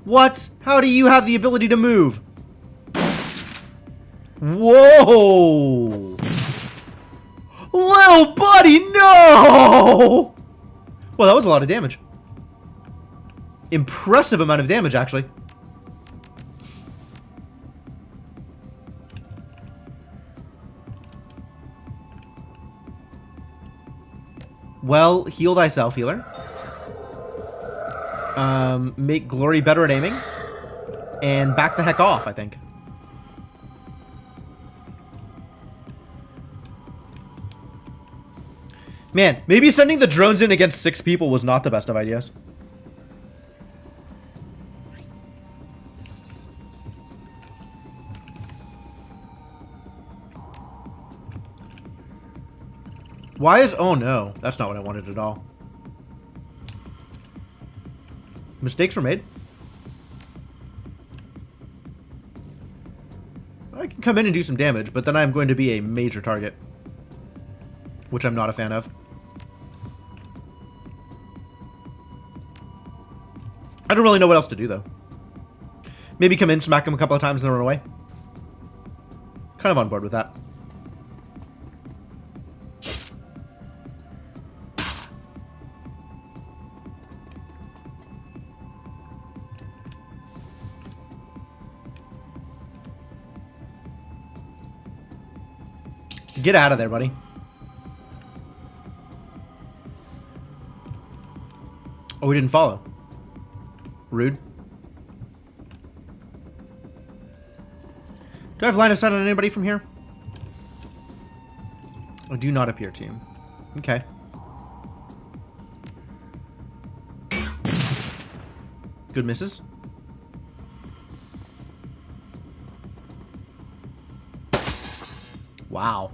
What? How do you have the ability to move? Whoa! Little buddy, no! Well, that was a lot of damage. Impressive amount of damage, actually. Well, heal thyself, healer. Make Glory better at aiming. And back the heck off, I think. Man, maybe sending the drones in against 6 people was not the best of ideas. Why is... Oh no, that's not what I wanted at all. Mistakes were made. I can come in and do some damage, but then I'm going to be a major target. Which I'm not a fan of. I don't really know what else to do, though. Maybe come in, smack him a couple of times, and then run away. Kind of on board with that. Get out of there, buddy. Oh, we didn't follow. Rude. Do I have line of sight on anybody from here? I do not appear to. Okay. Good misses. Wow.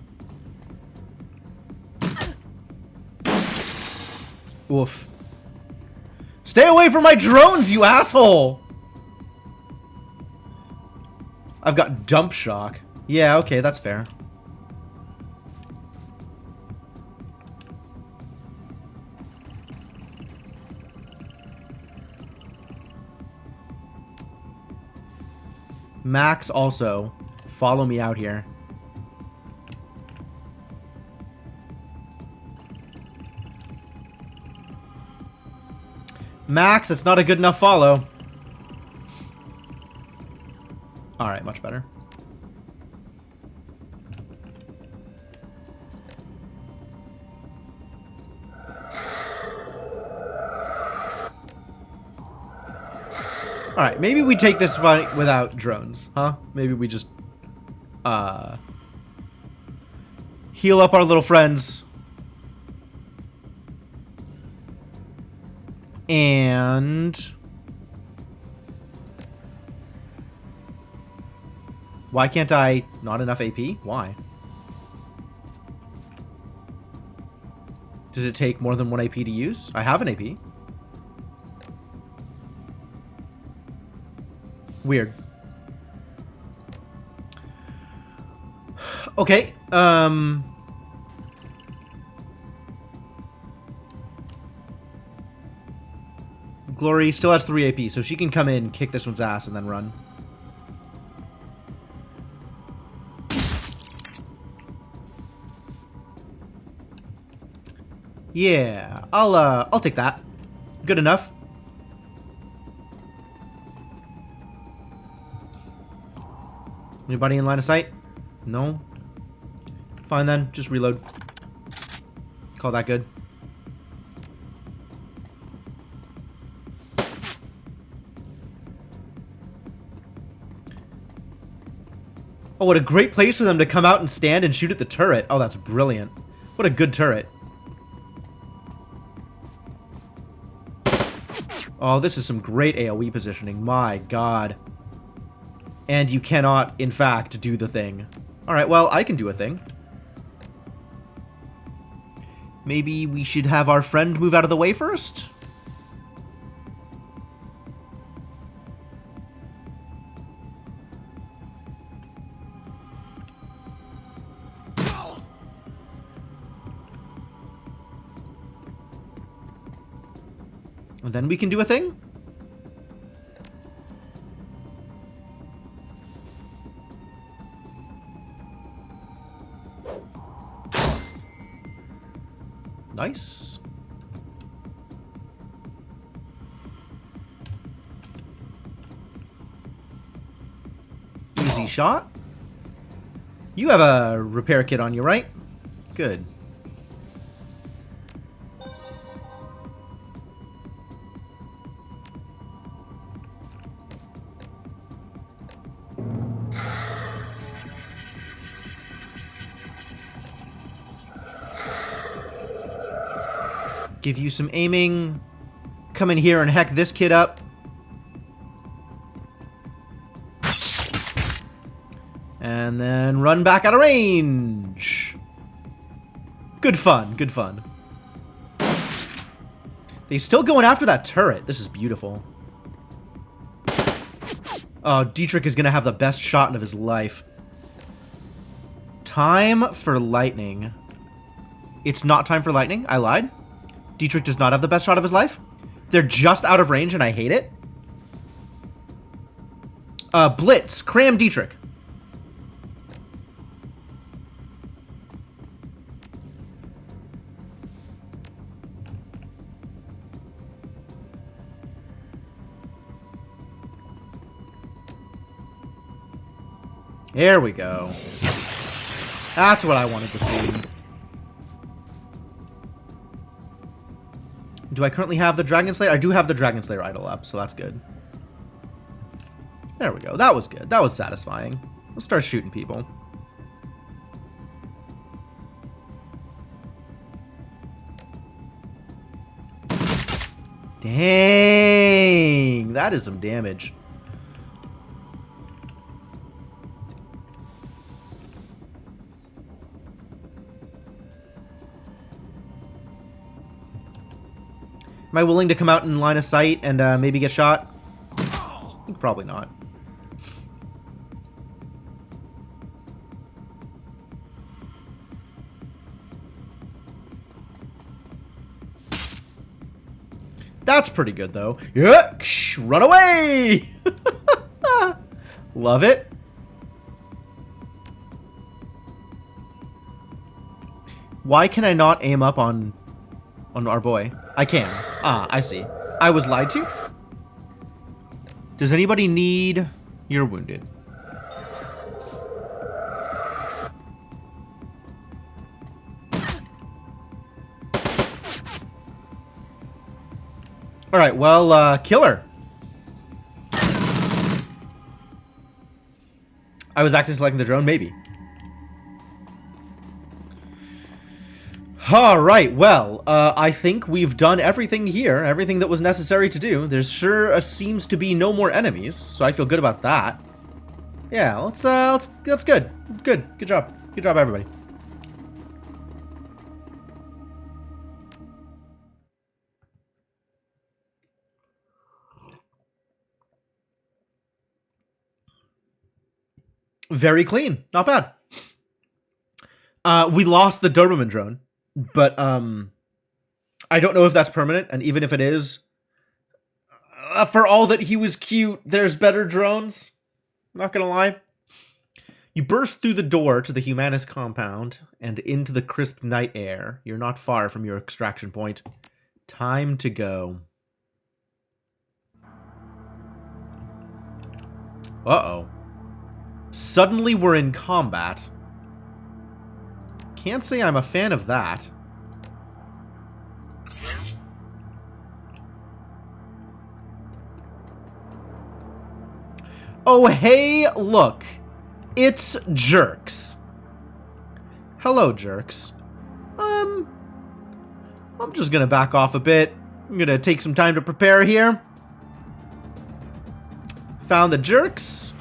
Oof. Stay away from my drones, you asshole! I've got dump shock. Yeah, okay, that's fair. Max also, follow me out here. Max, it's not a good enough follow. Alright, much better. Alright, maybe we take this fight without drones, huh? Maybe we just, heal up our little friends. And... why can't I... not enough AP? Why? Does it take more than 1 AP to use? I have an AP. Weird. Okay, Glory still has 3 AP, so she can come in, kick this one's ass, and then run. Yeah, I'll take that. Good enough. Anybody in line of sight? No? Fine then, just reload. Call that good. Oh, what a great place for them to come out and stand and shoot at the turret. Oh, that's brilliant. What a good turret. Oh, this is some great AoE positioning. My god. And you cannot, in fact, do the thing. Alright, well, I can do a thing. Maybe we should have our friend move out of the way first? And then we can do a thing? Nice. Easy shot. You have a repair kit on you, right? Good. Give you some aiming. Come in here and heck this kid up. And then run back out of range. Good fun, good fun. They're still going after that turret. This is beautiful. Oh, Dietrich is going to have the best shot of his life. Time for lightning. It's not time for lightning. I lied. Dietrich does not have the best shot of his life. They're just out of range and I hate it. Blitz. Cram Dietrich. There we go. That's what I wanted to see. Do I currently have the Dragon Slayer? I do have the Dragon Slayer idol up, so that's good. There we go. That was good. That was satisfying. Let's start shooting people. Dang! That is some damage. Am I willing to come out in line of sight and maybe get shot? Probably not. That's pretty good, though. Yeah, run away! Love it. Why can I not aim up on our boy? I can. Ah, I see. I was lied to? Does anybody need... You're wounded. Alright, well, killer. I was actually selecting the drone? Maybe. Alright, well, I think we've done everything here, everything that was necessary to do. There sure seems to be no more enemies, so I feel good about that. Yeah, that's good. Good job. Good job, everybody. Very clean. Not bad. We lost the Doberman drone. But, I don't know if that's permanent, and even if it is, for all that he was cute, there's better drones. Not gonna lie. You burst through the door to the Humanist compound and into the crisp night air. You're not far from your extraction point. Time to go. Uh-oh. Suddenly we're in combat. Can't say I'm a fan of that. Oh, hey, look. It's Jerks. Hello, Jerks. I'm just gonna back off a bit. I'm gonna take some time to prepare here. Found the Jerks.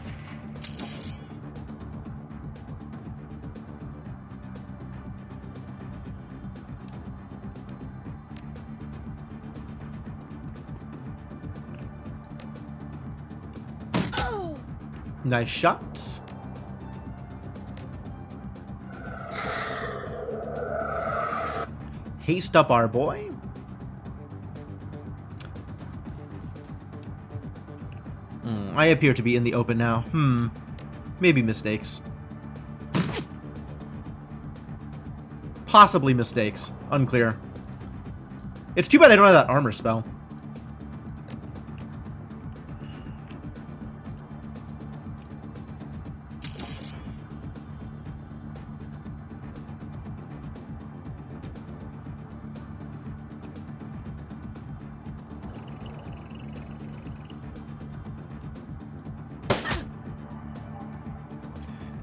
Nice shot. Haste up our boy. I appear to be in the open now. Maybe mistakes. Possibly mistakes. Unclear. It's too bad I don't have that armor spell.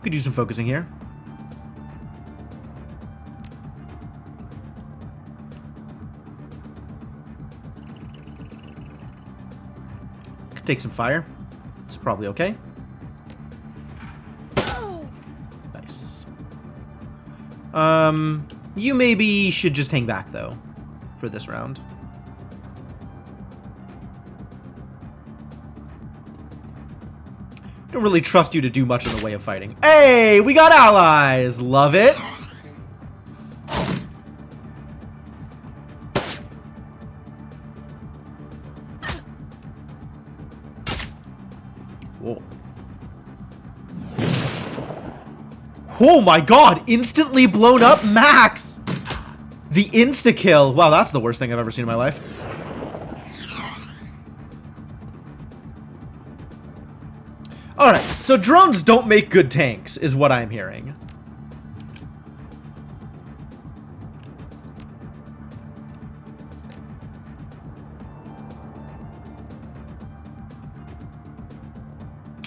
Could do some focusing here. Could take some fire. It's probably okay. Nice. You maybe should just hang back though for this round. Don't really trust you to do much in the way of fighting. Hey, we got allies! Love it! Whoa. Oh my god! Instantly blown up Max! The insta-kill. Wow, that's the worst thing I've ever seen in my life. Alright, so drones don't make good tanks, is what I'm hearing.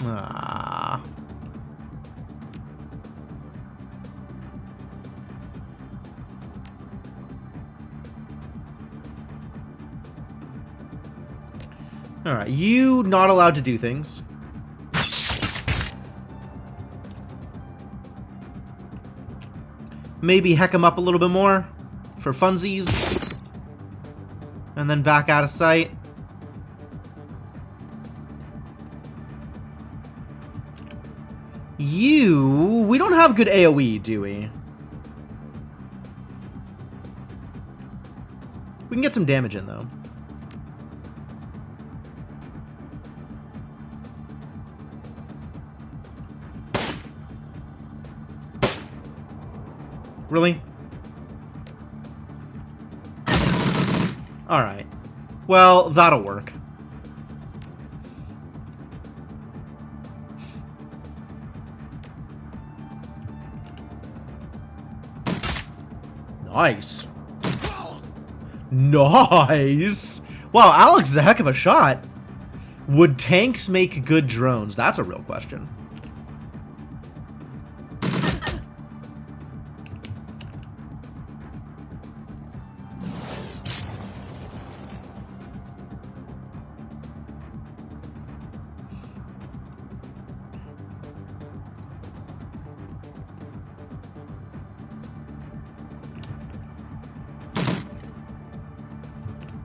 Ah. Alright, you not allowed to do things. Maybe heck him up a little bit more for funsies. And then back out of sight. We don't have good AoE, do we? We can get some damage in, though. Really? Alright. Well, that'll work. Nice. Nice! Wow, Alex is a heck of a shot. Would tanks make good drones? That's a real question.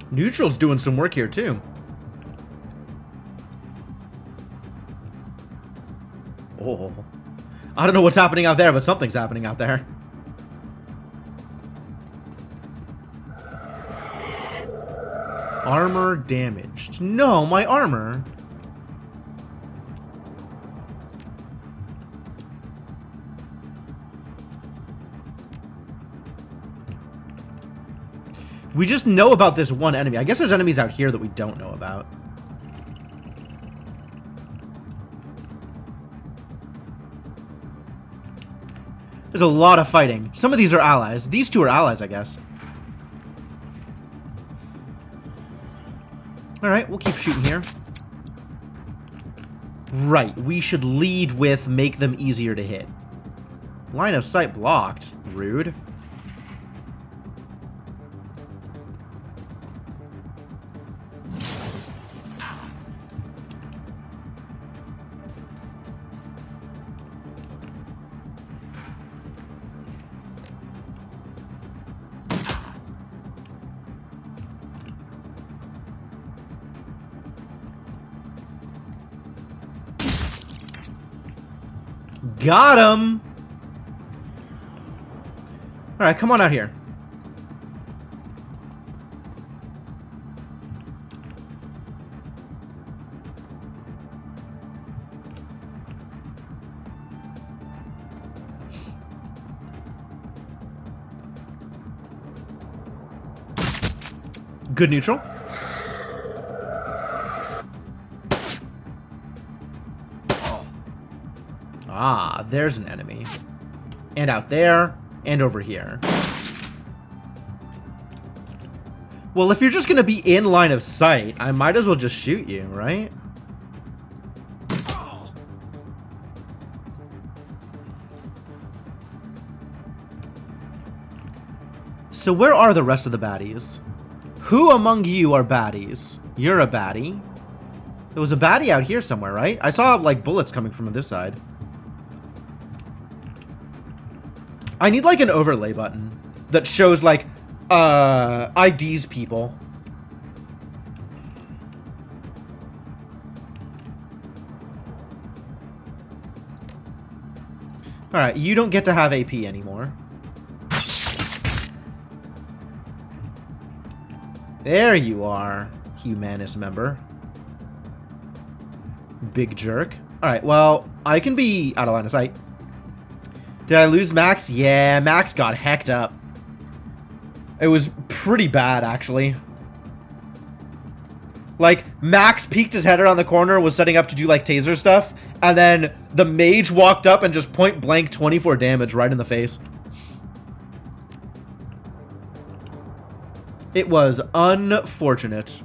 Neutral's doing some work here, too. Oh. I don't know what's happening out there, but something's happening out there. Armor damaged. No, my armor. We just know about this one enemy. I guess there's enemies out here that we don't know about. There's a lot of fighting. Some of these are allies. These two are allies, I guess. Alright, we'll keep shooting here. Right, we should lead with make them easier to hit. Line of sight blocked. Rude. Got him! Alright, come on out here. Good neutral. Ah, there's an enemy. And out there, and over here. Well, if you're just gonna be in line of sight, I might as well just shoot you, right? So where are the rest of the baddies? Who among you are baddies? You're a baddie. There was a baddie out here somewhere, right? I saw, like, bullets coming from this side. I need, like, an overlay button that shows, like, IDs people. Alright, you don't get to have AP anymore. There you are, Humanus member. Big jerk. Alright, well, I can be out of line of sight. Did I lose Max? Yeah, Max got hecked up. It was pretty bad, actually. Like, Max peeked his head around the corner, was setting up to do, like, taser stuff, and then the mage walked up and just point blank 24 damage right in the face. It was unfortunate.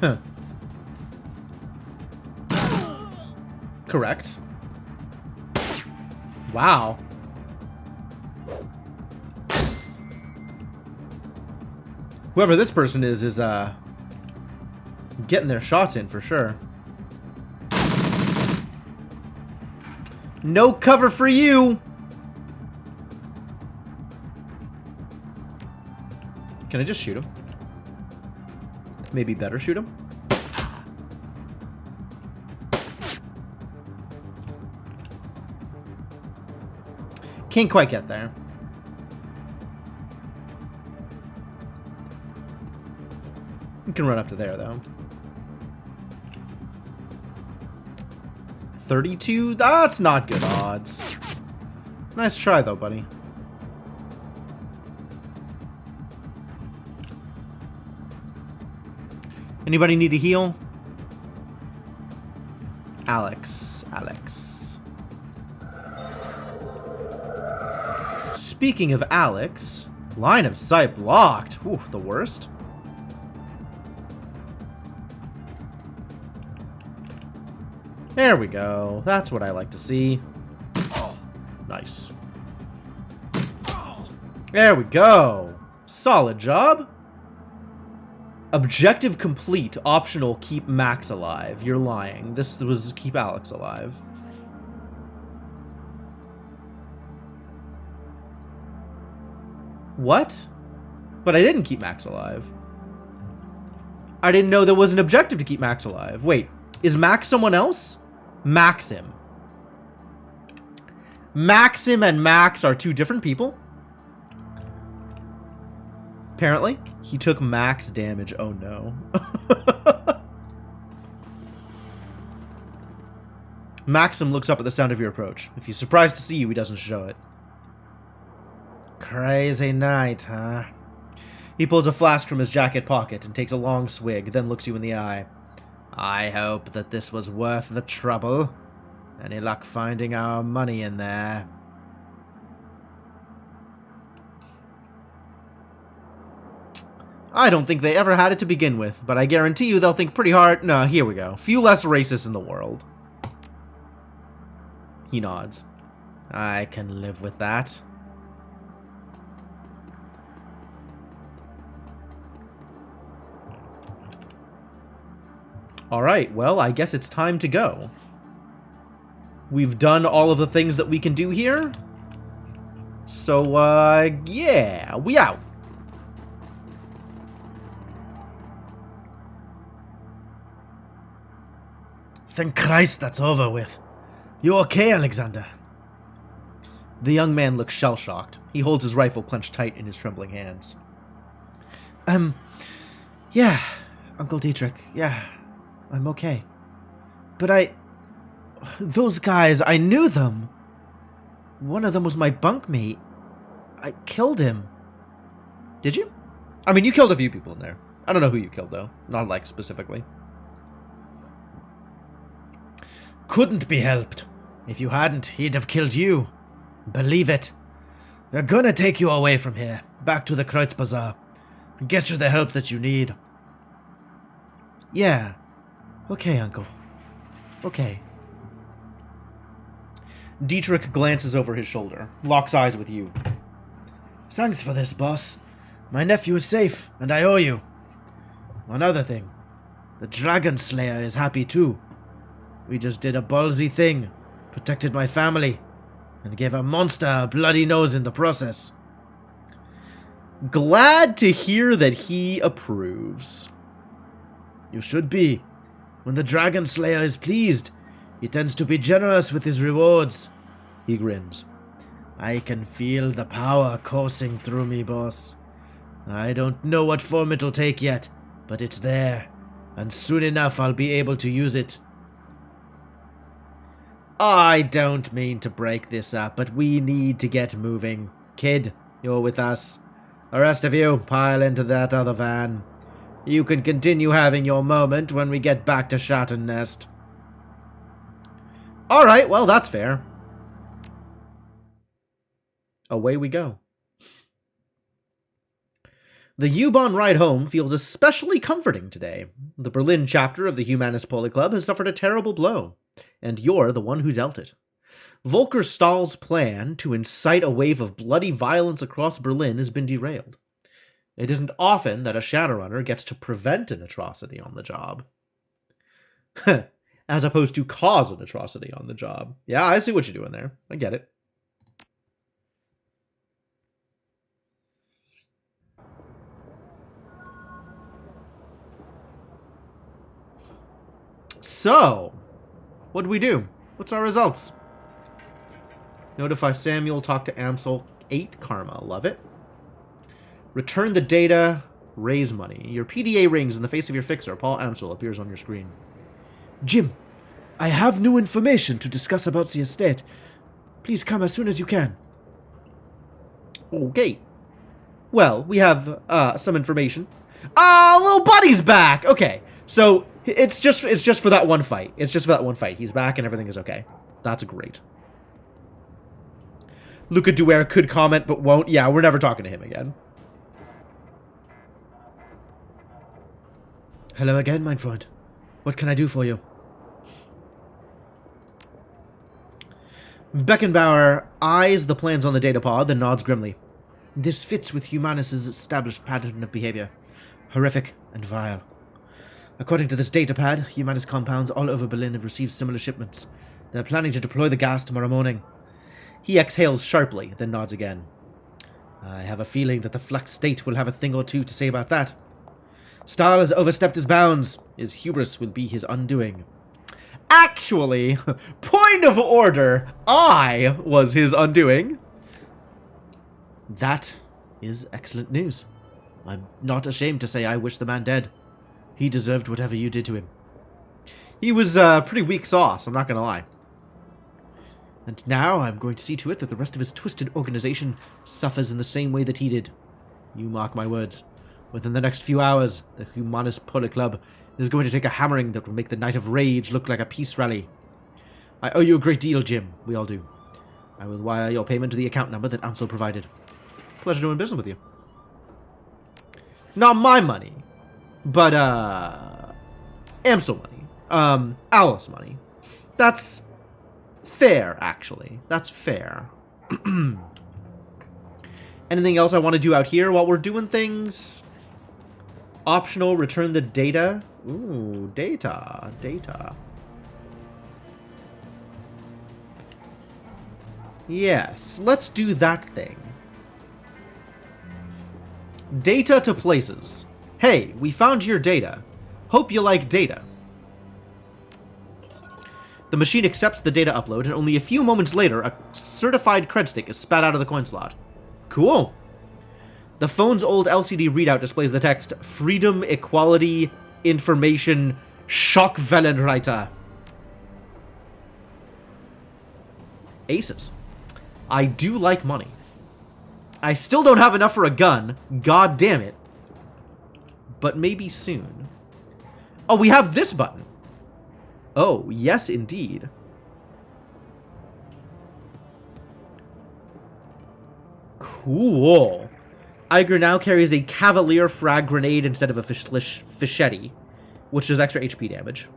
Huh. Correct. Wow. Whoever this person is getting their shots in for sure. No cover for you. Can I just shoot him? Maybe better shoot him? Can't quite get there. You can run up to there, though. 32? That's not good odds. Nice try, though, buddy. Anybody need a heal? Alex. Speaking of Alex, line of sight blocked. Ooh, the worst. There we go. That's what I like to see. Nice. There we go. Solid job. Objective complete. Optional, keep Max alive. You're lying. This was keep Alex alive. What? But I didn't keep Max alive. I didn't know there was an objective to keep Max alive. Wait, is Max someone else? Maxim. Maxim and Max are two different people. Apparently, he took max damage. Oh no. Maxim looks up at the sound of your approach. If he's surprised to see you, he doesn't show it. Crazy night, huh? He pulls a flask from his jacket pocket and takes a long swig, then looks you in the eye. I hope that this was worth the trouble. Any luck finding our money in there? I don't think they ever had it to begin with, but I guarantee you they'll think pretty hard. No, here we go. Few less racists in the world. He nods. I can live with that. Alright, well, I guess it's time to go. We've done all of the things that we can do here. So, yeah, we out. Thank Christ that's over with. You okay, Alexander? The young man looks shell-shocked. He holds his rifle clenched tight in his trembling hands. Yeah, Uncle Dietrich, yeah, I'm okay. But those guys, I knew them. One of them was my bunkmate. I killed him. Did you? I mean, you killed a few people in there. I don't know who you killed, though. Not, like, specifically. Couldn't be helped. If you hadn't, he'd have killed you. Believe it. They're gonna take you away from here, back to the Kreuzbazaar, and get you the help that you need. Yeah. Okay, Uncle. Okay. Dietrich glances over his shoulder, locks eyes with you. Thanks for this, boss. My nephew is safe, and I owe you. One other thing. The Dragon Slayer is happy too. We just did a ballsy thing, protected my family, and gave a monster a bloody nose in the process. Glad to hear that he approves. You should be. When the Dragon Slayer is pleased, he tends to be generous with his rewards. He grins. I can feel the power coursing through me, boss. I don't know what form it'll take yet, but it's there, and soon enough I'll be able to use it. I don't mean to break this up, but we need to get moving. Kid, you're with us. The rest of you, pile into that other van. You can continue having your moment when we get back to Shattered Nest. Alright, well, that's fair. Away we go. The U-Bahn ride home feels especially comforting today. The Berlin chapter of the Humanist Poli Club has suffered a terrible blow, and you're the one who dealt it. Volker Stahl's plan to incite a wave of bloody violence across Berlin has been derailed. It isn't often that a Shadowrunner gets to prevent an atrocity on the job. As opposed to cause an atrocity on the job. Yeah, I see what you're doing there. I get it. So, what do we do? What's our results? Notify Samuel, talk to Amsel. 8 karma, love it. Return the data, raise money. Your PDA rings in the face of your fixer, Paul Amsel, appears on your screen. Jim, I have new information to discuss about the estate. Please come as soon as you can. Okay. Well, we have some information. Little buddy's back! Okay, so it's just for that one fight. It's just for that one fight. He's back and everything is okay. That's great. Luca Duer could comment but won't. Yeah, we're never talking to him again. Hello again, mein Freund. What can I do for you? Beckenbauer eyes the plans on the datapod, then nods grimly. This fits with Humanus' established pattern of behavior. Horrific and vile. According to this datapad, Humanus compounds all over Berlin have received similar shipments. They're planning to deploy the gas tomorrow morning. He exhales sharply, then nods again. I have a feeling that the Flux State will have a thing or two to say about that. Stahl has overstepped his bounds. His hubris will be his undoing. Actually, point of order, I was his undoing. That is excellent news. I'm not ashamed to say I wish the man dead. He deserved whatever you did to him. He was pretty weak sauce, I'm not gonna lie. And now I'm going to see to it that the rest of his twisted organization suffers in the same way that he did. You mark my words. Within the next few hours, the Humanist Polo Club is going to take a hammering that will make the Night of Rage look like a peace rally. I owe you a great deal, Jim. We all do. I will wire your payment to the account number that Ansel provided. Pleasure doing business with you. Not my money, but, Amsel money. Alice money. That's fair, actually. That's fair. Anything else I want to do out here while we're doing things? Optional, return the data. Ooh, data. Yes, let's do that thing. Data to places. Hey, we found your data. Hope you like data. The machine accepts the data upload, and only a few moments later, a certified cred stick is spat out of the coin slot. Cool. The phone's old LCD readout displays the text, Freedom, Equality, Information, Schockwellenreiter. Aces. I do like money. I still don't have enough for a gun. God damn it. But maybe soon. Oh, we have this button. Oh, yes, indeed. Cool. Iger now carries a Cavalier frag grenade instead of a Fischetti, which does extra HP damage.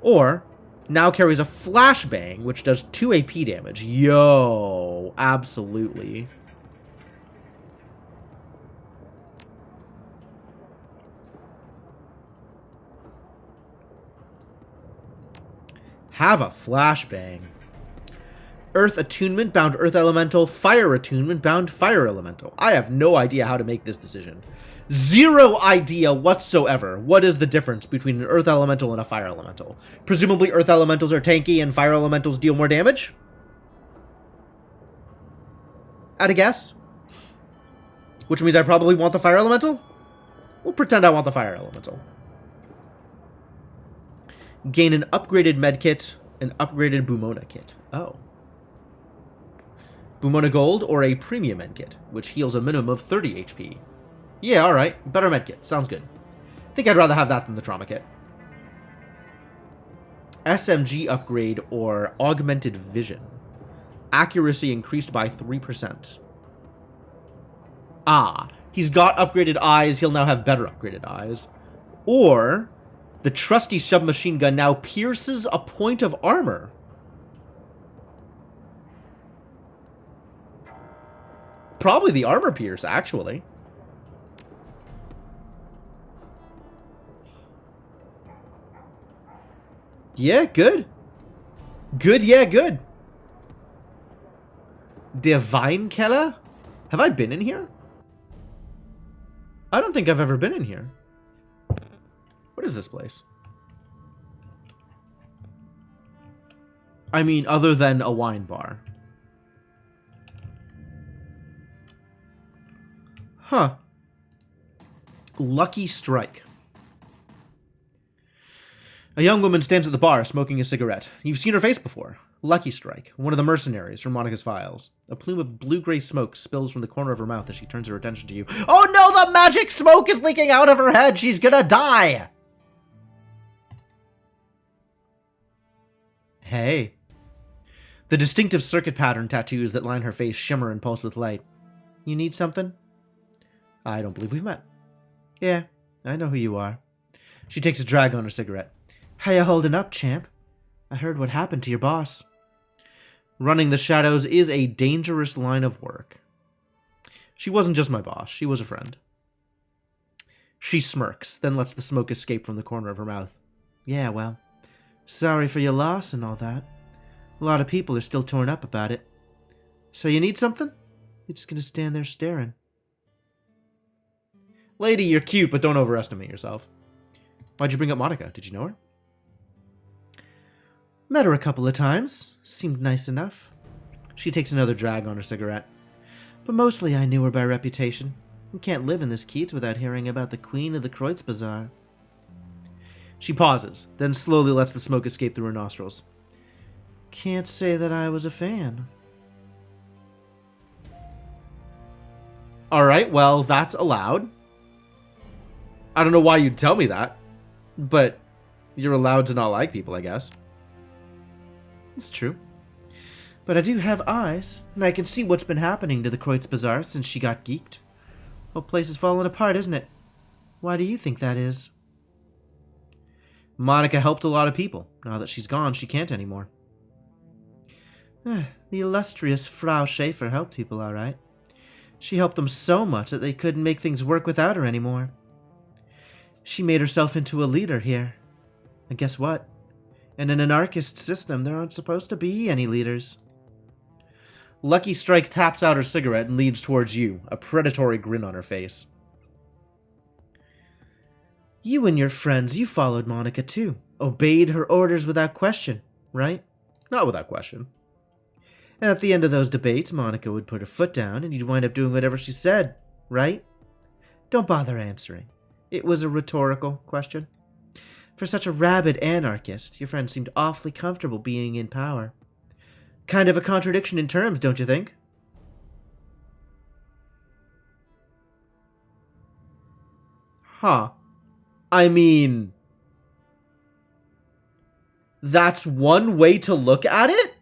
Or, now carries a Flashbang, which does 2 AP damage. Yo, absolutely. Have a Flashbang. Earth Attunement bound Earth Elemental. Fire Attunement bound Fire Elemental. I have no idea how to make this decision. Zero idea whatsoever. What is the difference between an Earth Elemental and a Fire Elemental? Presumably Earth Elementals are tanky and Fire Elementals deal more damage? At a guess? Which means I probably want the Fire Elemental? We'll pretend I want the Fire Elemental. Gain an upgraded medkit, an upgraded Bumona kit. Oh. Bumona Gold or a premium medkit, which heals a minimum of 30 HP. Yeah, alright. Better medkit. Sounds good. I think I'd rather have that than the trauma kit. SMG upgrade or augmented vision. Accuracy increased by 3%. Ah, he's got upgraded eyes. He'll now have better upgraded eyes. Or the trusty submachine gun now pierces a point of armor. Probably the armor pierce, actually. Yeah, good. Good, yeah, good. Divine Keller? Have I been in here? I don't think I've ever been in here. What is this place? I mean, other than a wine bar. Huh. Lucky Strike. A young woman stands at the bar smoking a cigarette. You've seen her face before. Lucky Strike, one of the mercenaries from Monica's files. A plume of blue-gray smoke spills from the corner of her mouth as she turns her attention to you. Oh no, the magic smoke is leaking out of her head! She's gonna die! Hey. The distinctive circuit pattern tattoos that line her face shimmer and pulse with light. You need something? I don't believe we've met. Yeah, I know who you are. She takes a drag on her cigarette. How you holding up, champ? I heard what happened to your boss. Running the shadows is a dangerous line of work. She wasn't just my boss, she was a friend. She smirks, then lets the smoke escape from the corner of her mouth. Yeah, well, sorry for your loss and all that. A lot of people are still torn up about it. So you need something? You're just gonna stand there staring. Lady, you're cute, but don't overestimate yourself. Why'd you bring up Monica? Did you know her? Met her a couple of times. Seemed nice enough. She takes another drag on her cigarette. But mostly I knew her by reputation. You can't live in this Keats without hearing about the Queen of the Kreutz Bazaar. She pauses, then slowly lets the smoke escape through her nostrils. Can't say that I was a fan. Alright, well, that's allowed. I don't know why you'd tell me that, but you're allowed to not like people, I guess. It's true. But I do have eyes, and I can see what's been happening to the Kreutz Bazaar since she got geeked. Whole place is falling apart, isn't it? Why do you think that is? Monica helped a lot of people. Now that she's gone, she can't anymore. The illustrious Frau Schaefer helped people, all right. She helped them so much that they couldn't make things work without her anymore. She made herself into a leader here. And guess what? In an anarchist system, there aren't supposed to be any leaders. Lucky Strike taps out her cigarette and leans towards you, a predatory grin on her face. You and your friends, you followed Monica too. Obeyed her orders without question, right? Not without question. And at the end of those debates, Monica would put her foot down and you'd wind up doing whatever she said, right? Don't bother answering. It was a rhetorical question. For such a rabid anarchist, your friend seemed awfully comfortable being in power. Kind of a contradiction in terms, don't you think? Huh. I mean, that's one way to look at it?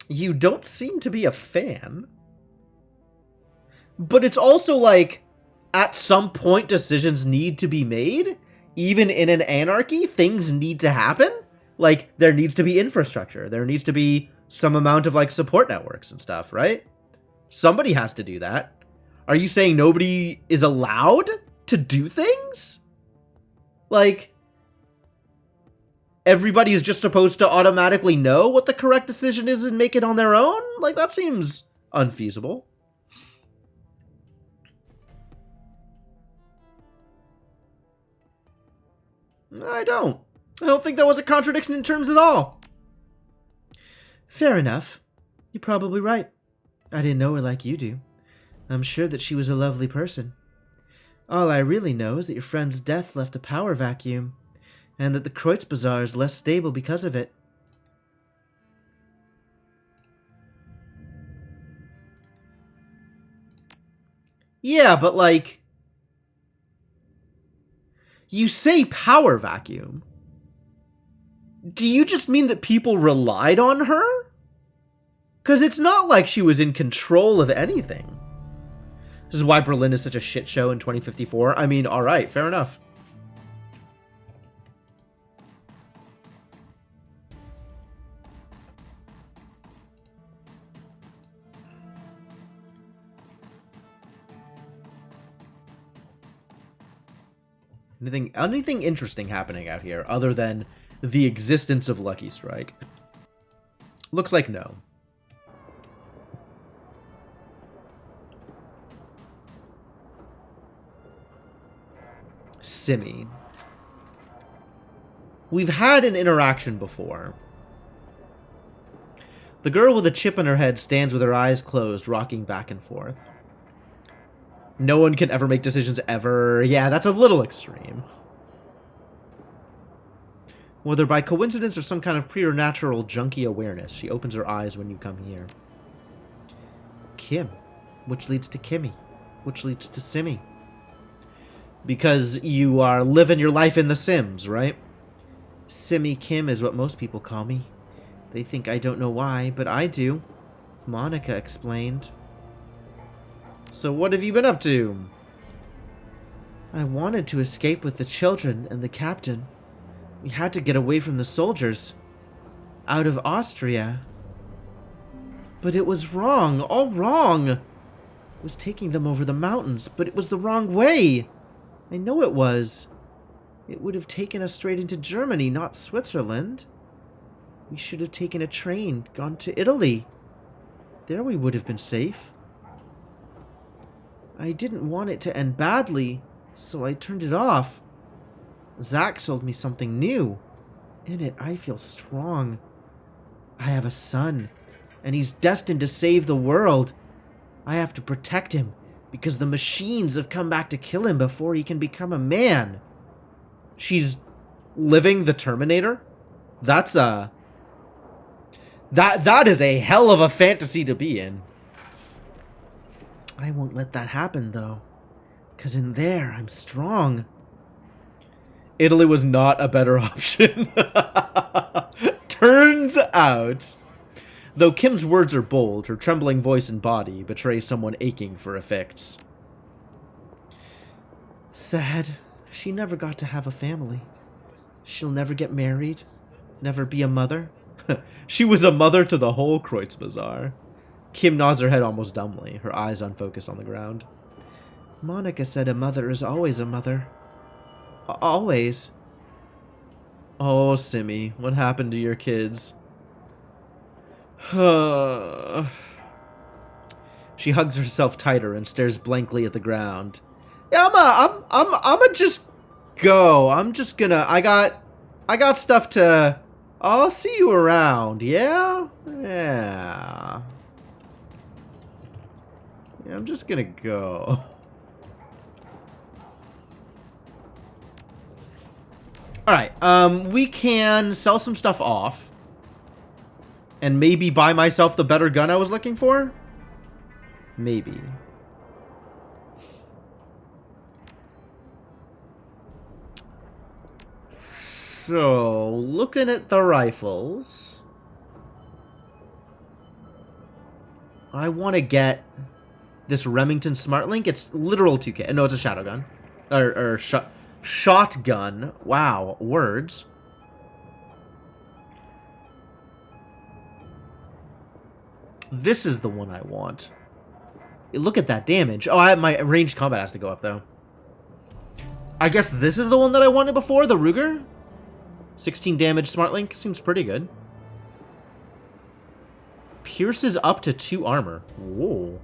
You don't seem to be a fan. But it's also like, at some point decisions need to be made. Even in an anarchy, things need to happen. Like, there needs to be infrastructure. There needs to be some amount of, like, support networks and stuff, right? Somebody has to do that. Are you saying nobody is allowed to do things? Like, everybody is just supposed to automatically know what the correct decision is and make it on their own? Like, that seems unfeasible. I don't think that was a contradiction in terms at all. Fair enough. You're probably right. I didn't know her like you do. I'm sure that she was a lovely person. All I really know is that your friend's death left a power vacuum, and that the Kreutz Bazaar is less stable because of it. Yeah, but like, you say power vacuum. Do you just mean that people relied on her? Because it's not like she was in control of anything. This is why Berlin is such a shit show in 2054. I mean, alright, fair enough. Anything interesting happening out here other than the existence of Lucky Strike? Looks like no. Simi. We've had an interaction before. The girl with a chip on her head stands with her eyes closed, rocking back and forth. No one can ever make decisions ever. Yeah, that's a little extreme. Whether by coincidence or some kind of preternatural junkie awareness, she opens her eyes when you come here. Kim. Which leads to Kimmy. Which leads to Simi. Because you are living your life in The Sims, right? Simi Kim is what most people call me. They think I don't know why, but I do. Monica explained. So what have you been up to? I wanted to escape with the children and the captain. We had to get away from the soldiers. Out of Austria. But it was wrong. All wrong. I was taking them over the mountains, but it was the wrong way. I know it was. It would have taken us straight into Germany, not Switzerland. We should have taken a train, gone to Italy. There we would have been safe. I didn't want it to end badly, so I turned it off. Zack sold me something new. In it, I feel strong. I have a son, and he's destined to save the world. I have to protect him, because the machines have come back to kill him before he can become a man. She's living the Terminator? That's that is a hell of a fantasy to be in. I won't let that happen, though, because in there, I'm strong. Italy was not a better option. Turns out. Though Kim's words are bold, her trembling voice and body betray someone aching for a fix. Sad. She never got to have a family. She'll never get married. Never be a mother. She was a mother to the whole Kreutzbazaar. Kim nods her head almost dumbly, her eyes unfocused on the ground. Monica said a mother is always a mother. Always. Oh, Simi, what happened to your kids? She hugs herself tighter and stares blankly at the ground. Yeah, I'ma just go. I'm just gonna. I got stuff to. I'll see you around. Yeah, yeah. Yeah, I'm just gonna go. Alright, we can sell some stuff off. And maybe buy myself the better gun I was looking for? Maybe. So, looking at the rifles. I want to get this Remington SmartLink. It's literal 2K. No, it's a shadow gun. Or shotgun. Wow, words. This is the one I want. Look at that damage. Oh, my ranged combat has to go up, though. I guess this is the one that I wanted before, the Ruger? 16 damage SmartLink. Seems pretty good. Pierces up to 2 armor. Whoa.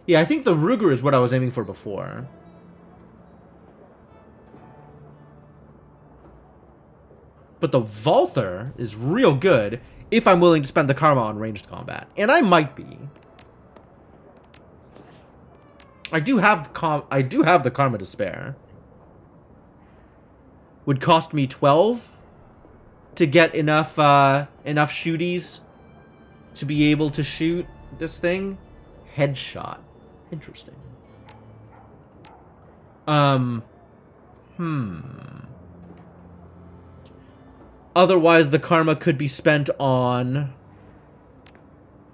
Yeah, I think the Ruger is what I was aiming for before. But the Valther is real good if I'm willing to spend the karma on ranged combat. And I might be. I do have the karma to spare. Would cost me 12 to get enough shooties to be able to shoot this thing. Headshot. Interesting. Otherwise, the karma could be spent on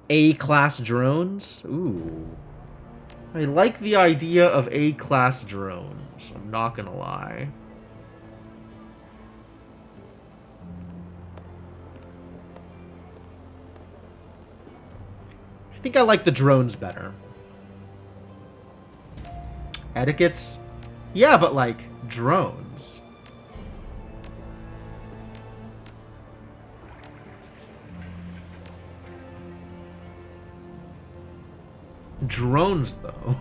A-class drones. Ooh. I like the idea of A-class drones. I'm not gonna lie. I think I like the drones better. Etiquettes? Yeah, but like, drones. Drones, though.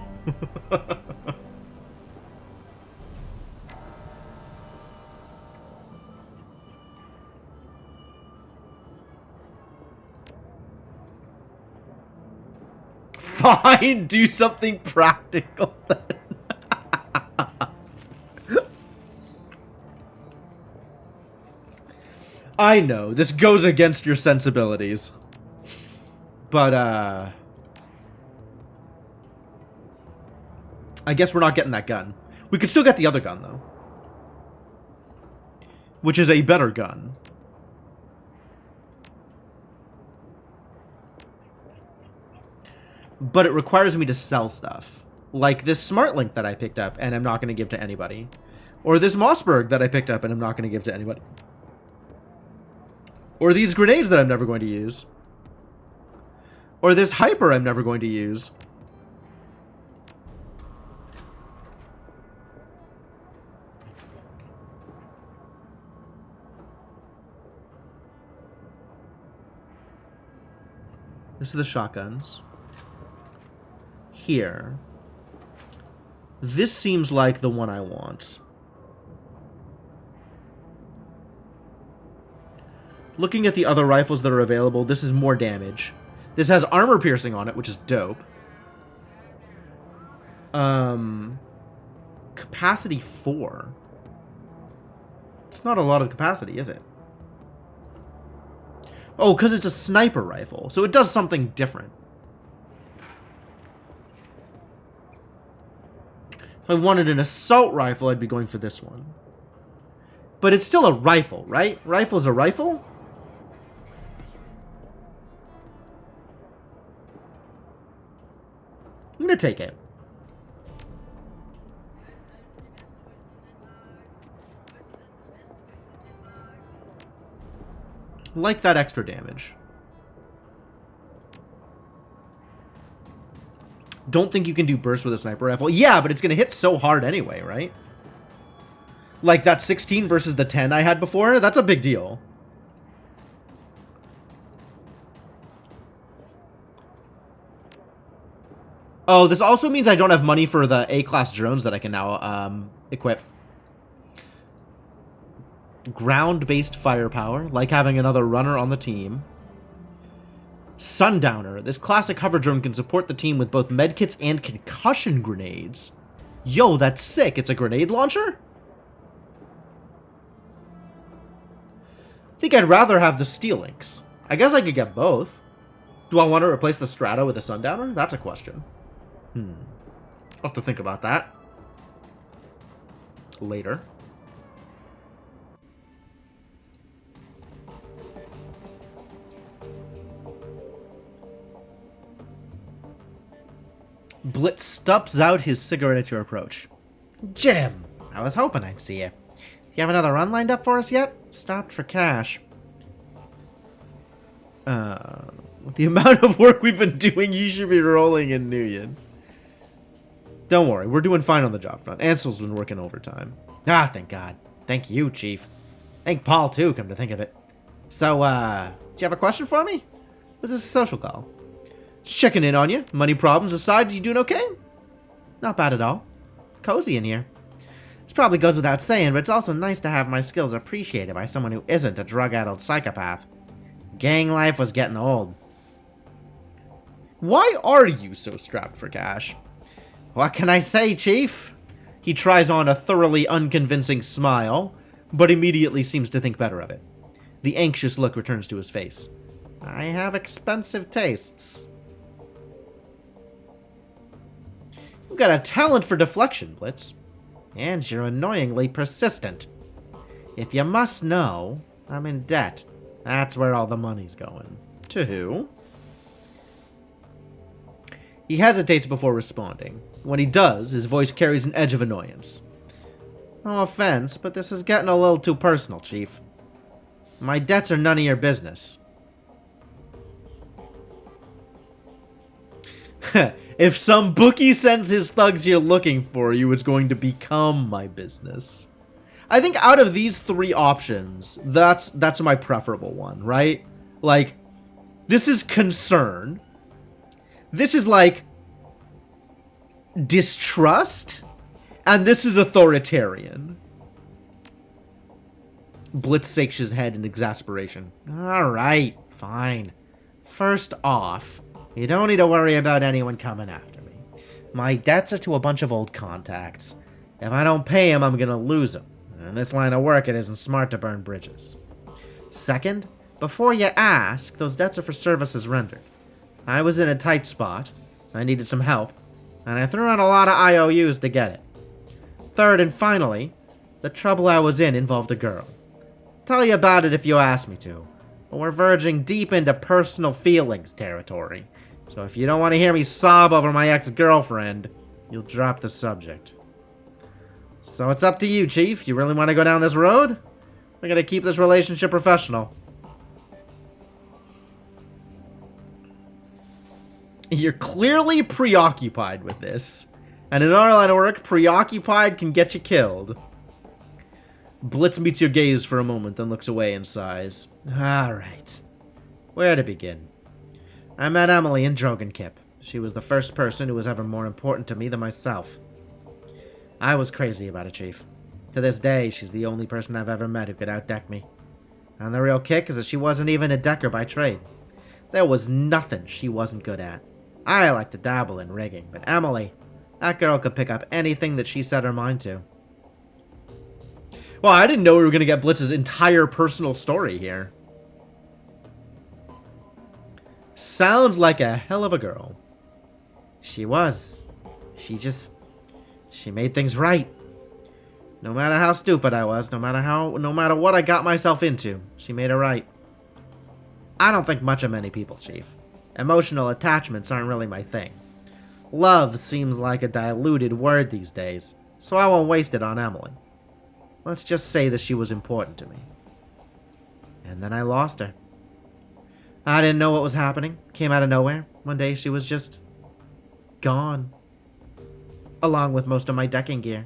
Fine, do something practical then. I know, this goes against your sensibilities. But, I guess we're not getting that gun. We could still get the other gun, though. Which is a better gun. But it requires me to sell stuff. Like this SmartLink that I picked up and I'm not going to give to anybody. Or this Mossberg that I picked up and I'm not going to give to anybody. Or these grenades that I'm never going to use. Or this Hyper I'm never going to use. This is the shotguns. Here. This seems like the one I want. Looking at the other rifles that are available, this is more damage. This has armor piercing on it, which is dope. Capacity 4. It's not a lot of capacity, is it? Oh, because it's a sniper rifle, so it does something different. If I wanted an assault rifle, I'd be going for this one. But it's still a rifle, right? Rifle's a rifle? I'm gonna take it. Like that extra damage. Don't think you can do burst with a sniper rifle. Yeah, but it's gonna hit so hard anyway, right? Like that 16 versus the 10 I had before, that's a big deal. Oh, this also means I don't have money for the A-class drones that I can now equip. Ground-based firepower, like having another runner on the team. Sundowner. This classic hover drone can support the team with both medkits and concussion grenades. Yo, that's sick. It's a grenade launcher? I think I'd rather have the Steel Links. I guess I could get both. Do I want to replace the Strata with a Sundowner? That's a question. I'll have to think about that later. Blitz stops out his cigarette at your approach. Jim, I was hoping I'd see you. You have another run lined up for us yet? Stopped for cash. With the amount of work we've been doing, you should be rolling in Nuyen. Don't worry, we're doing fine on the job front. Ansel's been working overtime. Ah, thank God. Thank you, Chief. Thank Paul, too, come to think of it. So, do you have a question for me? Was this a social call? Just checking in on you. Money problems aside, you doing okay? Not bad at all. Cozy in here. This probably goes without saying, but it's also nice to have my skills appreciated by someone who isn't a drug-addled psychopath. Gang life was getting old. Why are you so strapped for cash? What can I say, Chief? He tries on a thoroughly unconvincing smile, but immediately seems to think better of it. The anxious look returns to his face. I have expensive tastes. You've got a talent for deflection, Blitz. And you're annoyingly persistent. If you must know, I'm in debt. That's where all the money's going. To who? He hesitates before responding. When he does, his voice carries an edge of annoyance. No offense, but this is getting a little too personal, Chief. My debts are none of your business. If some bookie sends his thugs here looking for you, it's going to become my business. I think out of these three options, that's my preferable one, right? Like, this is concern. This is like distrust, and this is authoritarian. Blitz shakes his head in exasperation. Alright, fine. First off, you don't need to worry about anyone coming after me. My debts are to a bunch of old contacts. If I don't pay them, I'm gonna lose them. In this line of work, it isn't smart to burn bridges. Second, before you ask, those debts are for services rendered. I was in a tight spot, I needed some help, and I threw out a lot of IOUs to get it. Third and finally, the trouble I was in involved a girl. Tell you about it if you ask me to, but we're verging deep into personal feelings territory, so if you don't want to hear me sob over my ex-girlfriend, you'll drop the subject. So it's up to you, Chief. You really want to go down this road? We're gonna keep this relationship professional. You're clearly preoccupied with this. And in our line of work, preoccupied can get you killed. Blitz meets your gaze for a moment, then looks away and sighs. Alright. Where to begin? I met Emily in Drogenkip. She was the first person who was ever more important to me than myself. I was crazy about it, Chief. To this day, she's the only person I've ever met who could outdeck me. And the real kick is that she wasn't even a decker by trade. There was nothing she wasn't good at. I like to dabble in rigging, but Emily, that girl could pick up anything that she set her mind to. Well, I didn't know we were going to get Blitz's entire personal story here. Sounds like a hell of a girl. She was. She made things right. No matter how stupid I was, no matter what I got myself into, she made it right. I don't think much of many people, Chief. Emotional attachments aren't really my thing. Love seems like a diluted word these days, so I won't waste it on Emily. Let's just say that she was important to me. And then I lost her. I didn't know what was happening. Came out of nowhere. One day she was just gone. Along with most of my decking gear.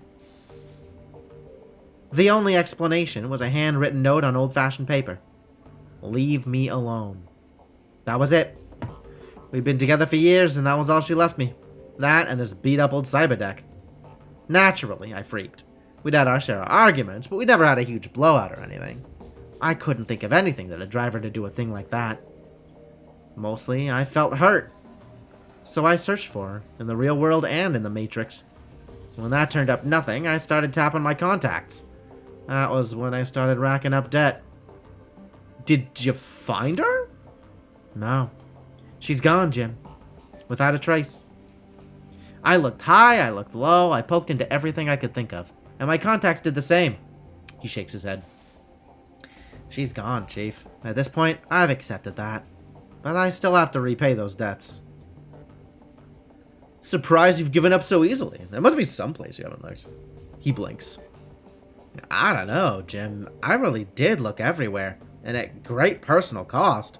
The only explanation was a handwritten note on old-fashioned paper. Leave me alone. That was it. We'd been together for years, and that was all she left me. That and this beat-up old cyberdeck. Naturally, I freaked. We'd had our share of arguments, but we never had a huge blowout or anything. I couldn't think of anything that'd drive her to do a thing like that. Mostly, I felt hurt. So I searched for her, in the real world and in the Matrix. When that turned up nothing, I started tapping my contacts. That was when I started racking up debt. Did you find her? No. She's gone, Jim. Without a trace. I looked high, I looked low, I poked into everything I could think of. And my contacts did the same. He shakes his head. She's gone, Chief. At this point, I've accepted that. But I still have to repay those debts. Surprised you've given up so easily. There must be some place you haven't looked. He blinks. I don't know, Jim. I really did look everywhere. And at great personal cost.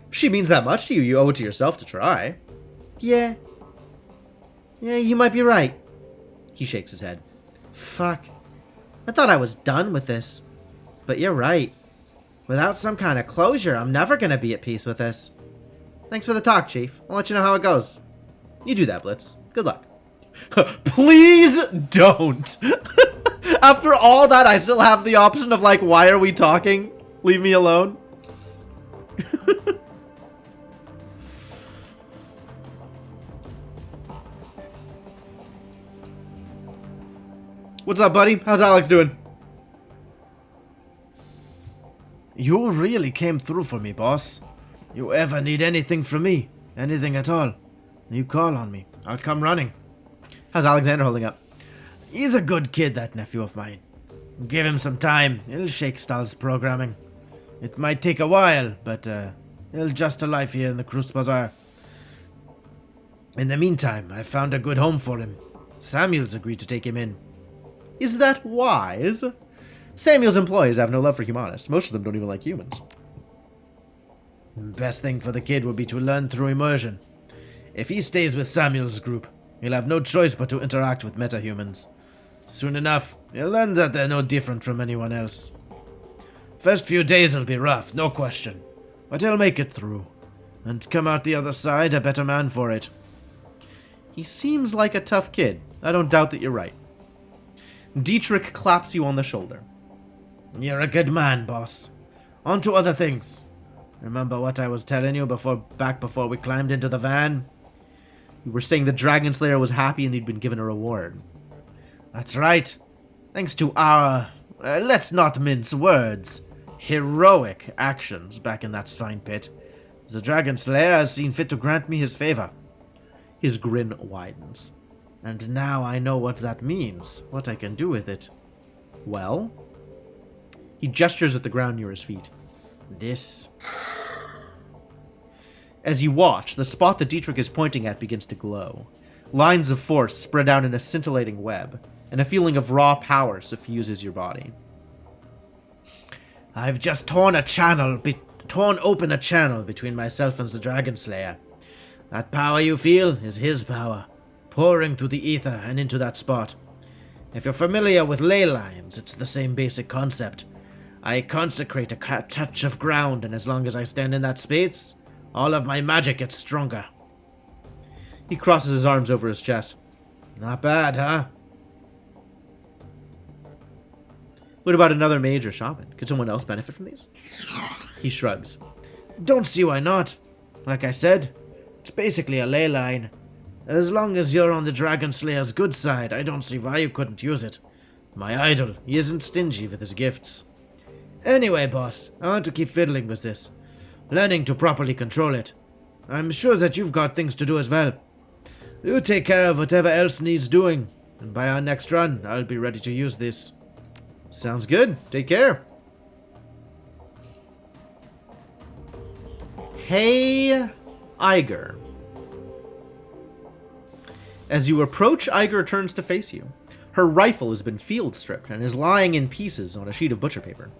If she means that much to you, you owe it to yourself to try. Yeah. Yeah, you might be right. He shakes his head. Fuck. I thought I was done with this. But you're right. Without some kind of closure, I'm never gonna be at peace with this. Thanks for the talk, Chief. I'll let you know how it goes. You do that, Blitz. Good luck. Please don't! After all that, I still have the option of, like, why are we talking? Leave me alone. What's up, buddy? How's Alex doing? You really came through for me, boss. You ever need anything from me, anything at all, you call on me. I'll come running. How's Alexander holding up? He's a good kid, that nephew of mine. Give him some time. He'll shake Stahl's programming. It might take a while, but he'll adjust to life here in the Cruz Bazaar. In the meantime, I found a good home for him. Samuel's agreed to take him in. Is that wise? Samuel's employees have no love for humanists. Most of them don't even like humans. Best thing for the kid would be to learn through immersion. If he stays with Samuel's group, he'll have no choice but to interact with metahumans. Soon enough, he'll learn that they're no different from anyone else. First few days will be rough, no question. But he'll make it through. And come out the other side a better man for it. He seems like a tough kid. I don't doubt that you're right. Dietrich claps you on the shoulder. You're a good man, boss. On to other things. Remember what I was telling you back before we climbed into the van? You were saying the Dragon Slayer was happy and he'd been given a reward. That's right. Thanks to our, let's not mince words, heroic actions back in that swine pit. The Dragon Slayer has seen fit to grant me his favor. His grin widens. And now I know what that means, what I can do with it. Well? He gestures at the ground near his feet. This. As you watch, the spot that Dietrich is pointing at begins to glow. Lines of force spread out in a scintillating web, and a feeling of raw power suffuses your body. I've just torn open a channel between myself and the Dragon Slayer. That power you feel is his power, pouring through the ether and into that spot. If you're familiar with ley lines, it's the same basic concept. I consecrate a touch of ground, and as long as I stand in that space, all of my magic gets stronger. He crosses his arms over his chest. Not bad, huh? What about another mage or shaman? Could someone else benefit from these? He shrugs. Don't see why not. Like I said, it's basically a ley line. As long as you're on the Dragon Slayer's good side, I don't see why you couldn't use it. My idol, he isn't stingy with his gifts. Anyway, boss, I want to keep fiddling with this, learning to properly control it. I'm sure that you've got things to do as well. You take care of whatever else needs doing, and by our next run, I'll be ready to use this. Sounds good. Take care. Hey, Iger. As you approach, Iger turns to face you. Her rifle has been field stripped and is lying in pieces on a sheet of butcher paper.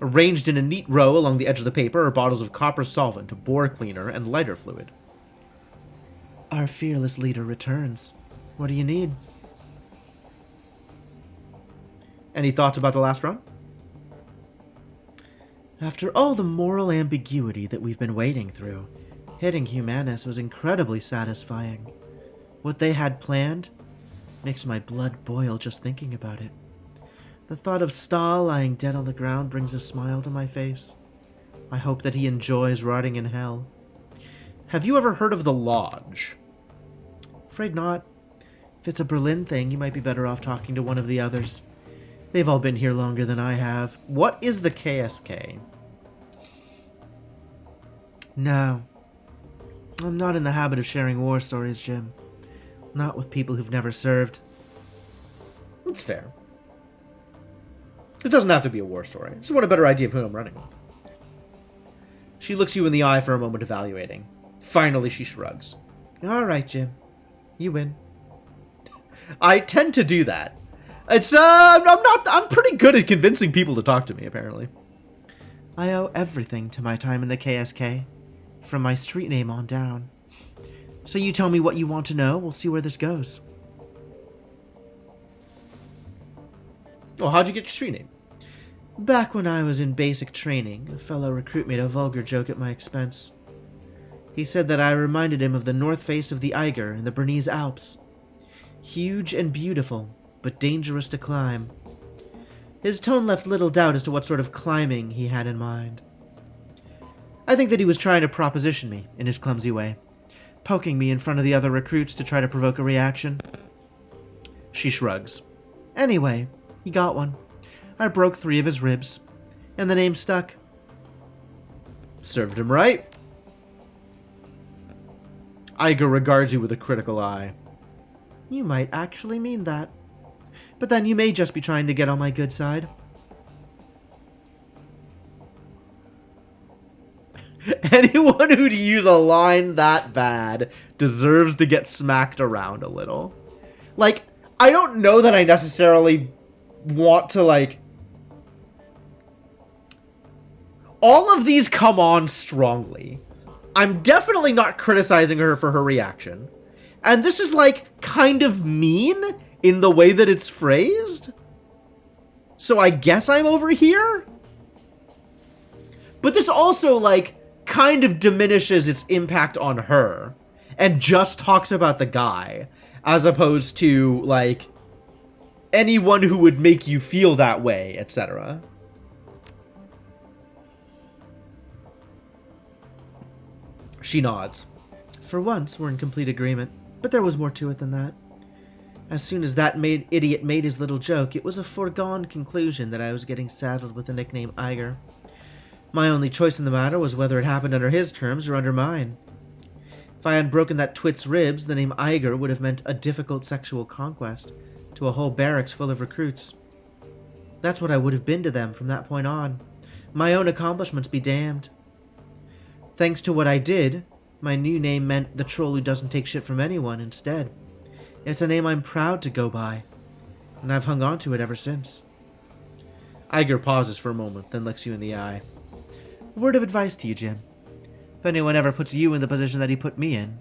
Arranged in a neat row along the edge of the paper are bottles of copper solvent, bore cleaner, and lighter fluid. Our fearless leader returns. What do you need? Any thoughts about the last run? After all the moral ambiguity that we've been wading through, hitting Humanus was incredibly satisfying. What they had planned makes my blood boil just thinking about it. The thought of Stahl lying dead on the ground brings a smile to my face. I hope that he enjoys rotting in hell. Have you ever heard of the Lodge? Afraid not. If it's a Berlin thing, you might be better off talking to one of the others. They've all been here longer than I have. What is the KSK? No. I'm not in the habit of sharing war stories, Jim. Not with people who've never served. That's fair. It doesn't have to be a war story. I just want a better idea of who I'm running with. She looks you in the eye for a moment, evaluating. Finally, she shrugs. All right, Jim. You win. I tend to do that. I'm pretty good at convincing people to talk to me, apparently. I owe everything to my time in the KSK, from my street name on down. So you tell me what you want to know, we'll see where this goes. Oh, how'd you get your street name? Back when I was in basic training, a fellow recruit made a vulgar joke at my expense. He said that I reminded him of the north face of the Eiger in the Bernese Alps. Huge and beautiful, but dangerous to climb. His tone left little doubt as to what sort of climbing he had in mind. I think that he was trying to proposition me in his clumsy way, poking me in front of the other recruits to try to provoke a reaction. She shrugs. Anyway, he got one. I broke 3 of his ribs, and the name stuck. Served him right. Iger regards you with a critical eye. You might actually mean that. But then you may just be trying to get on my good side. Anyone who'd use a line that bad deserves to get smacked around a little. Like, I don't know that I necessarily want to, like... All of these come on strongly. I'm definitely not criticizing her for her reaction. And this is, like, kind of mean in the way that it's phrased. So I guess I'm over here? But this also, like, kind of diminishes its impact on her. And just talks about the guy. As opposed to, like, anyone who would make you feel that way, etc. She nods. For once, we're in complete agreement. But there was more to it than that. As soon as that idiot made his little joke, it was a foregone conclusion that I was getting saddled with the nickname Eiger. My only choice in the matter was whether it happened under his terms or under mine. If I had broken that twit's ribs, the name Eiger would have meant a difficult sexual conquest to a whole barracks full of recruits. That's what I would have been to them from that point on. My own accomplishments be damned. Thanks to what I did, my new name meant the troll who doesn't take shit from anyone instead. It's a name I'm proud to go by, and I've hung on to it ever since. Eiger pauses for a moment, then looks you in the eye. Word of advice to you, Jim. If anyone ever puts you in the position that he put me in,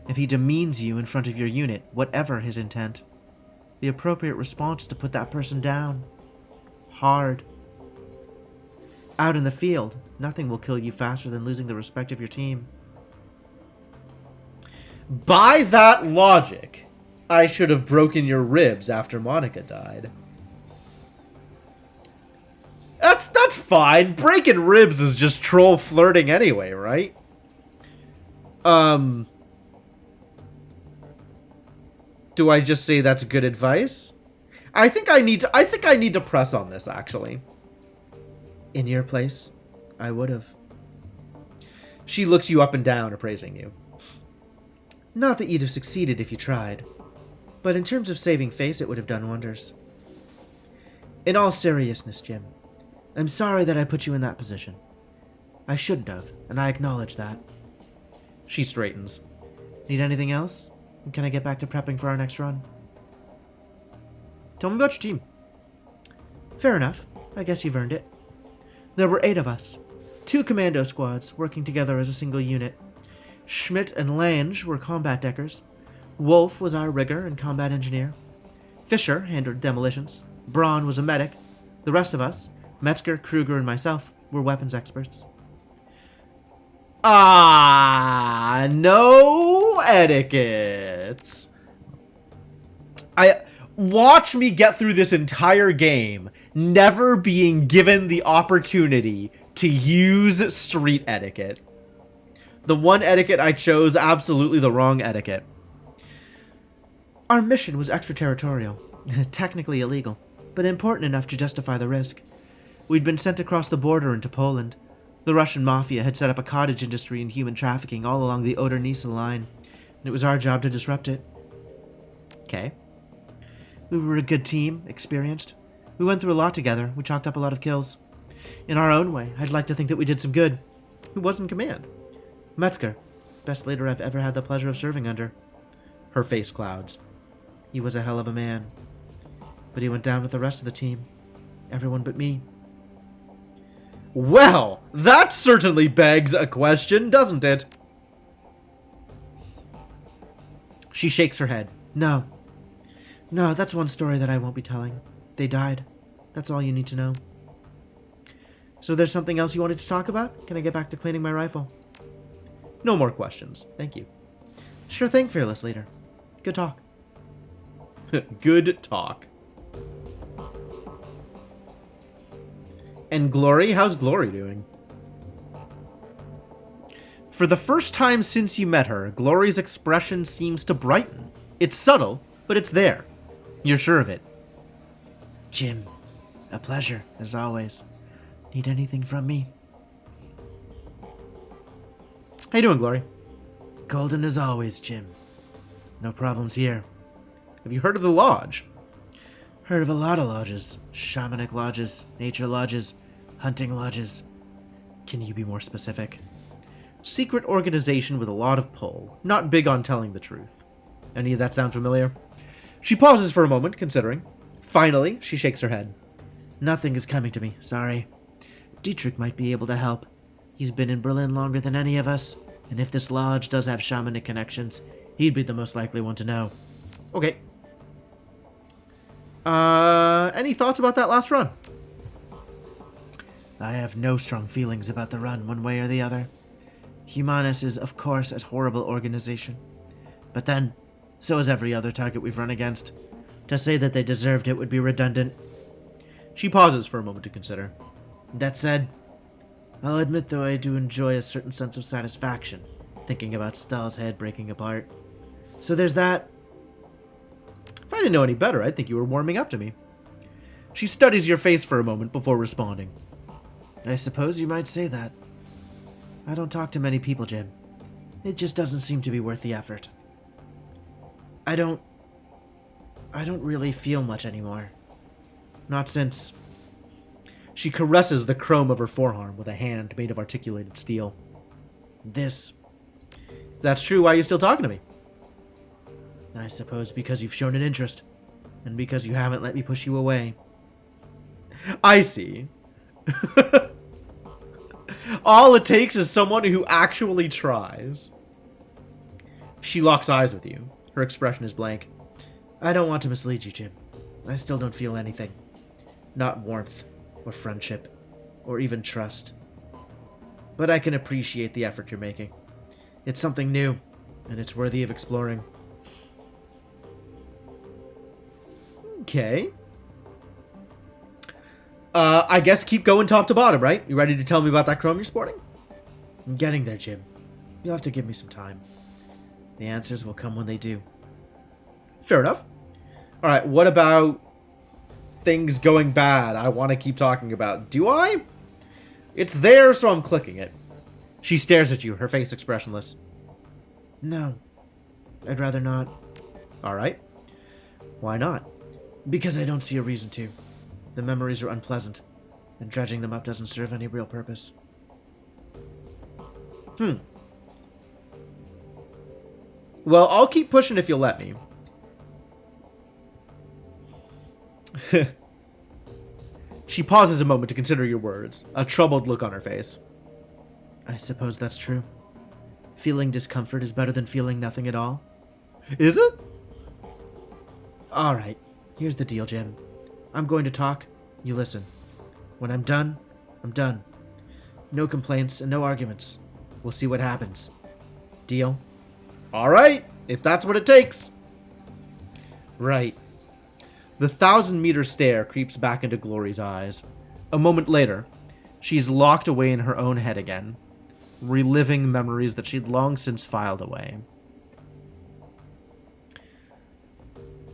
if he demeans you in front of your unit, whatever his intent, the appropriate response is to put that person down. Hard. Out in the field, nothing will kill you faster than losing the respect of your team. By that logic, I should have broken your ribs after Monica died. That's fine. Breaking ribs is just troll flirting anyway, right? Do I just say that's good advice? I think I need to press on this, actually. In your place, I would have. She looks you up and down, appraising you. Not that you'd have succeeded if you tried, but in terms of saving face, it would have done wonders. In all seriousness, Jim, I'm sorry that I put you in that position. I shouldn't have, and I acknowledge that. She straightens. Need anything else? Can I get back to prepping for our next run? Tell me about your team. Fair enough. I guess you've earned it. There were 8 of us. 2 commando squads working together as a single unit. Schmidt and Lange were combat deckers. Wolf was our rigger and combat engineer. Fisher handled demolitions. Braun was a medic. The rest of us, Metzger, Kruger, and myself, were weapons experts. No etiquette. Watch me get through this entire game, never being given the opportunity to use street etiquette. The one etiquette I chose, absolutely the wrong etiquette. Our mission was extraterritorial, technically illegal, but important enough to justify the risk. We'd been sent across the border into Poland. The Russian mafia had set up a cottage industry and human trafficking all along the Oder-Neisse line, and it was our job to disrupt it. Okay. We were a good team, experienced. We went through a lot together. We chalked up a lot of kills. In our own way, I'd like to think that we did some good. Who was in command? Metzger. Best leader I've ever had the pleasure of serving under. Her face clouds. He was a hell of a man. But he went down with the rest of the team. Everyone but me. Well, that certainly begs a question, doesn't it? She shakes her head. No, that's one story that I won't be telling. They died. That's all you need to know. So there's something else you wanted to talk about? Can I get back to cleaning my rifle? No more questions. Thank you. Sure thing, fearless leader. Good talk. Good talk. And Glory? How's Glory doing? For the first time since you met her, Glory's expression seems to brighten. It's subtle, but it's there. You're sure of it. Jim, a pleasure, as always. Need anything from me? How you doing, Glory? Golden as always, Jim. No problems here. Have you heard of the lodge? Heard of a lot of lodges. Shamanic lodges, nature lodges, hunting lodges. Can you be more specific? Secret organization with a lot of pull. Not big on telling the truth. Any of that sound familiar? She pauses for a moment, considering. Finally, she shakes her head. Nothing is coming to me, sorry. Dietrich might be able to help. He's been in Berlin longer than any of us, and if this lodge does have shamanic connections, he'd be the most likely one to know. Okay. Any thoughts about that last run? I have no strong feelings about the run, one way or the other. Humanus is, of course, a horrible organization. But then, so is every other target we've run against. To say that they deserved it would be redundant. She pauses for a moment to consider. That said, I'll admit though I do enjoy a certain sense of satisfaction thinking about Stahl's head breaking apart. So there's that. If I didn't know any better, I'd think you were warming up to me. She studies your face for a moment before responding. I suppose you might say that. I don't talk to many people, Jim. It just doesn't seem to be worth the effort. I don't really feel much anymore. Not since... She caresses the chrome of her forearm with a hand made of articulated steel. This. If that's true, why are you still talking to me? I suppose because you've shown an interest, and because you haven't let me push you away. I see. All it takes is someone who actually tries. She locks eyes with you. Her expression is blank. I don't want to mislead you, Jim. I still don't feel anything. Not warmth, or friendship, or even trust. But I can appreciate the effort you're making. It's something new, and it's worthy of exploring. Okay. I guess keep going top to bottom, right? You ready to tell me about that chrome you're sporting? I'm getting there, Jim. You'll have to give me some time. The answers will come when they do. Fair enough. Alright, what about things going bad I want to keep talking about? Do I? It's there, so I'm clicking it. She stares at you, her face expressionless. No. I'd rather not. Alright. Why not? Because I don't see a reason to. The memories are unpleasant, and dredging them up doesn't serve any real purpose. Well, I'll keep pushing if you'll let me. She pauses a moment to consider your words, a troubled look on her face. I suppose that's true. Feeling discomfort is better than feeling nothing at all. Is it? Alright, here's the deal, Jim. I'm going to talk, you listen. When I'm done, I'm done. No complaints and no arguments. We'll see what happens. Deal? Alright, if that's what it takes. Right. The 1,000-meter stare creeps back into Glory's eyes. A moment later, she's locked away in her own head again, reliving memories that she'd long since filed away.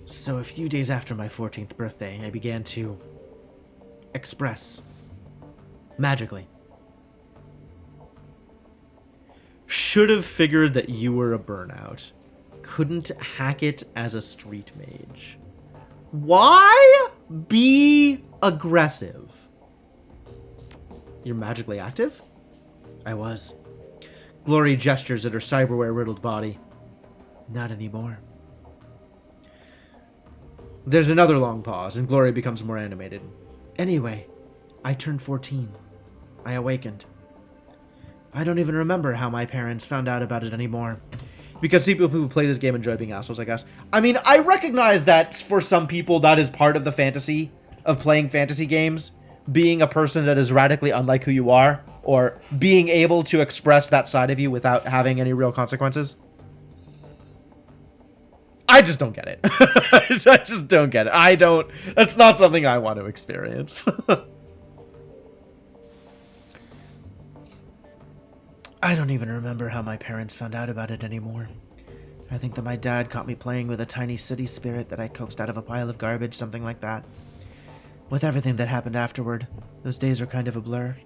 So a few days after my 14th birthday, I began to express. Magically. Should have figured that you were a burnout. Couldn't hack it as a street mage. Why be aggressive? You're magically active? I was. Glory gestures at her cyberware-riddled body. Not anymore. There's another long pause, and Glory becomes more animated. Anyway, I turned 14. I awakened. I don't even remember how my parents found out about it anymore. Because people who play this game enjoy being assholes, I guess. I mean, I recognize that for some people that is part of the fantasy of playing fantasy games. Being a person that is radically unlike who you are. Or being able to express that side of you without having any real consequences. I just don't get it. I just don't get it. That's not something I want to experience. I don't even remember how my parents found out about it anymore. I think that my dad caught me playing with a tiny city spirit that I coaxed out of a pile of garbage, something like that. With everything that happened afterward, those days are kind of a blur.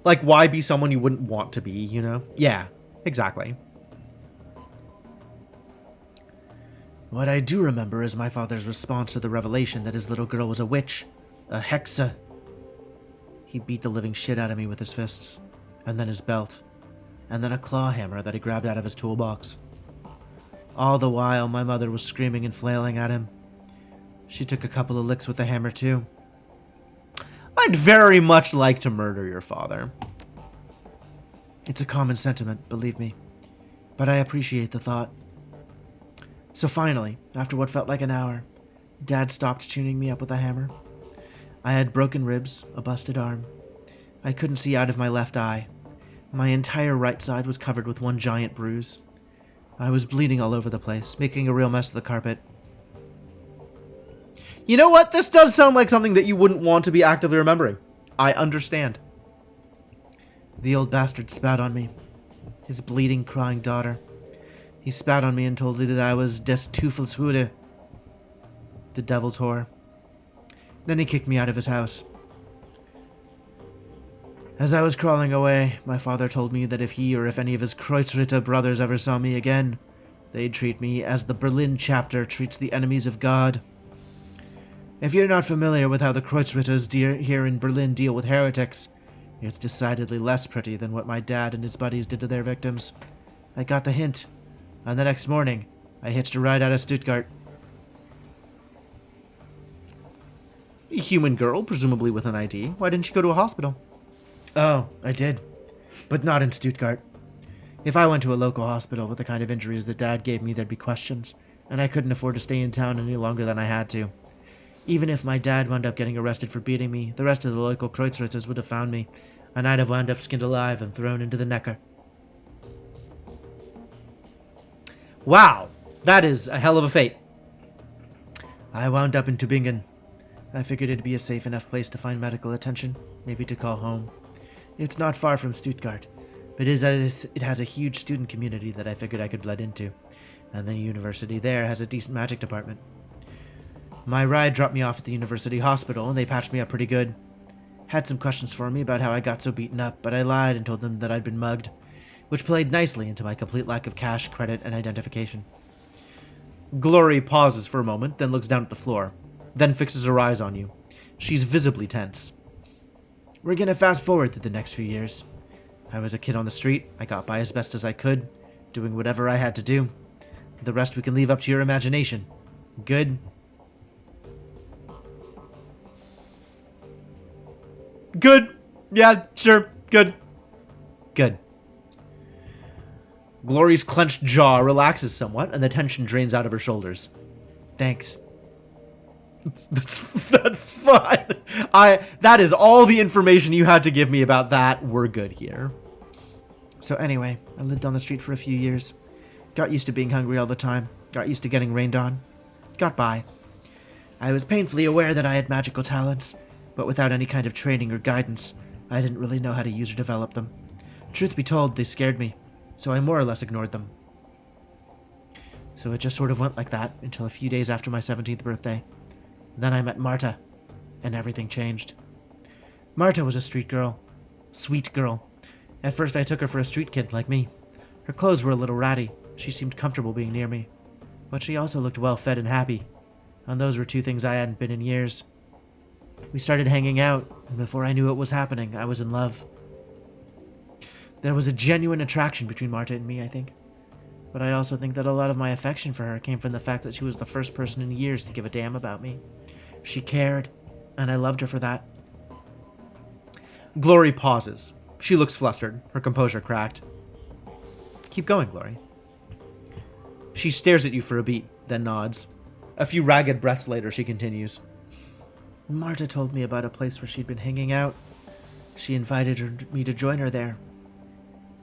Like, why be someone you wouldn't want to be, you know? Yeah, exactly. What I do remember is my father's response to the revelation that his little girl was a witch, a hexa. He beat the living shit out of me with his fists, and then his belt, and then a claw hammer that he grabbed out of his toolbox. All the while, my mother was screaming and flailing at him. She took a couple of licks with the hammer, too. I'd very much like to murder your father. It's a common sentiment, believe me, but I appreciate the thought. So finally, after what felt like an hour, Dad stopped tuning me up with a hammer. I had broken ribs, a busted arm. I couldn't see out of my left eye. My entire right side was covered with one giant bruise. I was bleeding all over the place, making a real mess of the carpet. You know what? This does sound like something that you wouldn't want to be actively remembering. I understand. The old bastard spat on me. His bleeding, crying daughter. He spat on me and told me that I was des Teufelshude, the devil's whore. Then he kicked me out of his house. As I was crawling away, my father told me that if he or if any of his Kreuzritter brothers ever saw me again, they'd treat me as the Berlin chapter treats the enemies of God. If you're not familiar with how the Kreuzritters here in Berlin deal with heretics, it's decidedly less pretty than what my dad and his buddies did to their victims. I got the hint, and the next morning, I hitched a ride out of Stuttgart. A human girl, presumably with an ID. Why didn't you go to a hospital? Oh, I did. But not in Stuttgart. If I went to a local hospital with the kind of injuries that Dad gave me, there'd be questions, and I couldn't afford to stay in town any longer than I had to. Even if my dad wound up getting arrested for beating me, the rest of the local Kreuzritters would have found me, and I'd have wound up skinned alive and thrown into the Neckar. Wow, that is a hell of a fate. I wound up in Tübingen. I figured it'd be a safe enough place to find medical attention, maybe to call home. It's not far from Stuttgart, but it has a huge student community that I figured I could blend into, and the university there has a decent magic department. My ride dropped me off at the university hospital, and they patched me up pretty good. Had some questions for me about how I got so beaten up, but I lied and told them that I'd been mugged, which played nicely into my complete lack of cash, credit, and identification. Glory pauses for a moment, then looks down at the floor, then fixes her eyes on you. She's visibly tense. We're gonna fast forward to the next few years. I was a kid on the street. I got by as best as I could, doing whatever I had to do. The rest we can leave up to your imagination. Good? Good. Yeah, sure. Good. Good. Glory's clenched jaw relaxes somewhat, and the tension drains out of her shoulders. Thanks. That's fine. That is all the information you had to give me about that. We're good here. So anyway, I lived on the street for a few years. Got used to being hungry all the time. Got used to getting rained on. Got by. I was painfully aware that I had magical talents, but without any kind of training or guidance, I didn't really know how to use or develop them. Truth be told, they scared me, so I more or less ignored them. So it just sort of went like that until a few days after my 17th birthday. Then I met Marta, and everything changed. Marta was a street girl. Sweet girl. At first I took her for a street kid like me. Her clothes were a little ratty. She seemed comfortable being near me. But she also looked well fed and happy. And those were two things I hadn't been in years. We started hanging out, and before I knew what was happening, I was in love. There was a genuine attraction between Marta and me, I think. But I also think that a lot of my affection for her came from the fact that she was the first person in years to give a damn about me. She cared, and I loved her for that. Glory pauses. She looks flustered, her composure cracked. Keep going, Glory. She stares at you for a beat, then nods. A few ragged breaths later, she continues. Marta told me about a place where she'd been hanging out. She invited me to join her there.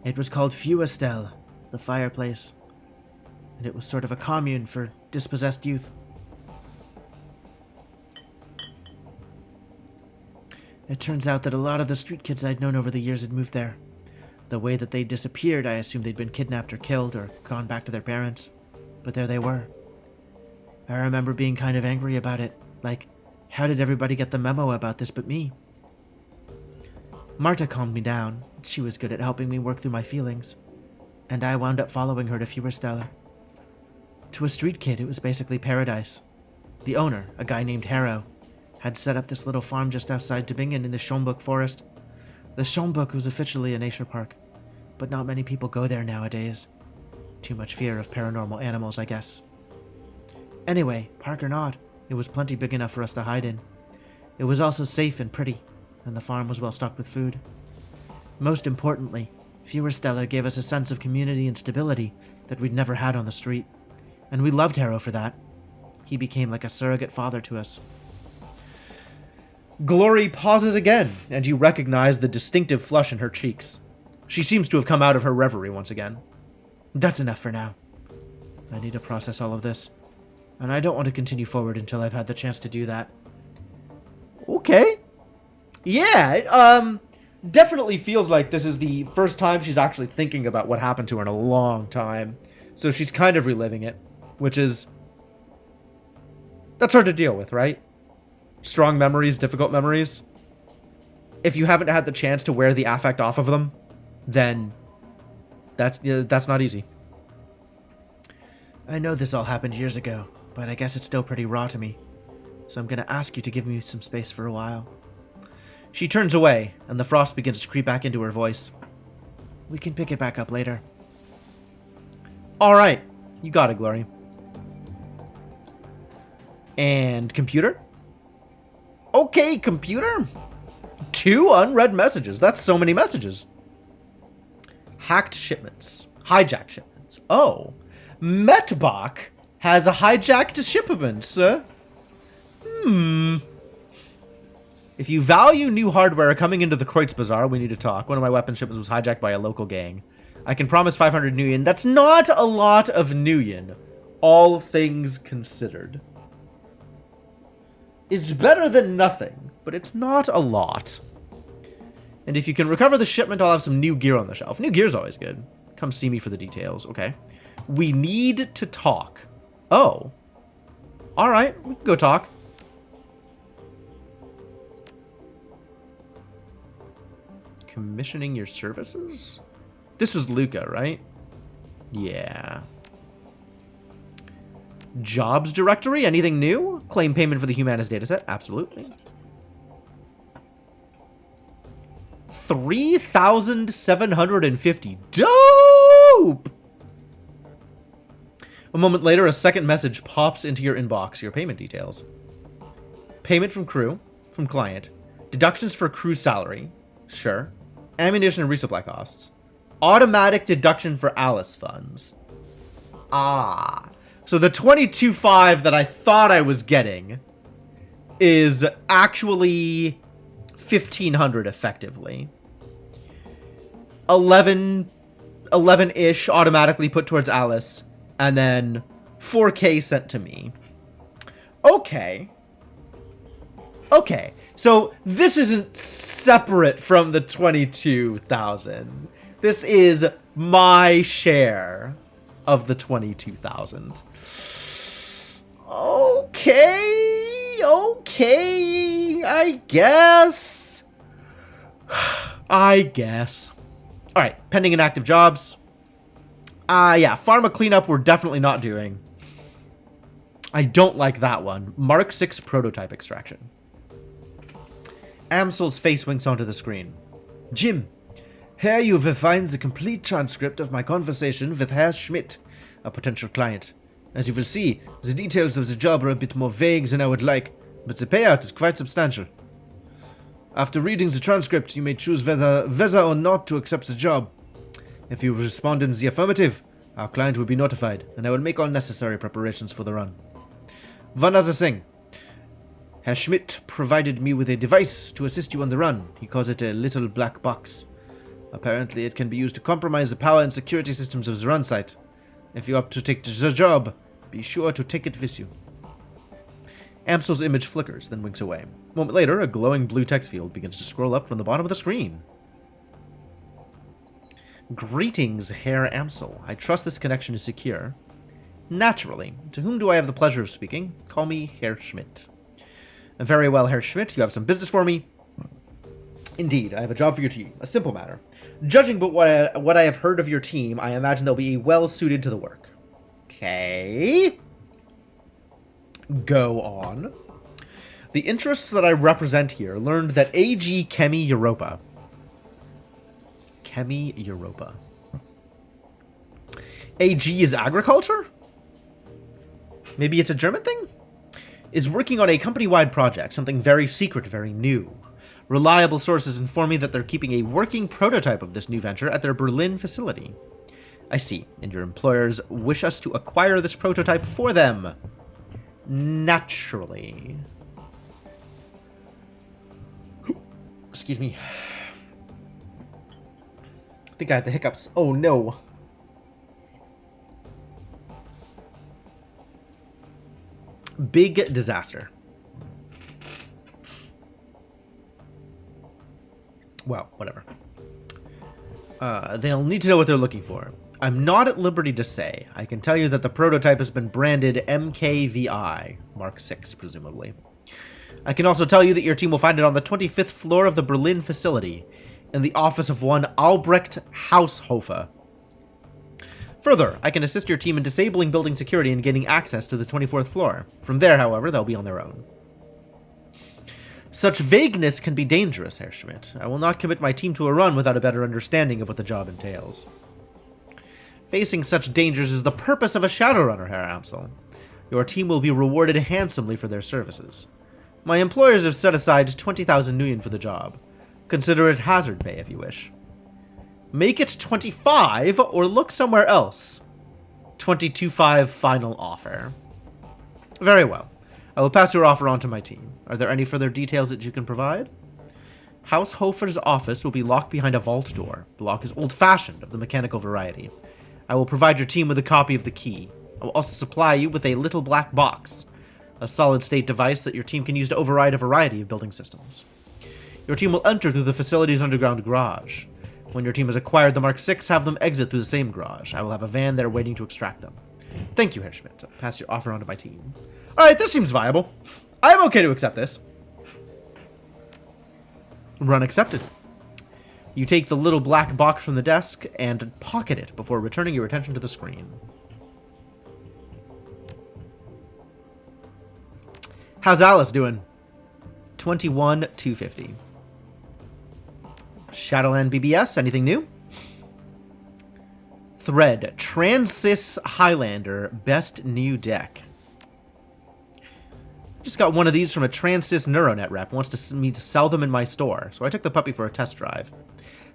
It was called Fuestel, the fireplace. And it was sort of a commune for dispossessed youth. It turns out that a lot of the street kids I'd known over the years had moved there. The way that they disappeared, I assumed they'd been kidnapped or killed or gone back to their parents. But there they were. I remember being kind of angry about it. Like, how did everybody get the memo about this but me? Marta calmed me down. She was good at helping me work through my feelings. And I wound up following her to Fuerstella. To a street kid, it was basically paradise. The owner, a guy named Harrow, had set up this little farm just outside Tübingen in the Schomburg forest. The Schomburg was officially a nature park, but not many people go there nowadays. Too much fear of paranormal animals, I guess. Anyway, park or not, it was plenty big enough for us to hide in. It was also safe and pretty, and the farm was well stocked with food. Most importantly, Fuerstella gave us a sense of community and stability that we'd never had on the street, and we loved Harrow for that. He became like a surrogate father to us. Glory pauses again, and you recognize the distinctive flush in her cheeks. She seems to have come out of her reverie once again. That's enough for now. I need to process all of this, and I don't want to continue forward until I've had the chance to do that. Okay. Yeah, definitely feels like this is the first time she's actually thinking about what happened to her in a long time. So she's kind of reliving it, which is... that's hard to deal with, right? Strong memories, difficult memories. If you haven't had the chance to wear the affect off of them, then that's not easy. I know this all happened years ago, but I guess it's still pretty raw to me. So I'm gonna ask you to give me some space for a while. She turns away, and the frost begins to creep back into her voice. We can pick it back up later. Alright, you got it, Glory. And computer? Okay, computer. 2 unread messages. That's so many messages. Hacked shipments. Hijacked shipments. Oh. Metbach has a hijacked shipment, sir. If you value new hardware coming into the Kreuz Bazaar, we need to talk. One of my weapon shipments was hijacked by a local gang. I can promise 500 Nuyen. That's not a lot of Nuyen, all things considered. It's better than nothing, but it's not a lot. And if you can recover the shipment, I'll have some new gear on the shelf. New gear's always good. Come see me for the details. Okay. We need to talk. Oh. Alright, we can go talk. Commissioning your services? This was Luca, right? Yeah. Jobs directory? Anything new? Claim payment for the Humanis dataset? Absolutely. 3,750. Dope! A moment later, a second message pops into your inbox. Your payment details. Payment from crew. From client. Deductions for crew salary. Sure. Ammunition and resupply costs. Automatic deduction for Alice funds. Ah. So the 22.5 that I thought I was getting is actually 1,500 effectively. 11-ish automatically put towards Alice, and then 4K sent to me. Okay. Okay. So this isn't separate from the 22,000. This is my share of the 22,000. Okay, I guess. Alright, pending and active jobs. Yeah, pharma cleanup we're definitely not doing. I don't like that one. Mark 6 prototype extraction. Amsel's face winks onto the screen. Jim, here you will find the complete transcript of my conversation with Herr Schmidt, a potential client. As you will see, the details of the job are a bit more vague than I would like, but the payout is quite substantial. After reading the transcript, you may choose whether or not to accept the job. If you respond in the affirmative, our client will be notified, and I will make all necessary preparations for the run. One other thing. Herr Schmidt provided me with a device to assist you on the run. He calls it a little black box. Apparently, it can be used to compromise the power and security systems of the run site. If you opt to take the job, be sure to take it with you. Amsel's image flickers, then winks away. A moment later, a glowing blue text field begins to scroll up from the bottom of the screen. Greetings, Herr Amsel. I trust this connection is secure. Naturally. To whom do I have the pleasure of speaking? Call me Herr Schmidt. Very well, Herr Schmidt. You have some business for me? Indeed, I have a job for your team. A simple matter. Judging by what I have heard of your team, I imagine they'll be well suited to the work. Okay. Go on. The interests that I represent here learned that AG Chemi Europa. Chemi Europa. AG is agriculture? Maybe it's a German thing? Is working on a company-wide project, something very secret, very new. Reliable sources inform me that they're keeping a working prototype of this new venture at their Berlin facility. I see, and your employers wish us to acquire this prototype for them. Naturally. Excuse me. I think I have the hiccups. Oh no. Big disaster. Well, whatever. They'll need to know what they're looking for. I'm not at liberty to say. I can tell you that the prototype has been branded MKVI, Mark 6, presumably. I can also tell you that your team will find it on the 25th floor of the Berlin facility, in the office of one Albrecht Haushofer. Further, I can assist your team in disabling building security and gaining access to the 24th floor. From there, however, they'll be on their own. Such vagueness can be dangerous, Herr Schmidt. I will not commit my team to a run without a better understanding of what the job entails. Facing such dangers is the purpose of a Shadowrunner, Herr Amsel. Your team will be rewarded handsomely for their services. My employers have set aside 20,000 Nuyen for the job. Consider it hazard pay if you wish. Make it 25 or look somewhere else. 22.5 final offer. Very well. I will pass your offer on to my team. Are there any further details that you can provide? House Hofer's office will be locked behind a vault door. The lock is old-fashioned, of the mechanical variety. I will provide your team with a copy of the key. I will also supply you with a little black box, a solid-state device that your team can use to override a variety of building systems. Your team will enter through the facility's underground garage. When your team has acquired the Mark 6, have them exit through the same garage. I will have a van there waiting to extract them. Thank you, Herr Schmidt. I'll pass your offer on to my team. Alright, this seems viable. I am okay to accept this. Run accepted. You take the little black box from the desk and pocket it before returning your attention to the screen. How's Alice doing? 21,250. Shadowland BBS, anything new? Thread, Transys Highlander, best new deck. Just got one of these from a Transys Neuronet rep. Wants me to sell them in my store, so I took the puppy for a test drive.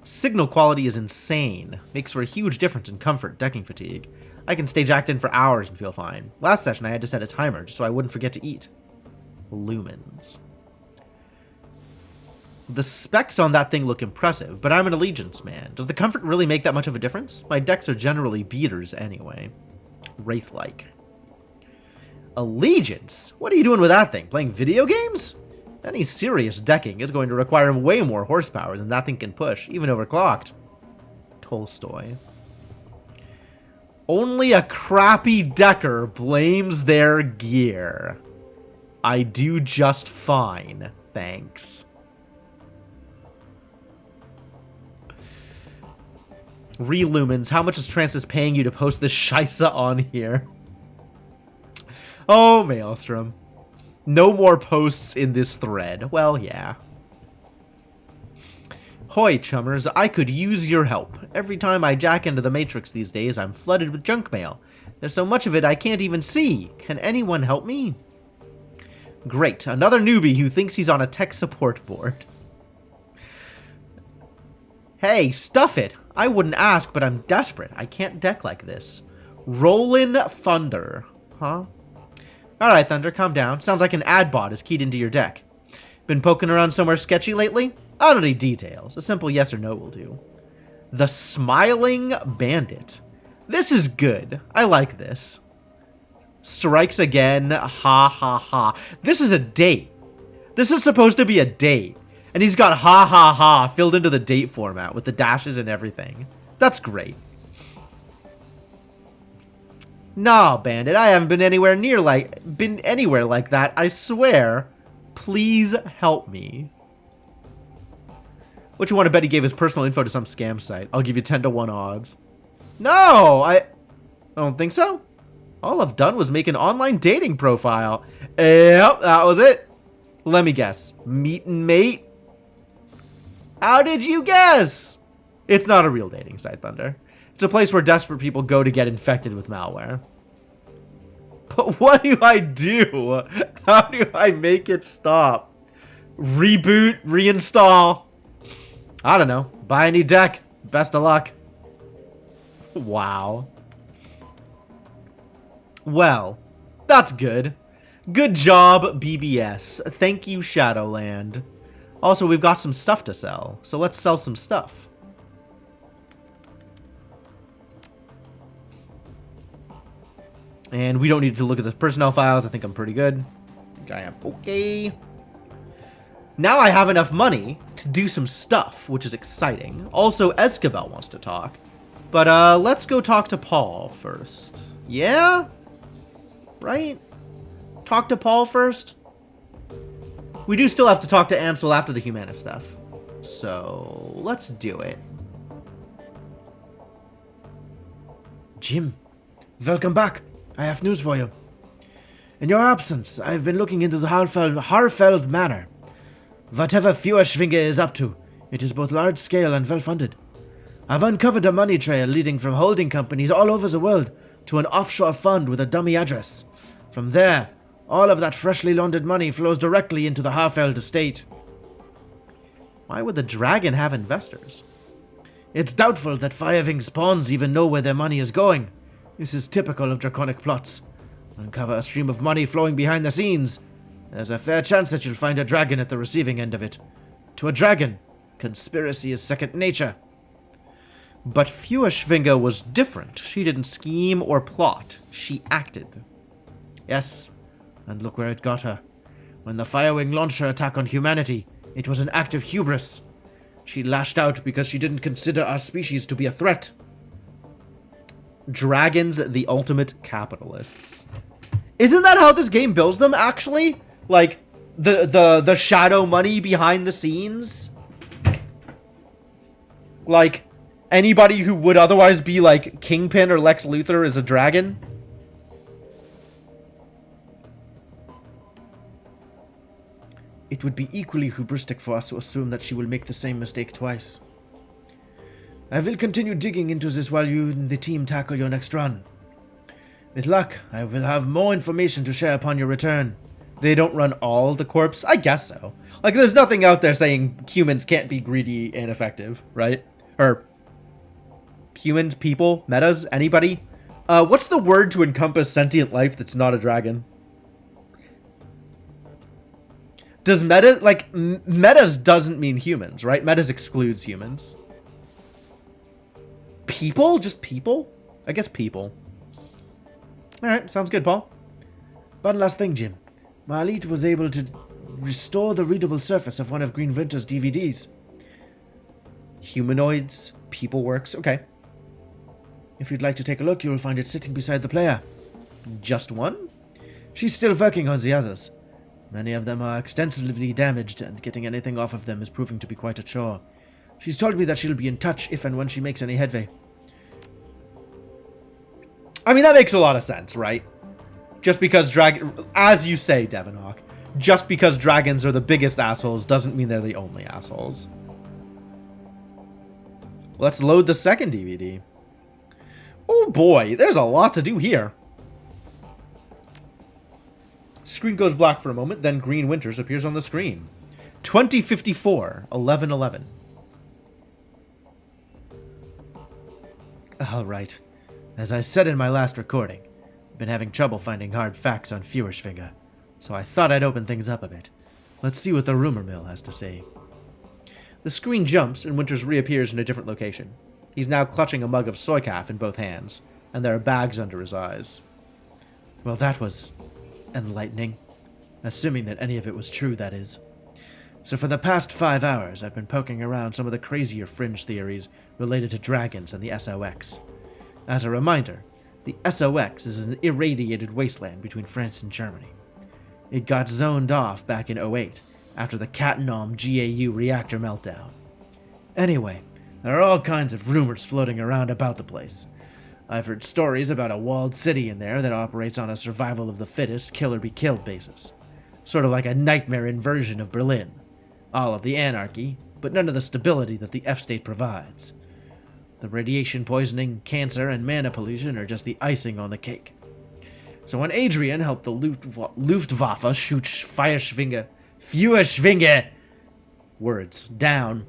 Signal quality is insane. Makes for a huge difference in comfort, decking fatigue. I can stay jacked in for hours and feel fine. Last session I had to set a timer just so I wouldn't forget to eat. Lumens. The specs on that thing look impressive, but I'm an Allegiance man. Does the comfort really make that much of a difference? My decks are generally beaters anyway. Wraith-like. Allegiance? What are you doing with that thing? Playing video games? Any serious decking is going to require way more horsepower than that thing can push, even overclocked. Tolstoy. Only a crappy decker blames their gear. I do just fine, thanks. Relumens, how much is Transys paying you to post this scheisse on here? Oh, Maelstrom. No more posts in this thread. Well, yeah. Hoy, chummers, I could use your help. Every time I jack into the Matrix these days, I'm flooded with junk mail. There's so much of it I can't even see. Can anyone help me? Great, another newbie who thinks he's on a tech support board. Hey, stuff it. I wouldn't ask, but I'm desperate. I can't deck like this. Rollin' Thunder. Huh? Alright, Thunder, calm down. Sounds like an ad bot is keyed into your deck. Been poking around somewhere sketchy lately? I don't need details. A simple yes or no will do. The Smiling Bandit. This is good. I like this. Strikes again. Ha ha ha. This is a date. This is supposed to be a date. And he's got ha ha ha filled into the date format with the dashes and everything. That's great. Nah, Bandit, I haven't been anywhere like that, I swear. Please help me. What you want to bet he gave his personal info to some scam site? I'll give you 10 to 1 odds. No, I don't think so. All I've done was make an online dating profile. Yep, that was it. Let me guess. Meet and mate? How did you guess? It's not a real dating site, Thunder. It's a place where desperate people go to get infected with malware. But what do I do? How do I make it stop? Reboot? Reinstall? I don't know. Buy a new deck. Best of luck. Wow. Well, that's good. Good job, BBS. Thank you, Shadowland. Also, we've got some stuff to sell, so let's sell some stuff. And we don't need to look at the personnel files. I think I'm pretty good. I think I am okay. Now I have enough money to do some stuff, which is exciting. Also, Escabel wants to talk. But let's go talk to Paul first. Yeah? Right? Talk to Paul first? We do still have to talk to Amsel after the Humana stuff. So, let's do it. Jim, welcome back. I have news for you. In your absence, I have been looking into the Harfeld Manor. Whatever Feuerschwinge is up to, it is both large-scale and well-funded. I've uncovered a money trail leading from holding companies all over the world to an offshore fund with a dummy address. From there, all of that freshly laundered money flows directly into the Harfeld estate. Why would the dragon have investors? It's doubtful that Firewing's pawns even know where their money is going. This is typical of draconic plots. Uncover a stream of money flowing behind the scenes. There's a fair chance that you'll find a dragon at the receiving end of it. to a dragon. Conspiracy is second nature. But Feuerschwinge was different. She didn't scheme or plot. She acted. Yes, and look where it got her. When the Firewing launched her attack on humanity, it was an act of hubris. She lashed out because she didn't consider our species to be a threat. Dragons, the ultimate capitalists. Isn't that how this game builds them, actually? Like, the shadow money behind the scenes? Like, anybody who would otherwise be like Kingpin or Lex Luthor is a dragon? It would be equally hubristic for us to assume that she will make the same mistake twice. I will continue digging into this while you and the team tackle your next run. With luck, I will have more information to share upon your return. They don't run all the corps? I guess so. Like, there's nothing out there saying humans can't be greedy and effective, right? Or humans, people, metas, anybody? What's the word to encompass sentient life that's not a dragon? Does meta, like, metas doesn't mean humans, right? Metas excludes humans. People? Just people? I guess people. Alright, sounds good, Paul. One last thing, Jim. My elite was able to restore the readable surface of one of Green Winter's DVDs. Humanoids, people works, okay. If you'd like to take a look, you will find it sitting beside the player. Just one? She's still working on the others. Many of them are extensively damaged, and getting anything off of them is proving to be quite a chore. She's told me that she'll be in touch if and when she makes any headway. I mean, that makes a lot of sense, right? Just because as you say, Devonhawk, just because dragons are the biggest assholes doesn't mean they're the only assholes. Let's load the second DVD. Oh boy, there's a lot to do here. Screen goes black for a moment, then Green Winters appears on the screen. 2054, 1111. Alright. As I said in my last recording, I've been having trouble finding hard facts on Feuerschwinge, so I thought I'd open things up a bit. Let's see what the rumor mill has to say. The screen jumps and Winters reappears in a different location. He's now clutching a mug of soy calf in both hands, and there are bags under his eyes. Well, that was enlightening. Assuming that any of it was true, that is. So for the past 5 hours, I've been poking around some of the crazier fringe theories related to dragons and the SOX. As a reminder, the SOX is an irradiated wasteland between France and Germany. It got zoned off back in '08, after the Cattenom GAU reactor meltdown. Anyway, there are all kinds of rumors floating around about the place. I've heard stories about a walled city in there that operates on a survival of the fittest, kill-or-be-killed basis. Sort of like a nightmare inversion of Berlin. All of the anarchy, but none of the stability that the F-state provides. The radiation poisoning, cancer, and mana pollution are just the icing on the cake. So when Adrian helped the Luftwaffe shoot Feuerschwinge words down,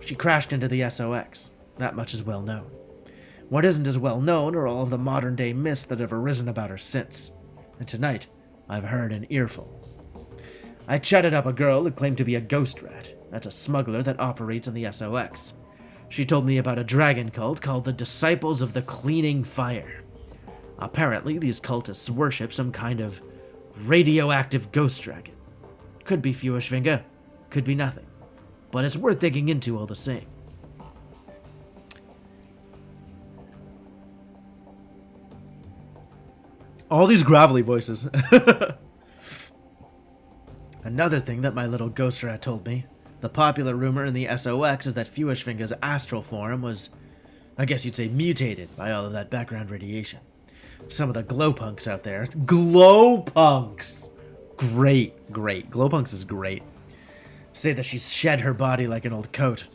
she crashed into the SOX. That much is well known. What isn't as well known are all of the modern-day myths that have arisen about her since. And tonight, I've heard an earful. I chatted up a girl who claimed to be a ghost rat. That's a smuggler that operates in the SOX. She told me about a dragon cult called the Disciples of the Cleaning Fire. Apparently, these cultists worship some kind of radioactive ghost dragon. Could be Feuerschwinge, could be nothing. But it's worth digging into all the same. All these gravelly voices. Another thing that my little ghost rat told me, the popular rumor in the SOX is that Feuerschwinge's astral form was, I guess you'd say, mutated by all of that background radiation. Some of the glowpunks out there. Glowpunks! Great, great. Glowpunks is great. Say that she's shed her body like an old coat.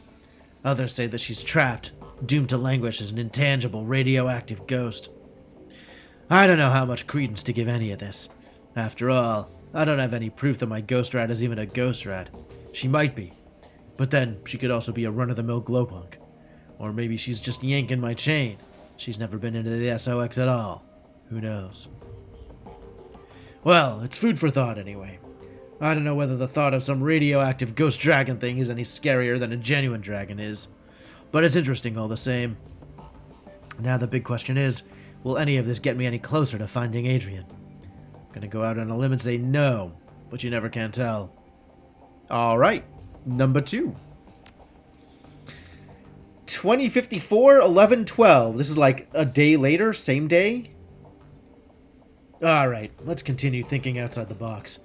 Others say that she's trapped, doomed to languish as an intangible radioactive ghost. I don't know how much credence to give any of this. After all, I don't have any proof that my ghost rat is even a ghost rat. She might be. But then, she could also be a run-of-the-mill glowpunk. Or maybe she's just yanking my chain. She's never been into the SOX at all. Who knows? Well, it's food for thought anyway. I don't know whether the thought of some radioactive ghost dragon thing is any scarier than a genuine dragon is, but it's interesting all the same. Now the big question is, will any of this get me any closer to finding Adrian? I'm gonna go out on a limb and say no, but you never can tell. Alright, number 2. 2054, 11/12. This is like a day later, same day? Alright, let's continue thinking outside the box.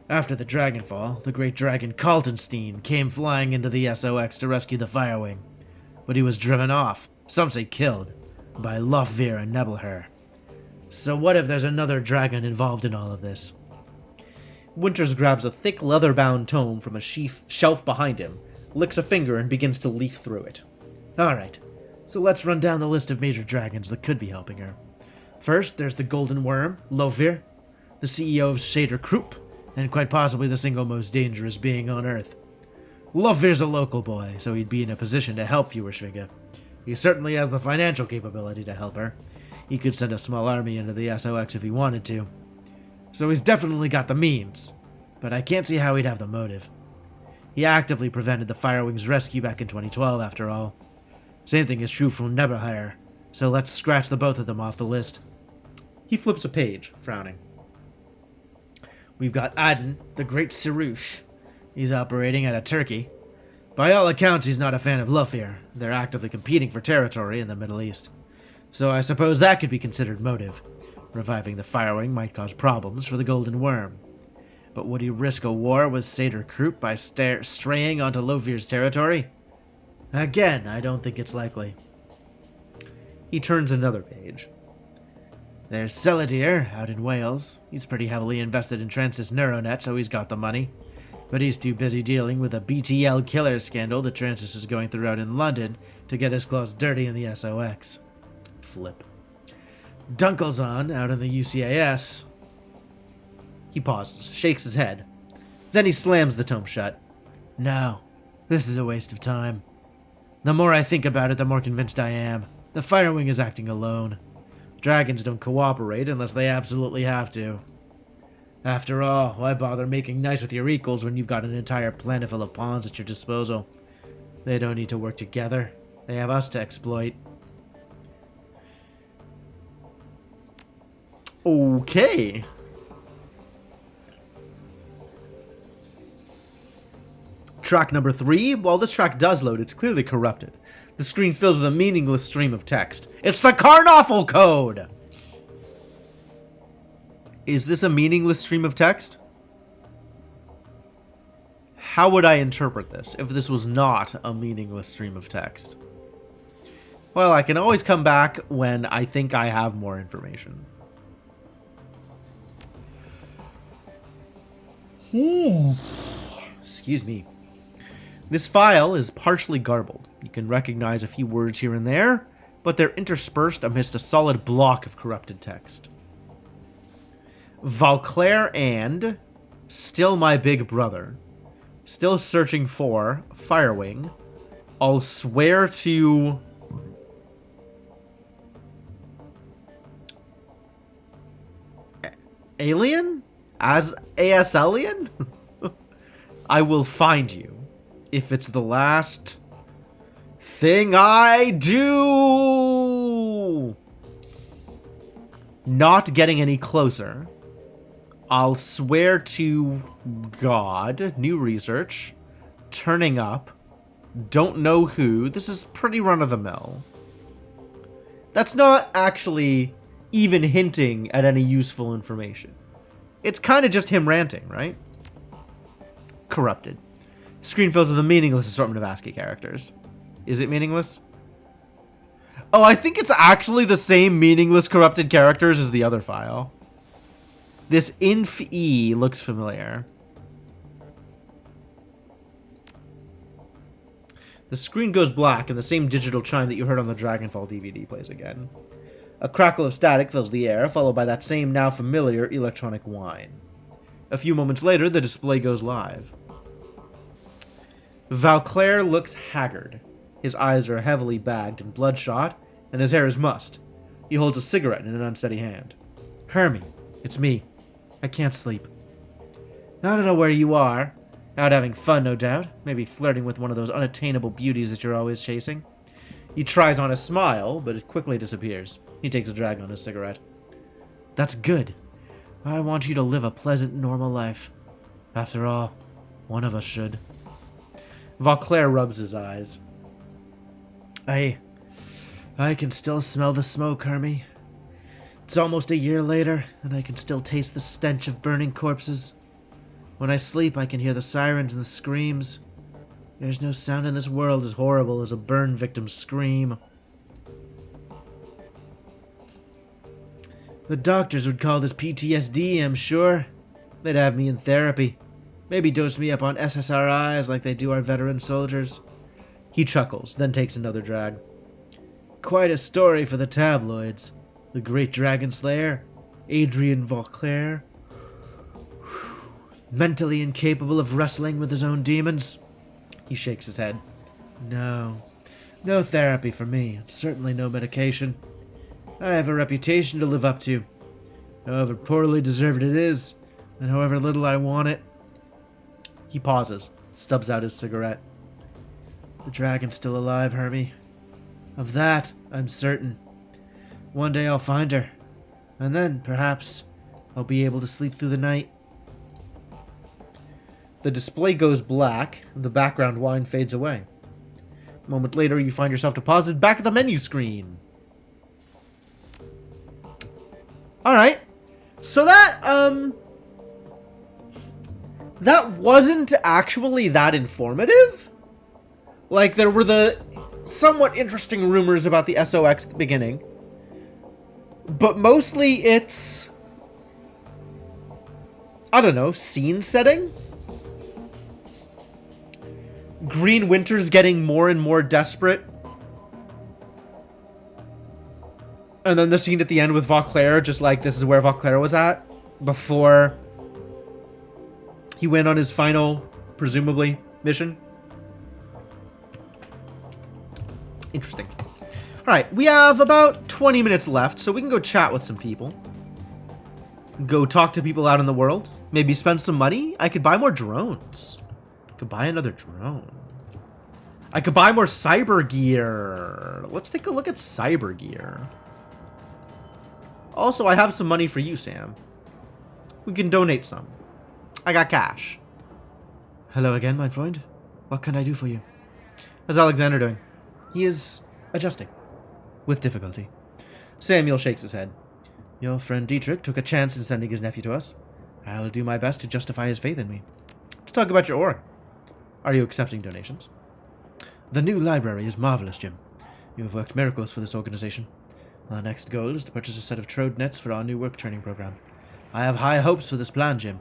After the Dragonfall, the great dragon Kaltenstein came flying into the SOX to rescue the Firewing. But he was driven off, some say killed, by Lofvir and Nebelher. So what if there's another dragon involved in all of this? Winters grabs a thick leather-bound tome from a shelf behind him, licks a finger and begins to leaf through it. Alright, so let's run down the list of major dragons that could be helping her. First, there's the Golden Worm, Lofvir, the CEO of Shadowrun, and quite possibly the single most dangerous being on Earth. Lofvir's a local boy, so he'd be in a position to help Feuerschwinge. He certainly has the financial capability to help her. He could send a small army into the SOX if he wanted to. So he's definitely got the means, but I can't see how he'd have the motive. He actively prevented the Firewing's rescue back in 2012, after all. Same thing is true for Nebelher, so let's scratch the both of them off the list. He flips a page, frowning. We've got Aden, the Great Sirush. He's operating out of Turkey. By all accounts, he's not a fan of Lofvir. They're actively competing for territory in the Middle East. So I suppose that could be considered motive. Reviving the Firewing might cause problems for the Golden Worm. But would he risk a war with Shadowrun by straying onto Lofvir's territory? Again, I don't think it's likely. He turns another page. There's Seladir, out in Wales. He's pretty heavily invested in Transys Neuronet, so he's got the money. But he's too busy dealing with a BTL killer scandal that Transys is going through out in London to get his claws dirty in the SOX. Flip. Dunkelzahn, out in the UCAS. He pauses, shakes his head. Then he slams the tome shut. No, this is a waste of time. The more I think about it, the more convinced I am. The Firewing is acting alone. Dragons don't cooperate unless they absolutely have to. After all, why bother making nice with your equals when you've got an entire planet full of pawns at your disposal? They don't need to work together. They have us to exploit. Okay. Track number 3. While this track does load, it's clearly corrupted. The screen fills with a meaningless stream of text. It's the Karnoffel Code! Is this a meaningless stream of text? How would I interpret this if this was not a meaningless stream of text? Well, I can always come back when I think I have more information. Excuse me. This file is partially garbled. You can recognize a few words here and there, but they're interspersed amidst a solid block of corrupted text. Valclair and still my big brother. Still searching for Firewing. I'll swear to Alien? As ASLian? I will find you. If it's the last thing I do. Not getting any closer. I'll swear to God. New research. Turning up. Don't know who. This is pretty run-of-the-mill. That's not actually even hinting at any useful information. It's kind of just him ranting, right? Corrupted. Screen fills with a meaningless assortment of ASCII characters. Is it meaningless? Oh, I think it's actually the same meaningless corrupted characters as the other file. This inf-e looks familiar. The screen goes black and the same digital chime that you heard on the Dragonfall DVD plays again. A crackle of static fills the air, followed by that same now familiar electronic whine. A few moments later, the display goes live. Valclair looks haggard. His eyes are heavily bagged and bloodshot, and his hair is mussed. He holds a cigarette in an unsteady hand. Hermie, it's me. I can't sleep. I don't know where you are. Out having fun, no doubt. Maybe flirting with one of those unattainable beauties that you're always chasing. He tries on a smile, but it quickly disappears. He takes a drag on his cigarette. That's good. I want you to live a pleasant, normal life. After all, one of us should. Vauclair rubs his eyes. I can still smell the smoke, Hermie. It's almost a year later, and I can still taste the stench of burning corpses. When I sleep, I can hear the sirens and the screams. There's no sound in this world as horrible as a burn victim's scream. The doctors would call this PTSD, I'm sure. They'd have me in therapy. Maybe dose me up on SSRIs like they do our veteran soldiers. He chuckles, then takes another drag. Quite a story for the tabloids. The great dragon slayer, Adrian Vauclair. Mentally incapable of wrestling with his own demons. He shakes his head. No therapy for me. Certainly no medication. I have a reputation to live up to. However poorly deserved it is, and however little I want it. He pauses, stubs out his cigarette. The dragon's still alive, Hermie. Of that, I'm certain. One day I'll find her, and then, perhaps, I'll be able to sleep through the night. The display goes black, and the background wine fades away. A moment later, you find yourself deposited back at the menu screen. Alright. So that wasn't actually that informative. Like, there were the somewhat interesting rumors about the SOX at the beginning. But mostly it's, I don't know, scene setting? Green Winter's getting more and more desperate. And then the scene at the end with Vauclair, just like this is where Vauclair was at before he went on his final, presumably, mission. Interesting. Alright, we have about 20 minutes left, so we can go chat with some people. Go talk to people out in the world. Maybe spend some money. I could buy more drones. I could buy another drone. I could buy more cyber gear. Let's take a look at cyber gear. Also, I have some money for you, Sam. We can donate some. I got cash. Hello again, my friend. What can I do for you? How's Alexander doing? He is adjusting. With difficulty. Samuel shakes his head. Your friend Dietrich took a chance in sending his nephew to us. I'll do my best to justify his faith in me. Let's talk about your org. Are you accepting donations? The new library is marvelous, Jim. You have worked miracles for this organization. Our next goal is to purchase a set of Trode nets for our new work training program. I have high hopes for this plan, Jim.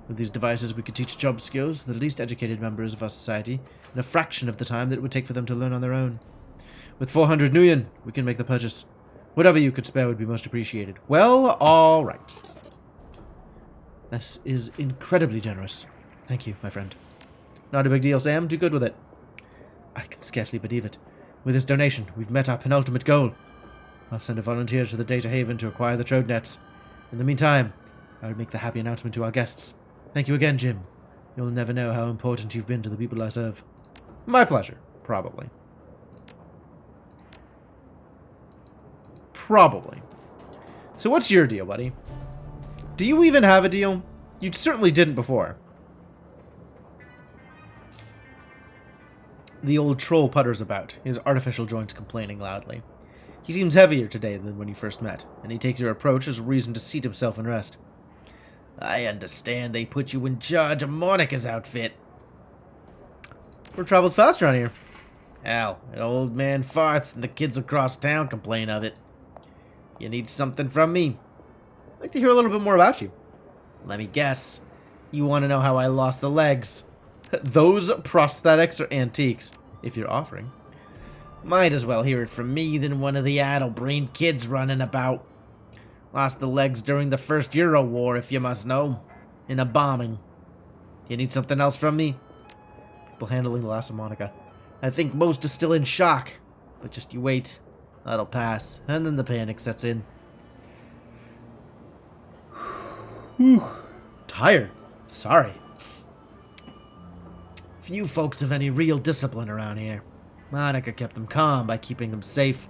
With these devices, we could teach job skills to the least educated members of our society in a fraction of the time that it would take for them to learn on their own. With 400 nuyen, we can make the purchase. Whatever you could spare would be most appreciated. Well, all right. This is incredibly generous. Thank you, my friend. Not a big deal, Sam. Do good with it. I can scarcely believe it. With this donation, we've met our penultimate goal. I'll send a volunteer to the Data Haven to acquire the Trode nets. In the meantime, I'll make the happy announcement to our guests. Thank you again, Jim. You'll never know how important you've been to the people I serve. My pleasure. Probably. Probably. So what's your deal, buddy? Do you even have a deal? You certainly didn't before. The old troll putters about, his artificial joints complaining loudly. He seems heavier today than when you first met, and he takes your approach as a reason to seat himself and rest. I understand they put you in charge of Monica's outfit. Word travels fast around here. Hell, an old man farts and the kids across town complain of it. You need something from me. I'd like to hear a little bit more about you. Let me guess. You want to know how I lost the legs. Those prosthetics are antiques, if you're offering. Might as well hear it from me than one of the addle-brained kids running about. Lost the legs during the first Euro War, if you must know. In a bombing. You need something else from me? People handling the last of Monica. I think most are still in shock. But just you wait. That'll pass. And then the panic sets in. Whew. Tired. Sorry. Few folks have any real discipline around here. Monica kept them calm by keeping them safe.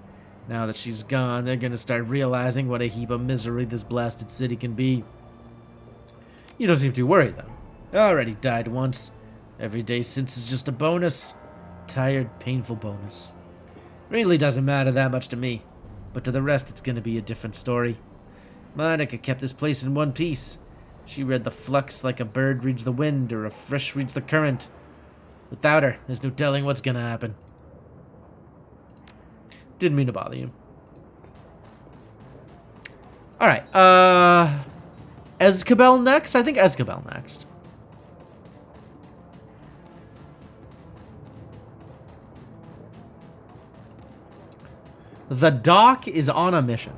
Now that she's gone, they're gonna start realizing what a heap of misery this blasted city can be. You don't seem too worried, though. I already died once. Every day since is just a bonus. Tired, painful bonus. Really doesn't matter that much to me. But to the rest, it's gonna be a different story. Monica kept this place in one piece. She read the flux like a bird reads the wind or a fish reads the current. Without her, there's no telling what's gonna happen. Didn't mean to bother you. Alright, Escabel next? I think Escabel next. The doc is on a mission.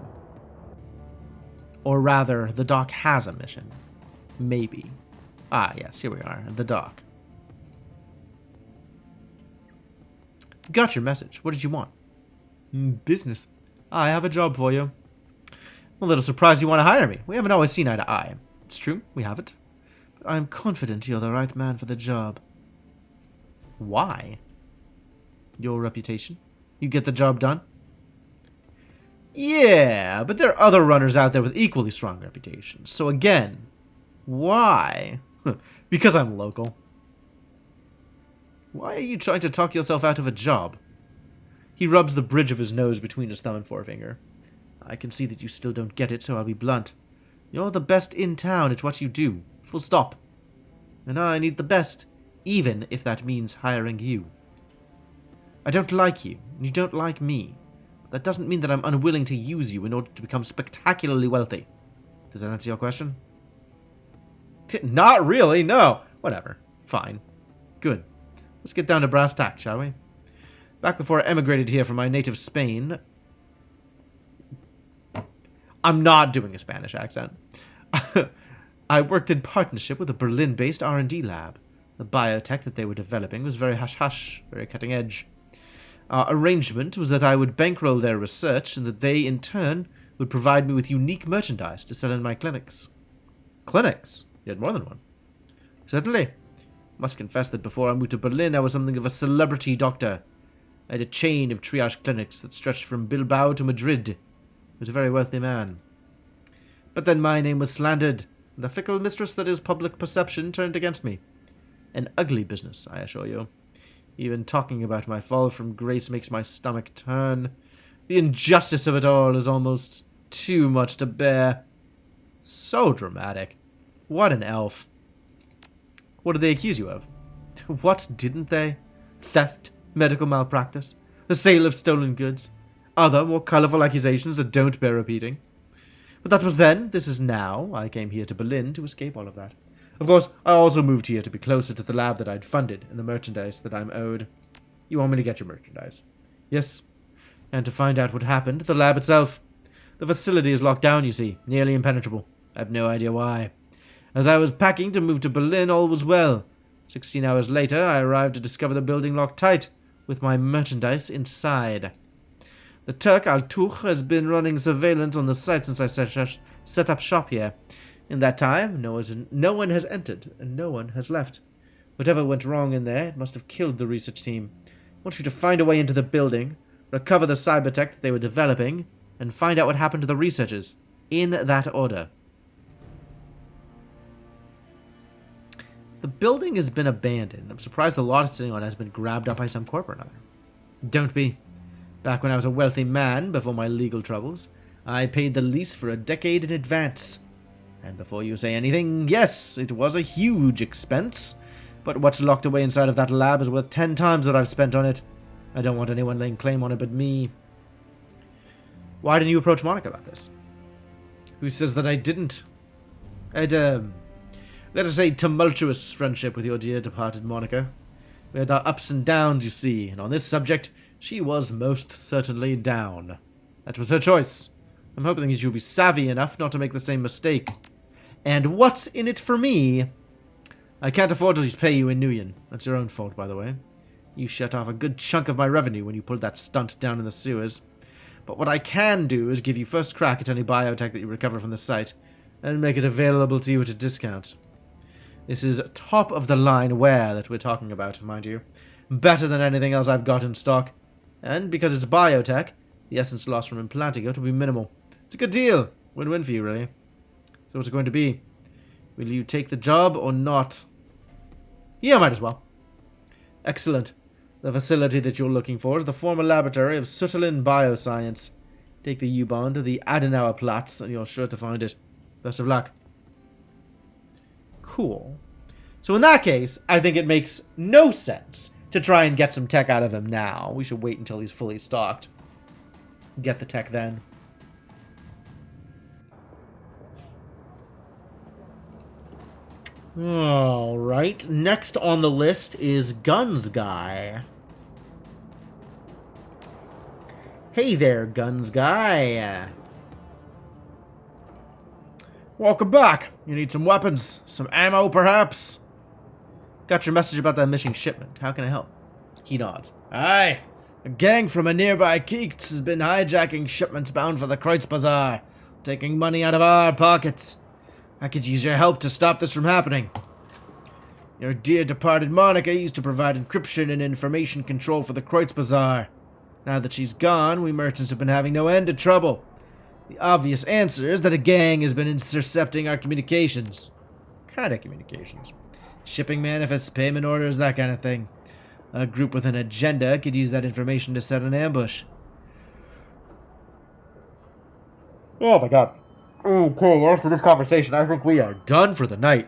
Or rather, the doc has a mission. Maybe. Ah, yes, here we are. The doc. Got your message. What did you want? Business. I have a job for you. I'm a little surprised you want to hire me. We haven't always seen eye to eye. It's true, we haven't. But I'm confident you're the right man for the job. Why? Your reputation. You get the job done? Yeah, but there are other runners out there with equally strong reputations. So again, why? Because I'm local. Why are you trying to talk yourself out of a job? He rubs the bridge of his nose between his thumb and forefinger. I can see that you still don't get it, so I'll be blunt. You're the best in town at what you do. Full stop. And I need the best, even if that means hiring you. I don't like you, and you don't like me. That doesn't mean that I'm unwilling to use you in order to become spectacularly wealthy. Does that answer your question? Not really, no. Whatever. Fine. Good. Let's get down to brass tacks, shall we? Back before I emigrated here from my native Spain... I'm not doing a Spanish accent. I worked in partnership with a Berlin-based R&D lab. The biotech that they were developing was very hush-hush, very cutting-edge. Our arrangement was that I would bankroll their research and that they, in turn, would provide me with unique merchandise to sell in my clinics. Clinics? You had more than one. Certainly. Must confess that before I moved to Berlin, I was something of a celebrity doctor. I had a chain of triage clinics that stretched from Bilbao to Madrid. I was a very wealthy man. But then my name was slandered, and the fickle mistress that is public perception turned against me. An ugly business, I assure you. Even talking about my fall from grace makes my stomach turn. The injustice of it all is almost too much to bear. So dramatic. What an elf. What did they accuse you of? What didn't they? Theft, medical malpractice, the sale of stolen goods, other more colourful accusations that don't bear repeating. But that was then, this is now. I came here to Berlin to escape all of that. Of course, I also moved here to be closer to the lab that I'd funded and the merchandise that I'm owed. You want me to get your merchandise? Yes. And to find out what happened to the lab itself. The facility is locked down, you see, nearly impenetrable. I have no idea why. As I was packing to move to Berlin, all was well. 16 hours later, I arrived to discover the building locked tight, with my merchandise inside. The Turk Al-Tuch has been running surveillance on the site since I set up shop here. In that time, no one has entered, and no one has left. Whatever went wrong in there, it must have killed the research team. I want you to find a way into the building, recover the cybertech that they were developing, and find out what happened to the researchers. In that order. The building has been abandoned. I'm surprised the lot it's sitting on has been grabbed up by some corp or another. Don't be. Back when I was a wealthy man, before my legal troubles, I paid the lease for a decade in advance. And before you say anything, yes, it was a huge expense. But what's locked away inside of that lab is worth 10 times what I've spent on it. I don't want anyone laying claim on it but me. Why didn't you approach Monica about this? Who says that I didn't? I'd, let us say, tumultuous friendship with your dear departed Monica. We had our ups and downs, you see, and on this subject, she was most certainly down. That was her choice. I'm hoping that you'll be savvy enough not to make the same mistake. And what's in it for me? I can't afford to pay you in Nuyen. That's your own fault, by the way. You shut off a good chunk of my revenue when you pulled that stunt down in the sewers. But what I can do is give you first crack at any biotech that you recover from the site, and make it available to you at a discount. This is top of the line ware that we're talking about, mind you. Better than anything else I've got in stock. And because it's biotech, the essence loss from implanting it will be minimal. It's a good deal. Win-win for you, really. So what's it going to be? Will you take the job or not? Yeah, might as well. Excellent. The facility that you're looking for is the former laboratory of Sutherland Bioscience. Take the U-Bahn to the Adenauer Platz and you're sure to find it. Best of luck. Cool. So in that case, I think it makes no sense to try and get some tech out of him now. We should wait until he's fully stocked. Get the tech then. Alright, next on the list is Guns Guy. Hey there, Guns Guy. Welcome back. You need some weapons, some ammo perhaps? Got your message about that missing shipment. How can I help? He nods. Aye. A gang from a nearby Keats has been hijacking shipments bound for the Kreutz Bazaar, taking money out of our pockets. I could use your help to stop this from happening. Your dear departed Monica used to provide encryption and information control for the Kreutz Bazaar. Now that she's gone, we merchants have been having no end of trouble. The obvious answer is that a gang has been intercepting our communications. Kind of communications. Shipping manifests, payment orders, that kind of thing. A group with an agenda could use that information to set an ambush. Oh my god. Okay, after this conversation, I think we are done for the night.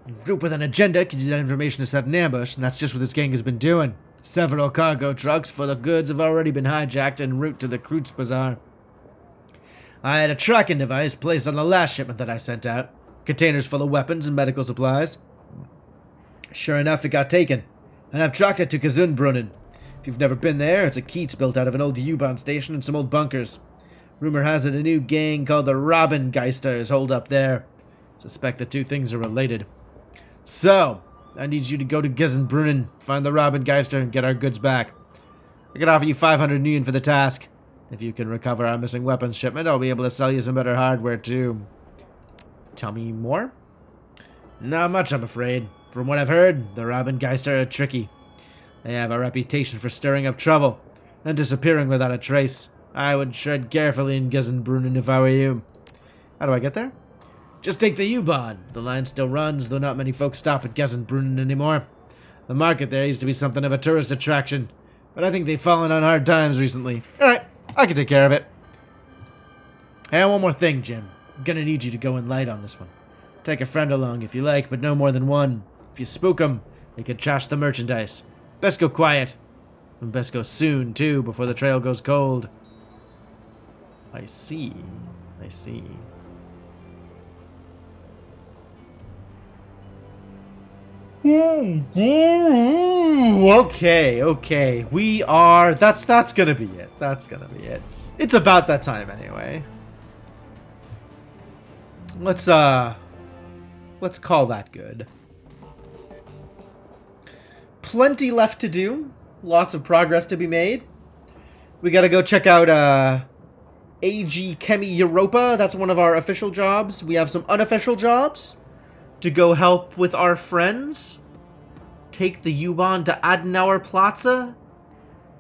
A group with an agenda could use that information to set an ambush, and that's just what this gang has been doing. Several cargo trucks full of goods have already been hijacked en route to the Kreutz Bazaar. I had a tracking device placed on the last shipment that I sent out. Containers full of weapons and medical supplies. Sure enough, it got taken, and I've tracked it to Gesundbrunnen. If you've never been there, it's a Keats built out of an old U-Bahn station and some old bunkers. Rumor has it a new gang called the Robengeister is holed up there. Suspect the two things are related. So, I need you to go to Gesundbrunnen, find the Robengeister, and get our goods back. I can offer you 500 Nguyen for the task. If you can recover our missing weapons shipment, I'll be able to sell you some better hardware too. Tell me more? Not much, I'm afraid. From what I've heard, the Robengeister are tricky. They have a reputation for stirring up trouble and disappearing without a trace. I would tread carefully in Gesundbrunnen if I were you. How do I get there? Just take the U-Bahn. The line still runs, though not many folks stop at Gesundbrunnen anymore. The market there used to be something of a tourist attraction, but I think they've fallen on hard times recently. Alright, I can take care of it. Hey, one more thing, Jim. I'm gonna need you to go in light on this one. Take a friend along if you like, but no more than one. If you spook them, they could trash the merchandise. Best go quiet. And best go soon, too, before the trail goes cold. I see. I see. Okay. We are... That's gonna be it. That's gonna be it. It's about that time anyway. Let's call that good. Plenty left to do. Lots of progress to be made. We gotta go check out AG Chemi Europa. That's one of our official jobs. We have some unofficial jobs to go help with our friends. Take the U-Bahn to Adenauer Plaza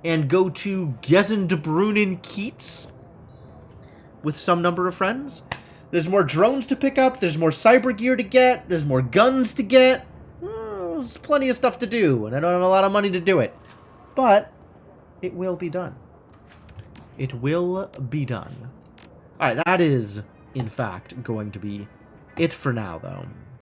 and go to Gesundbrunnen Keats with some number of friends. There's more drones to pick up. There's more cyber gear to get. There's more guns to get. There's plenty of stuff to do, and I don't have a lot of money to do it. But it will be done. It will be done. Alright, that is, in fact, going to be it for now, though.